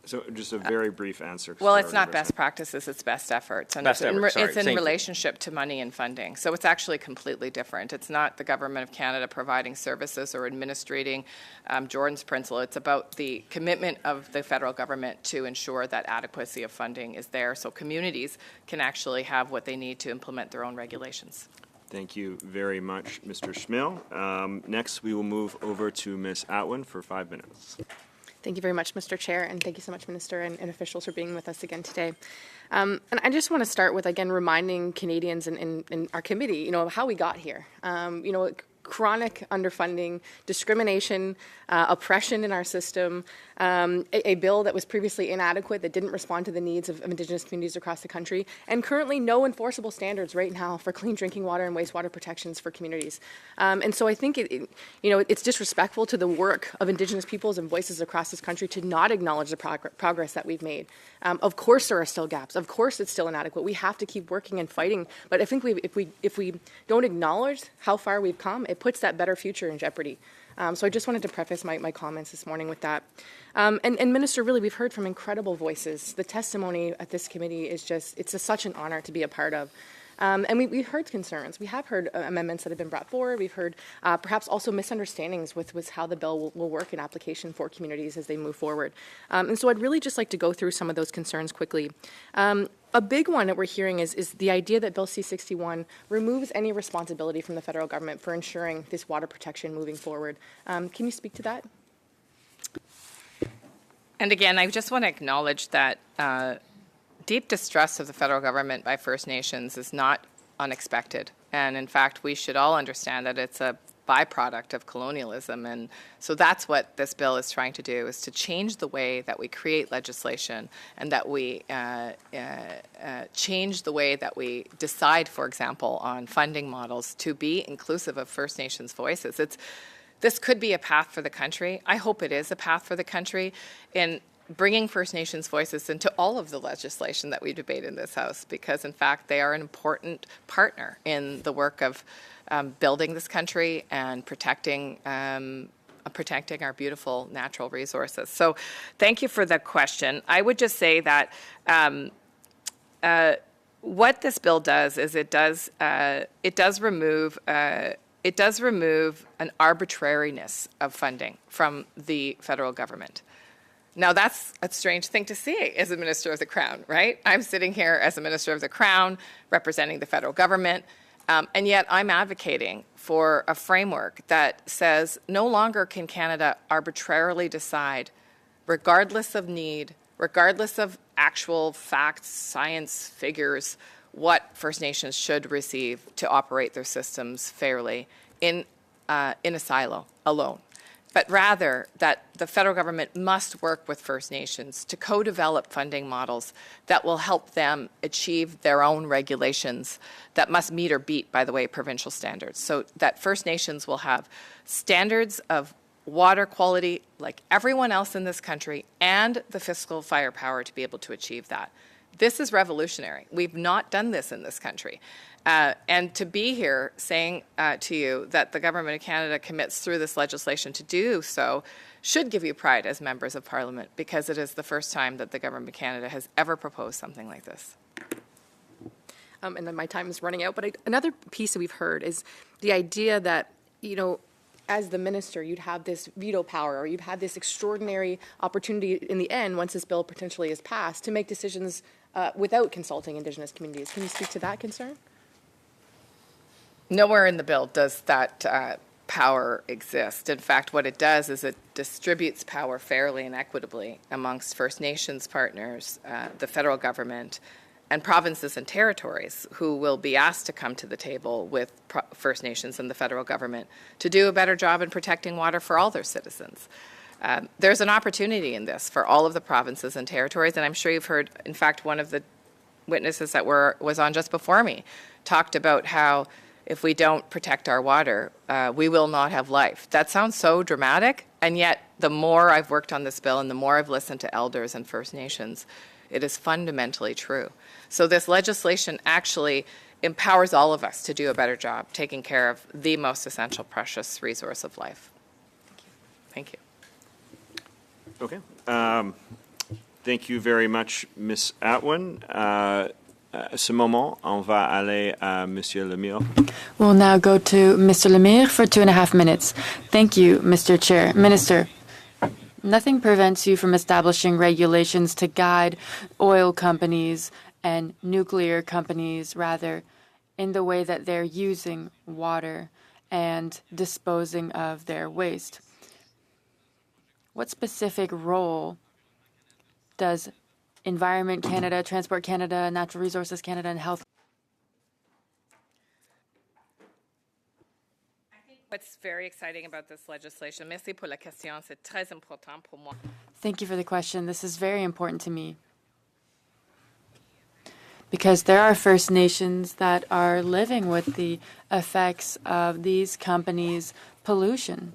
So just a very brief answer. Well, Sorry, it's not Richard. best practices, it's best efforts. And Best it's in, efforts, sorry, it's in same thing. relationship to money and funding. So it's actually completely different. It's not the Government of Canada providing services or administrating Jordan's principle. It's about the commitment of the federal government to ensure that adequacy of funding is there so communities can actually have what they need to implement their own regulations. Thank you very much, Mr. Schmill. Next, we will move over to Ms. Atwin for 5 minutes. Thank you very much, Mr. Chair, and thank you so much, Minister and officials, for being with us again today. And I just want to start with, again, reminding Canadians and our committee, how we got here. Chronic underfunding, discrimination, oppression in our system, a bill that was previously inadequate, that didn't respond to the needs of Indigenous communities across the country, and currently no enforceable standards right now for clean drinking water and wastewater protections for communities. And so I think it's disrespectful to the work of Indigenous peoples and voices across this country to not acknowledge the progress that we've made. Of course there are still gaps. Of course it's still inadequate. We have to keep working and fighting. But I think if we don't acknowledge how far we've come, it puts that better future in jeopardy. So I just wanted to preface my comments this morning with that. And Minister, really, we've heard from incredible voices. The testimony at this committee is it's such an honor to be a part of. And we've heard concerns. We have heard amendments that have been brought forward. We've heard perhaps also misunderstandings with how the bill will work in application for communities as they move forward. And so I'd really just like to go through some of those concerns quickly. A big one that we're hearing is the idea that Bill C-61 removes any responsibility from the federal government for ensuring this water protection moving forward. Can you speak to that? And again, I just want to acknowledge that deep distrust of the federal government by First Nations is not unexpected. And in fact, we should all understand that it's a byproduct of colonialism. And so that's what this bill is trying to do, is to change the way that we create legislation and that we change the way that we decide, for example, on funding models to be inclusive of First Nations voices. This could be a path for the country. I hope it is a path for the country in bringing First Nations voices into all of the legislation that we debate in this House, because in fact they are an important partner in the work of building this country and protecting our beautiful natural resources. So thank you for the question. I would just say that what this bill does is it does remove an arbitrariness of funding from the federal government. Now, that's a strange thing to say as a Minister of the Crown, right? I'm sitting here as a Minister of the Crown representing the federal government, and yet I'm advocating for a framework that says no longer can Canada arbitrarily decide, regardless of need, regardless of actual facts, science, figures, what First Nations should receive to operate their systems fairly in a silo alone. But rather that the federal government must work with First Nations to co-develop funding models that will help them achieve their own regulations that must meet or beat, by the way, provincial standards. So that First Nations will have standards of water quality like everyone else in this country and the fiscal firepower to be able to achieve that. This is revolutionary. We've not done this in this country. And to be here saying to you that the Government of Canada commits through this legislation to do so should give you pride as members of Parliament, because it is the first time that the Government of Canada has ever proposed something like this. And then my time is running out. But another piece that we've heard is the idea that, as the minister, you'd have this veto power, or you'd have this extraordinary opportunity in the end, once this bill potentially is passed, to make decisions without consulting Indigenous communities. Can you speak to that concern? Nowhere in the bill does that power exist. In fact, what it does is it distributes power fairly and equitably amongst First Nations partners, the federal government, and provinces and territories who will be asked to come to the table with First Nations and the federal government to do a better job in protecting water for all their citizens. There's an opportunity in this for all of the provinces and territories, and I'm sure you've heard, in fact, one of the witnesses that was on just before me talked about how if we don't protect our water, we will not have life. That sounds so dramatic, and yet the more I've worked on this bill and the more I've listened to elders and First Nations, it is fundamentally true. So this legislation actually empowers all of us to do a better job taking care of the most essential, precious resource of life. Thank you. Okay. Thank you very much, Ms. Atwin. À ce moment, on va aller à Monsieur Lemire. We'll now go to Mr. Lemire for 2.5 minutes. Thank you, Mr. Chair. Minister, nothing prevents you from establishing regulations to guide oil companies and nuclear companies, rather, in the way that they're using water and disposing of their waste. What specific role does Environment Canada, Transport Canada, Natural Resources Canada, and Health? What's very exciting about this legislation, merci pour la question, c'est très important pour moi. Thank you for the question. This is very important to me because there are First Nations that are living with the effects of these companies' pollution.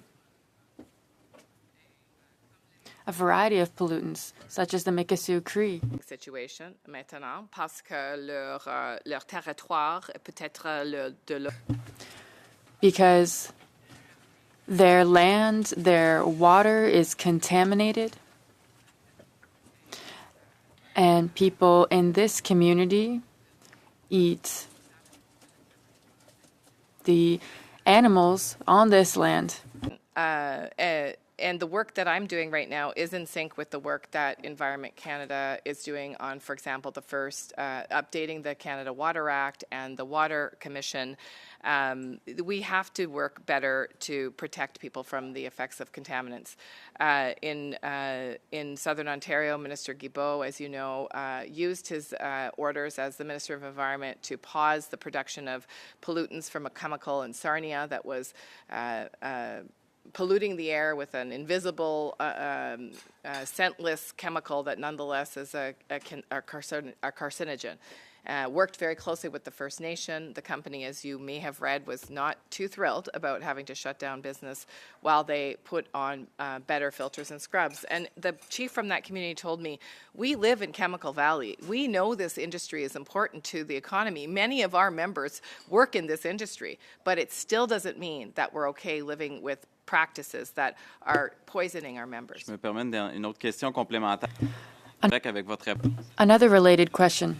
A variety of pollutants, such as the Mikisew Cree. Situation maintenant parce que leur territoire est peut-être because their land, their water is contaminated, and people in this community eat the animals on this land. And the work that I'm doing right now is in sync with the work that Environment Canada is doing on, for example, the first updating the Canada Water Act and the Water Commission. We have to work better to protect people from the effects of contaminants. In Southern Ontario, Minister Guilbeault, as you know, used his orders as the Minister of Environment to pause the production of pollutants from a chemical in Sarnia that was polluting the air with an invisible, scentless chemical that nonetheless is a carcinogen. Worked very closely with the First Nation. The company, as you may have read, was not too thrilled about having to shut down business while they put on better filters and scrubs. And the chief from that community told me, we live in Chemical Valley. We know this industry is important to the economy. Many of our members work in this industry, but it still doesn't mean that we're okay living with practices that are poisoning our members. Je me permets une autre question complémentaire avec votre réponse. Another related question.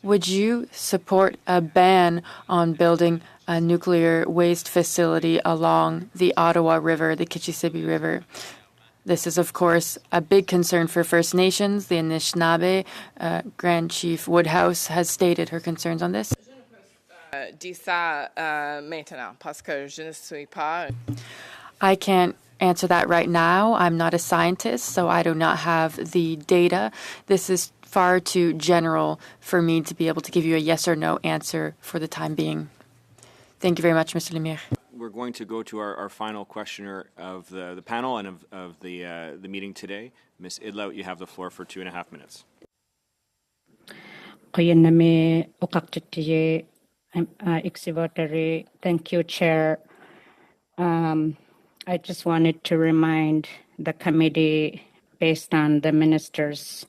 Would you support a ban on building a nuclear waste facility along the Ottawa River, the Kichisibi River? This is, of course, a big concern for First Nations. The Anishinaabe Grand Chief Woodhouse has stated her concerns on this. Dis ça maintenant, parce que je ne suis pas. I can't answer that right now. I'm not a scientist, so I do not have the data. This is far too general for me to be able to give you a yes or no answer for the time being. Thank you very much, Mr. Lemire. We're going to go to our final questioner of the panel and of the meeting today. Ms. Idlout, you have the floor for 2.5 minutes. Thank you, Chair. I just wanted to remind the committee, based on the minister's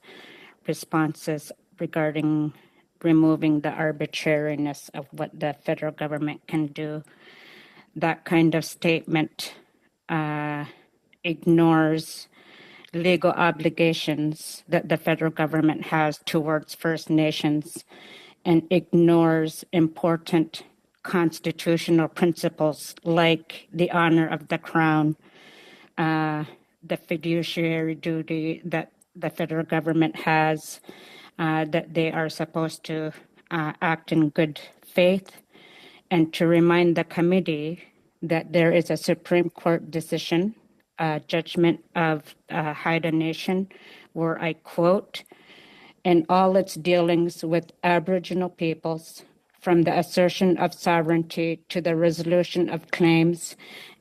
responses regarding removing the arbitrariness of what the federal government can do, that kind of statement ignores legal obligations that the federal government has towards First Nations and ignores important constitutional principles like the honor of the Crown, the fiduciary duty that the federal government has, that they are supposed to act in good faith, and to remind the committee that there is a Supreme Court decision, judgment of Haida Nation, where I quote, "In all its dealings with Aboriginal peoples, from the assertion of sovereignty to the resolution of claims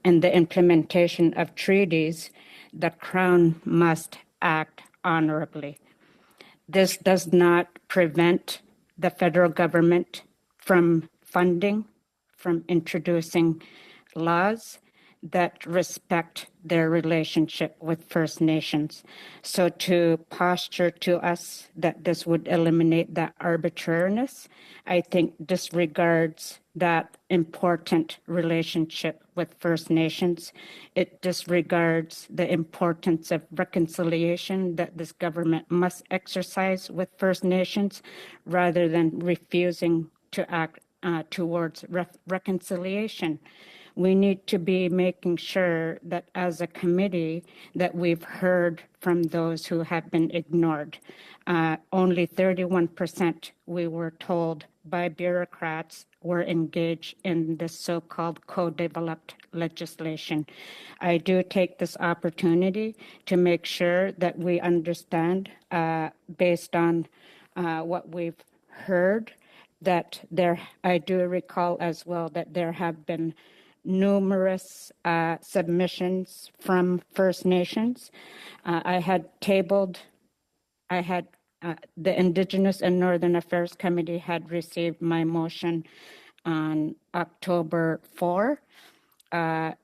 and the implementation of treaties, the Crown must act honorably." This does not prevent the federal government from funding, from introducing laws that respect their relationship with First Nations. So to posture to us that this would eliminate that arbitrariness, I think disregards that important relationship with First Nations. It disregards the importance of reconciliation that this government must exercise with First Nations rather than refusing to act towards reconciliation. We need to be making sure that as a committee that we've heard from those who have been ignored. Only 31%, we were told by bureaucrats, were engaged in this so-called co-developed legislation. I do take this opportunity to make sure that we understand, based on what we've heard, that I do recall as well that there have been numerous submissions from First Nations. The Indigenous and Northern Affairs Committee had received my motion on October 4. I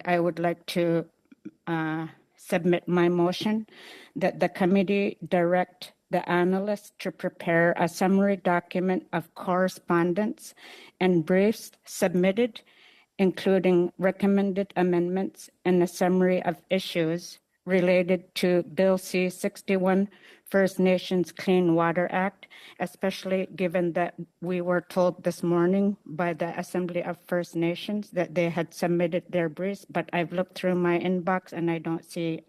would like to submit my motion that the committee direct the analyst to prepare a summary document of correspondence and briefs submitted, including recommended amendments and a summary of issues related to Bill C-61, First Nations Clean Water Act, especially given that we were told this morning by the Assembly of First Nations that they had submitted their briefs, but I've looked through my inbox and I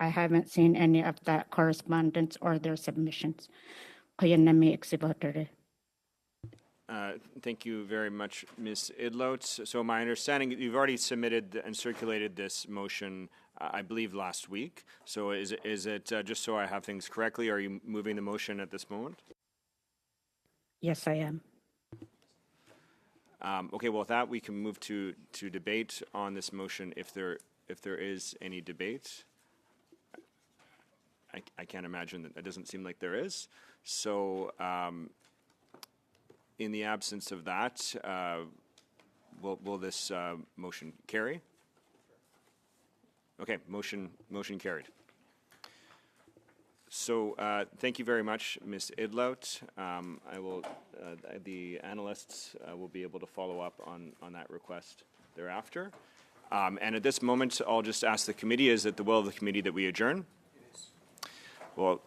haven't seen any of that correspondence or their submissions. Thank you very much, Ms. Idloat. So my understanding, you've already submitted and circulated this motion, I believe, last week. So is it just so I have things correctly, are you moving the motion at this moment? Yes, I am. Okay, well, with that, we can move to debate on this motion if there is any debate. I can't imagine that. It doesn't seem like there is. So in the absence of that, will this motion carry? Okay, motion carried. So thank you very much, Ms. Idlout. The analysts will be able to follow up on that request thereafter. And at this moment, I'll just ask the committee, is it the will of the committee that we adjourn? Well,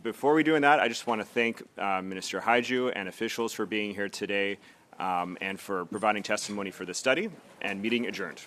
before we do that, I just want to thank Minister Haiju and officials for being here today and for providing testimony for the study, and meeting adjourned.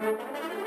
Thank you.